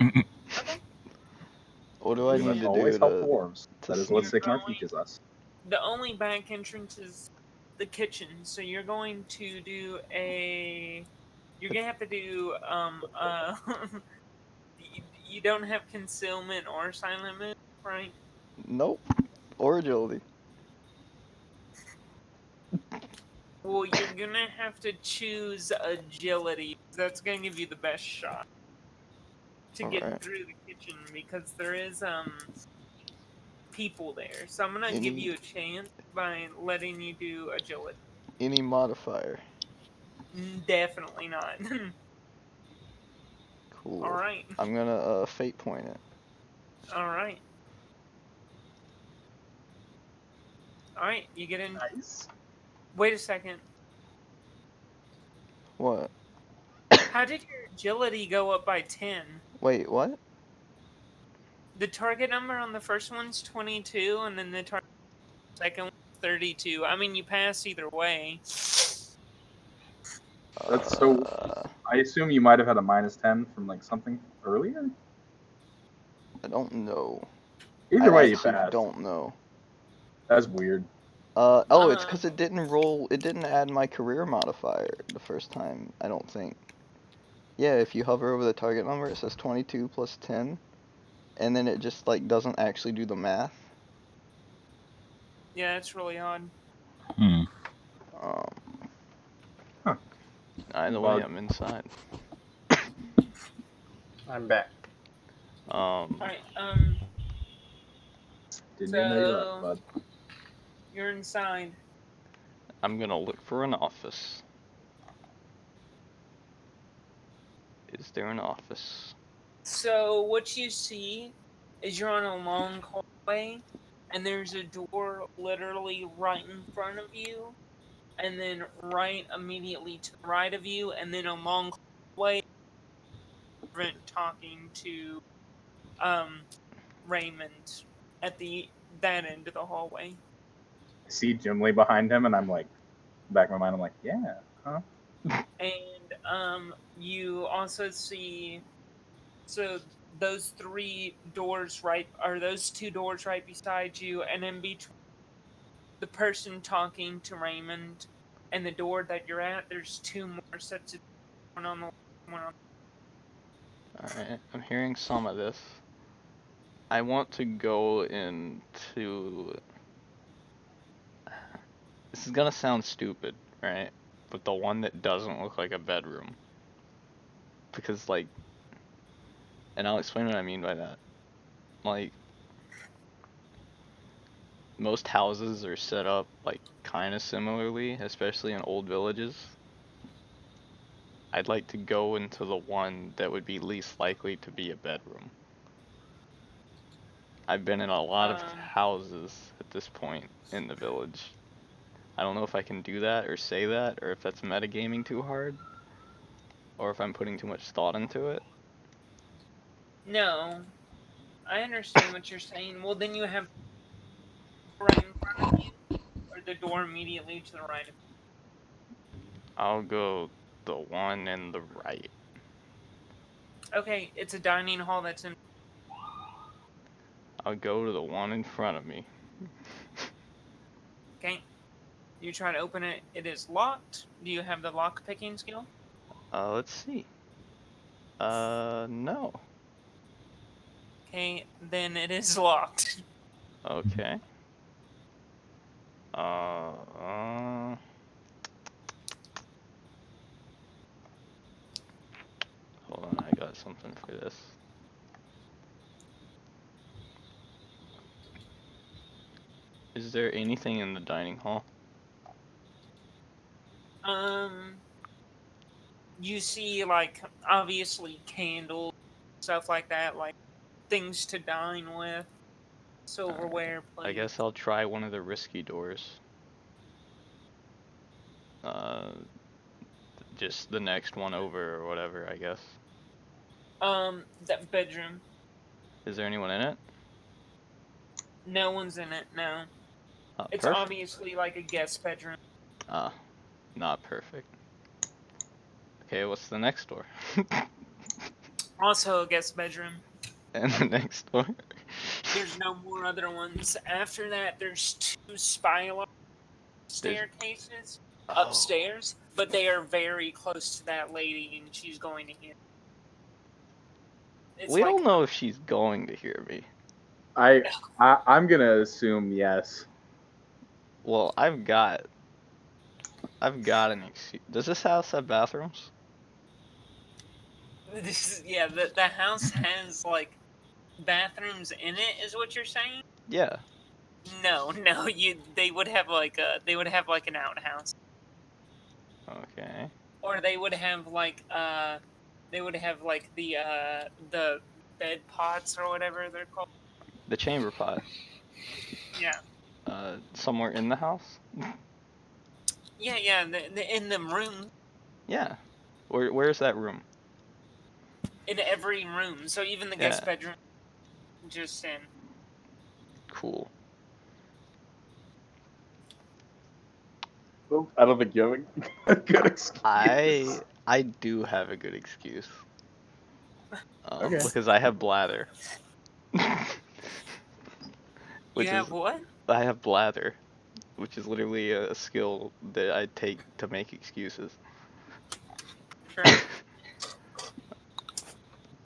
Okay. What do I We need must to always do help to dwarves. That is what sneak? Sigmar teaches us. The only back entrance is the kitchen, so you're going to do a. You're gonna have to do you don't have concealment or silent move, right? Nope. Or agility. Well, you're gonna have to choose agility. That's gonna give you the best shot to get Alright. through the kitchen because there is people there. So I'm gonna give Any you a chance by letting you do agility. any modifier. Definitely not. Cool. All right. I'm gonna fate point it. All right. All right. You get in. Nice. Wait a second. What? How did your agility go up by 10? Wait, what? The target number on the first one's 22, and then the second one's 32. I mean, you pass either way. That's so. I assume you might have had a -10 from like something earlier. I don't know. Either I way, you actually passed. don't know. That's weird. Oh, it's because it didn't roll. It didn't add my career modifier the first time. I don't think. Yeah, if you hover over the target number, it says 22 plus 10, and then it just like doesn't actually do the math. Yeah, it's really odd. Hmm. Huh. Either way, I'm inside. I'm back. Alright, Didn't even know you left, so bud. you're inside. I'm gonna look for an office. Is there an office? So what you see is you're on a long hallway, and there's a door literally right in front of you, and then right immediately to the right of you, and then a long hallway. Talking to Raymond at that end of the hallway. I see Jim Lee behind him, and I'm like, back of my mind, I'm like, yeah, huh? And you also see those those two doors right beside you, and in between the person talking to Raymond and the door that you're at, there's two more sets of one on the one on. Alright, I'm hearing some of this. I want to go into... This is gonna sound stupid, right? But the one that doesn't look like a bedroom. Because, like... And I'll explain what I mean by that. Like... Most houses are set up, like, kinda similarly, especially in old villages. I'd like to go into the one that would be least likely to be a bedroom. I've been in a lot of houses at this point in the village. I don't know if I can do that or say that, or if that's metagaming too hard, or if I'm putting too much thought into it. No, I understand what you're saying. Well, then you have right in front of you, or the door immediately to the right of you. I'll go the one in the right. Okay, it's a dining hall that's in. I'll go to the one in front of me. Okay, you try to open it. It is locked. Do you have the lock picking skill? Let's see. No. Okay, then it is locked. Okay. Hold on, I got something for this. Is there anything in the dining hall? You see, like, obviously candles, stuff like that, like things to dine with, silverware, I plates. guess I'll try one of the risky doors. Just the next one over or whatever, I guess. That bedroom. Is there anyone in it? No one's in it, no. It's Perfect. obviously like a guest bedroom. Not perfect. Okay, what's the next door? Also a guest bedroom. And the next door? There's no more other ones. After that, there's 2 spiral staircases upstairs, but they are very close to that lady, and she's going to hear. We don't know if she's going to hear me. I'm gonna assume yes. Well, I've got an excuse. Does this house have bathrooms? Yeah, the house has like bathrooms in it. Is what you're saying? Yeah. No, they would have like an outhouse. Okay. Or they would have like the bed pots or whatever they're called. The chamber pot. Yeah. Somewhere in the house? Yeah, in the room. Yeah. Where's that room? In every room, so even the guest bedroom, just in. Cool. Well, I don't think you have a good excuse. I do have a good excuse. Okay. Because I have blather. You have what? I have blather, which is literally a skill that I take to make excuses. Sure.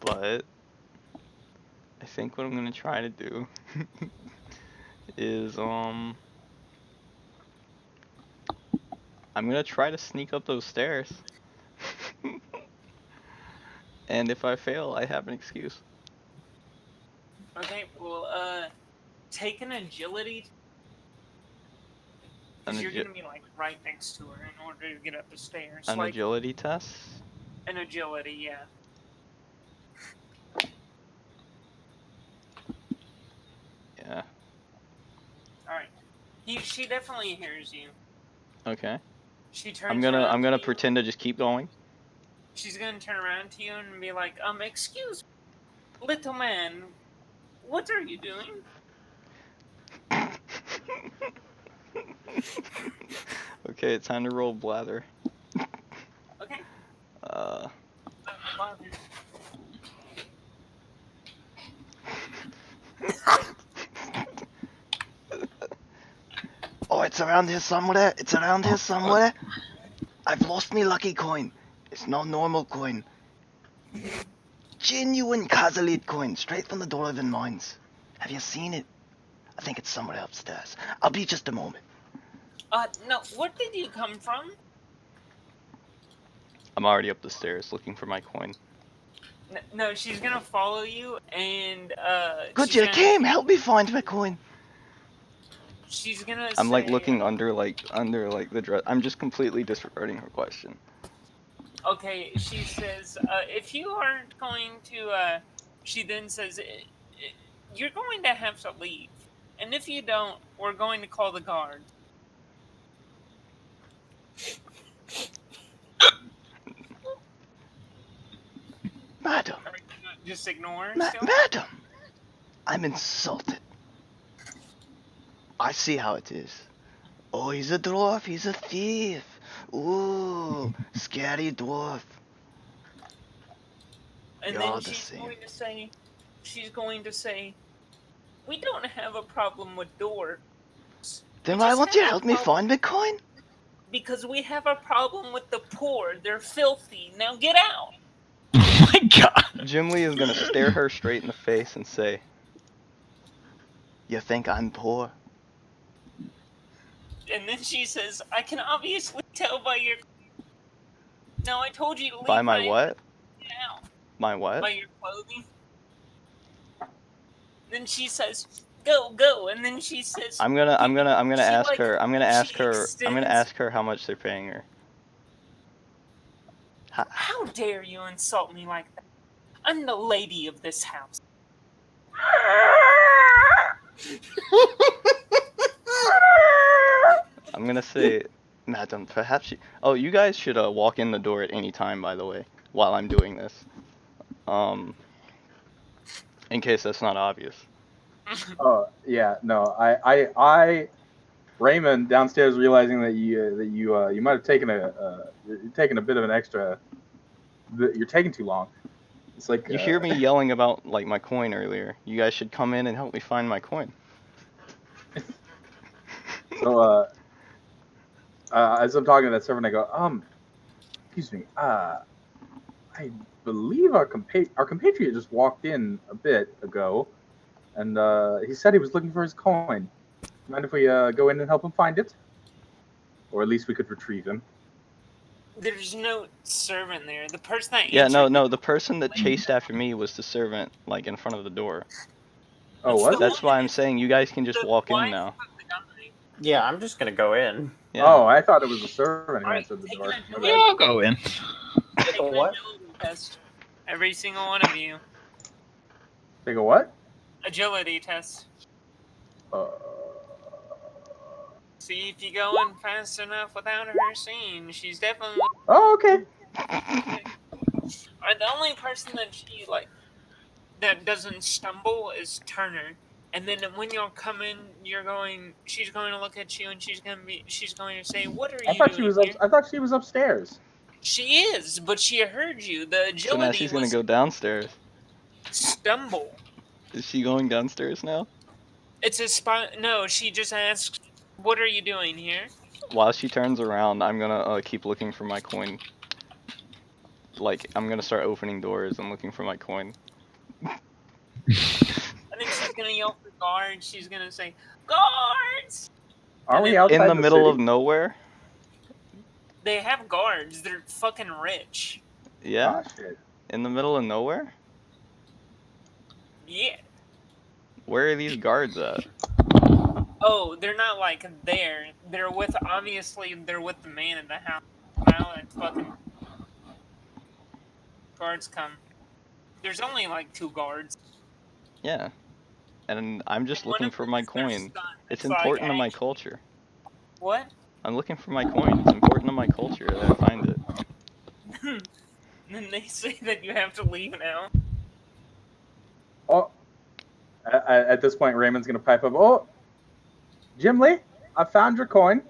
But I think what I'm gonna try to do is I'm gonna try to sneak up those stairs. And if I fail, I have an excuse. Okay, well, take an agility. Because you're gonna be like right next to her in order to get up the stairs. An agility test? An agility, yeah. Yeah. Alright. She definitely hears you. Okay. She turns I'm gonna pretend to just keep going. She's gonna turn around to you and be like, excuse me, little man, what are you doing? Okay, it's time to roll blather. Okay. Oh, it's around here somewhere. It's around here somewhere. I've lost me lucky coin. It's no normal coin. Genuine Kazalid coin, straight from the Dwarven mines. Have you seen it? I think it's somewhere upstairs. I'll be just a moment. No, where did you come from? I'm already up the stairs looking for my coin. No, she's gonna follow you and, Good you came! Help me find my coin! She's gonna I'm like looking under the dress. I'm just completely disregarding her question. Okay, she says, if you aren't going to, she then says, you're going to have to leave. And if you don't, we're going to call the guards. Madam. Just ignore her Madam. I'm insulted. I see how it is. Oh, he's a dwarf. He's a thief. Ooh, scary dwarf. And then she's going to say, we don't have a problem with doors. Then why won't you help me find the coin? Because we have a problem with the poor. They're filthy. Now get out. Oh my god. Jim Lee is gonna stare her straight in the face and say, you think I'm poor? And then she says, I can obviously tell by your... No, I told you to leave. By my what? Get out. My what? By your clothing. Then she says, go, and then she says, I'm gonna ask like, her. I'm gonna extends- ask her how much they're paying her. How dare you insult me like that? I'm the lady of this house. I'm gonna say, Madam, perhaps you. Oh, you guys should walk in the door at any time, by the way, while I'm doing this. In case that's not obvious. Oh yeah, no, I Raymond downstairs realizing that you might have taken you're taking a bit of an extra. You're taking too long. It's like You hear me yelling about like my coin earlier. You guys should come in and help me find my coin. So as I'm talking to that servant, I go, excuse me, I believe our compatriot just walked in a bit ago, and he said he was looking for his coin. Mind if we go in and help him find it? Or at least we could retrieve him. There's no servant there. The person that Yeah, answered no, the person that chased after me was the servant, like in front of the door. Oh, what? That's why I'm saying you guys can just walk in now. Yeah, I'm just gonna go in. Yeah. Oh, I thought it was the servant who Alright, answered the take door. an My agility- Yeah, bad. I'll go in. take an What? agility test. Every single one of you. Take a what? Agility test. Uh, See if you go in fast enough without her seeing. She's definitely. oh, okay. The only person that she like that doesn't stumble is Turner. And then when you're coming, she's going to look at you and she's going to say, "What are you doing here?" I thought she was upstairs. She is, but she heard you. The agility So now she's gonna was go downstairs. stumble. Is she going downstairs now? It's a spot. No, she just asked, "What are you doing here?" While she turns around, I'm gonna keep looking for my coin. Like, I'm gonna start opening doors and looking for my coin. And then she's gonna yell for guards. She's gonna say, "Guards!" Aren't we then- outside In the middle of city? nowhere? They have guards. They're fucking rich. Yeah? Ah, shit. In the middle of nowhere? Yeah. Where are these guards at? Oh, they're not like there. They're with the man in the house. Now and fucking guards come. There's only like 2 guards. Yeah. And I'm just One looking of for them my is their coin. son. It's like, important to my actually- culture. What? I'm looking for my coin. It's important to my culture that I find it. Then they say that you have to leave now. Oh, at this point, Raymond's gonna pipe up. Oh, Jim Lee, I found your coin.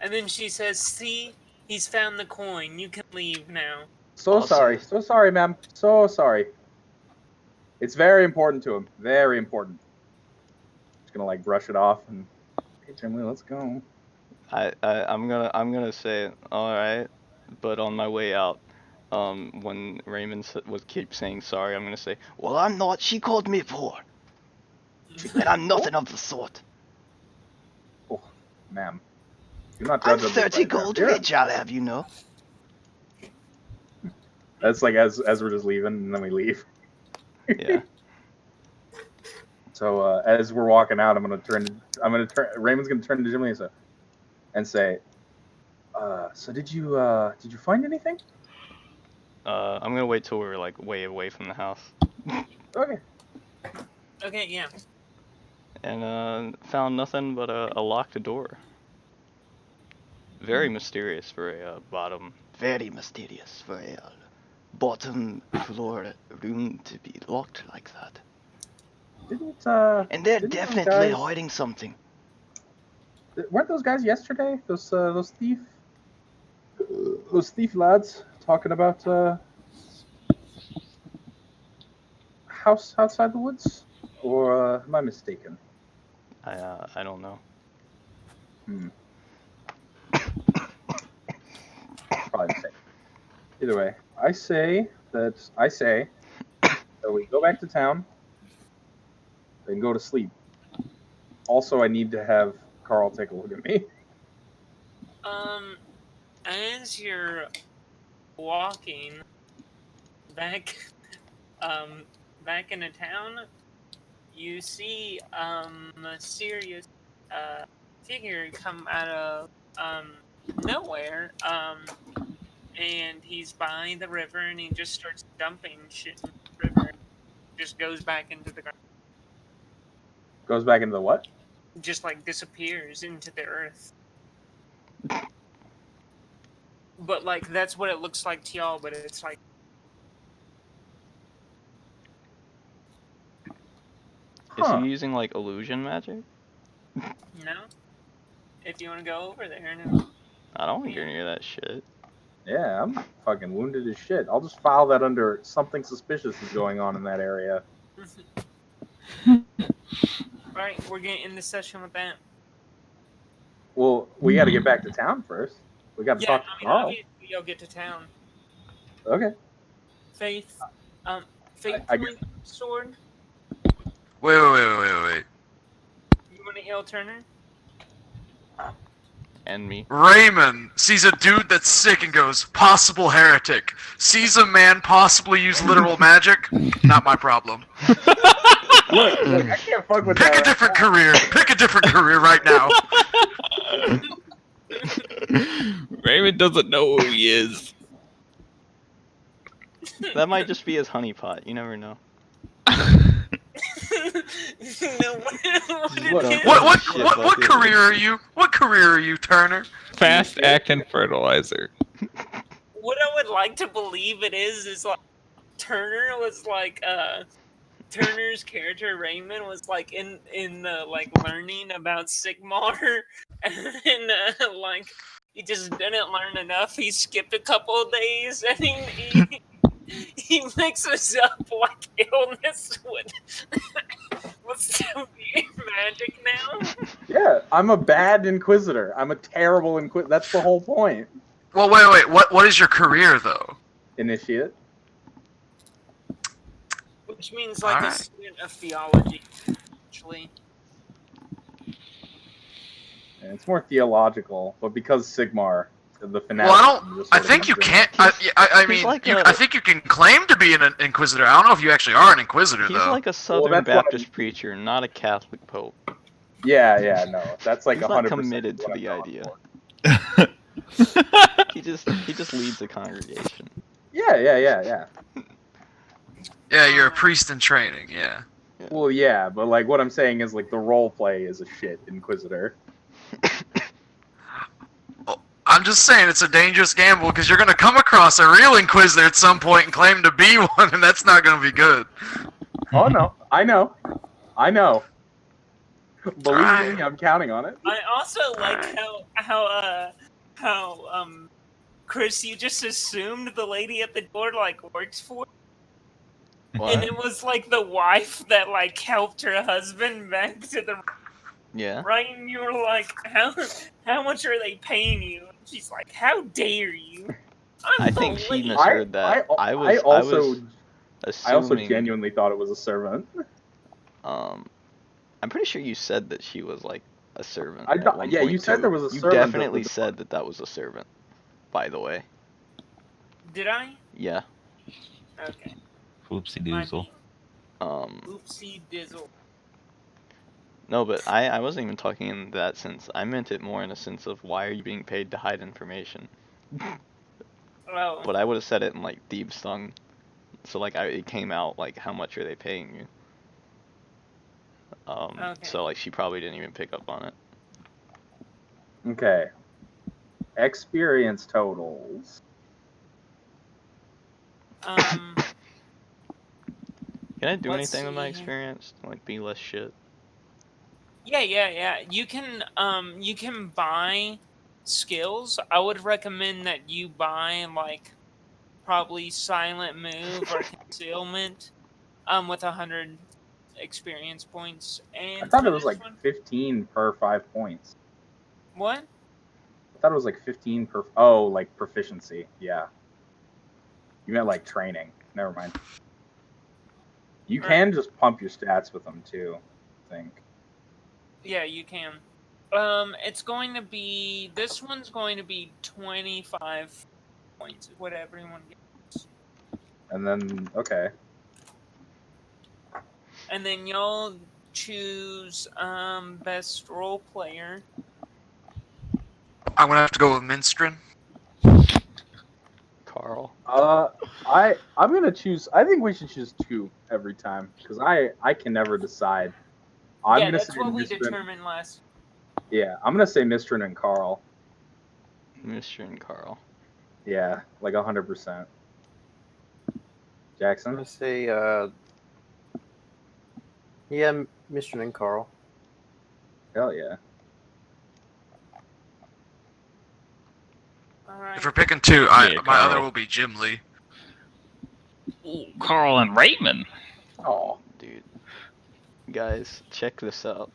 And then she says, "See, he's found the coin. You can leave now." So Awesome. sorry, ma'am. So sorry. It's very important to him. Very important. Just gonna like brush it off and. Hey, Jim Lee, let's go. I'm gonna say all right, but on my way out, when Raymond keep saying sorry, I'm gonna say, well, I'm not. She called me poor, and I'm nothing of the sort. Oh, ma'am. Do not I'm judge us 30 by gold appearance. rich, I'll have you know. That's like as we're just leaving, and then we leave. Yeah. So as we're walking out, Raymond's gonna turn to Jim Lee and say, so did you find anything? I'm gonna wait till we're like way away from the house. Okay. Okay, yeah. And found nothing but a locked door. Very mysterious for a bottom. Very mysterious for a bottom floor room to be locked like that. And they're didn't those definitely guys- hiding something. Weren't those guys yesterday? Those thief lads talking about house outside the woods, or am I mistaken? I don't know. Probably mistaken. Either way, I say that we go back to town and go to sleep. Also, I need to have Carl take a look at me. As you're walking back, back into town, you see a serious figure come out of nowhere, and he's by the river, and he just starts dumping shit in the river, just goes back into the ground, Goes back into the what? just like disappears into the earth. But like that's what it looks like to y'all, but it's like Is Huh. he using like illusion magic? no. If you want to go over there, no. I don't want to go near that shit. Yeah, I'm fucking wounded as shit. I'll just file that under something suspicious is going on in that area. Alright, we're getting into session with that. Well, we got to get back to town first. We got to Yeah, talk to I mean, Carl. obviously you'll get to town. Okay. Faith, Faith, I point sword. Wait. You want to heal Turner? And me. Raymond sees a dude that's sick and goes, possible heretic. Sees a man possibly use literal magic. Not my problem. Look, I can't fuck with Pick that. a different career. Pick a different career right now. Raymond doesn't know who he is. That might just be his honeypot. You never know. No, What career are you? What career are you, Turner? Fast acting fertilizer. What I would like to believe it is like Turner was like Turner's character Raymond was like in like learning about Sigmar, and like he just didn't learn enough. He skipped a couple of days, and he mixes up like illness with severe magic now. Yeah, I'm a bad inquisitor. I'm a terrible inquisitor. That's the whole point. Well, wait. What is your career though? Initiate. Which means like a Alright. student of theology, actually. And it's more theological, but because Sigmar, the fanatic. Well, I think you can't. I mean, like I think you can claim to be an inquisitor. I don't know if you actually are an inquisitor He's though. like a Southern that's why- Baptist preacher, not a Catholic pope. Yeah, no, that's like He's 100% not committed to what I'm the going idea. for. He just leads a congregation. Yeah. Yeah, you're a priest in training. Yeah. Well, yeah, but like what I'm saying is like the role play is a shit inquisitor. I'm just saying it's a dangerous gamble because you're gonna come across a real inquisitor at some point and claim to be one, and that's not gonna be good. Oh no, I know. Believe Alright. me, I'm counting on it. I also like how Chris, you just assumed the lady at the door like works for, What? and it was like the wife that like helped her husband back to the Yeah. right, and you were like, how much are they paying you? And she's like, how dare you? I think she believe- misheard that. I was I also assuming. genuinely thought it was a servant. I'm pretty sure you said that she was like a servant. I at thought- one yeah, point, you said too. there was a You servant at definitely the- said that was a servant. By the way. Did I? Yeah. Okay. Oopsie My doozle. Oopsie dizzle. No, but I wasn't even talking in that sense. I meant it more in a sense of why are you being paid to hide information? Oh. But I would have said it in like Thieves' tongue. So like it came out like how much are they paying you? Okay. So like she probably didn't even pick up on it. Okay. Experience totals. Can I do Let's anything with my see. experience? Like be less shit. Yeah. You can buy skills. I would recommend that you buy like probably silent move or concealment with 100 experience points. And I thought for it was this like one- 15 per 5 points. what? I thought it was like 15 per. Oh, like proficiency. Yeah. You meant like training. Never mind. You Alright. can just pump your stats with them too, I think. Yeah, you can. It's going to be this one's going to be 25 points, what everyone gets. And then, okay. and then y'all choose best role player. I'm gonna have to go with Minstrin. Carl. I'm gonna choose. I think we should choose 2 every time because I can never decide. I'm Yeah, gonna that's say what we Mistrin. determined last. Yeah, I'm gonna say Mistrin and Carl. Mr. and Carl. Yeah, like 100%. I'm Jackson. gonna say, Mr. and Carl. Hell yeah. All right. If we're picking 2, Yeah, my Carl. other will be Jim Lee. Ooh, Carl and Raymond. Oh, Dude. Guys, check this out.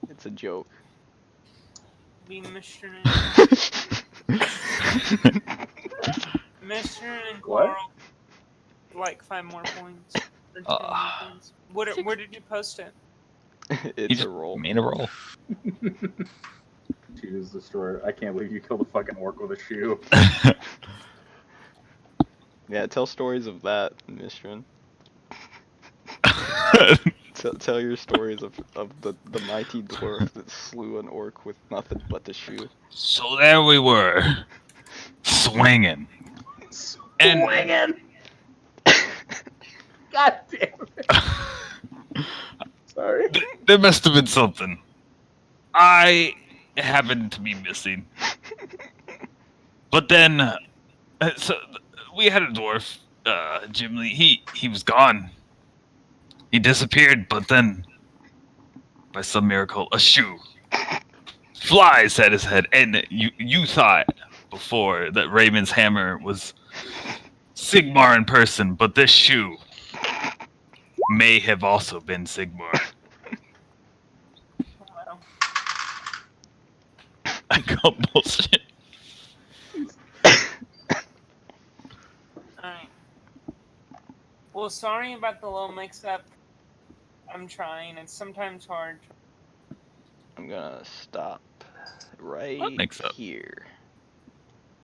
It's a joke. Be Mr. and What? Carl. Like 5 more points. Or 10 more points. Where did you post it? It's a roll. Made a roll. Choose destroyer. I can't believe you killed a fucking orc with a shoe. Yeah, tell stories of that, Mistrin. Tell your stories of the mighty dwarf that slew an orc with nothing but the shoe. So there we were, swinging. And Swinging. God damn it. Sorry. there must have been something. I happened to be missing. But then, so we had a dwarf, Jim Lee. He was gone. He disappeared, but then, by some miracle, a shoe flies at his head. And you thought before that Raymond's hammer was Sigmar in person, but this shoe may have also been Sigmar. Wow. I call bullshit. Alright. Well, sorry about the little mix-up. I'm trying. It's sometimes hard. I'm gonna stop right What mix up? here.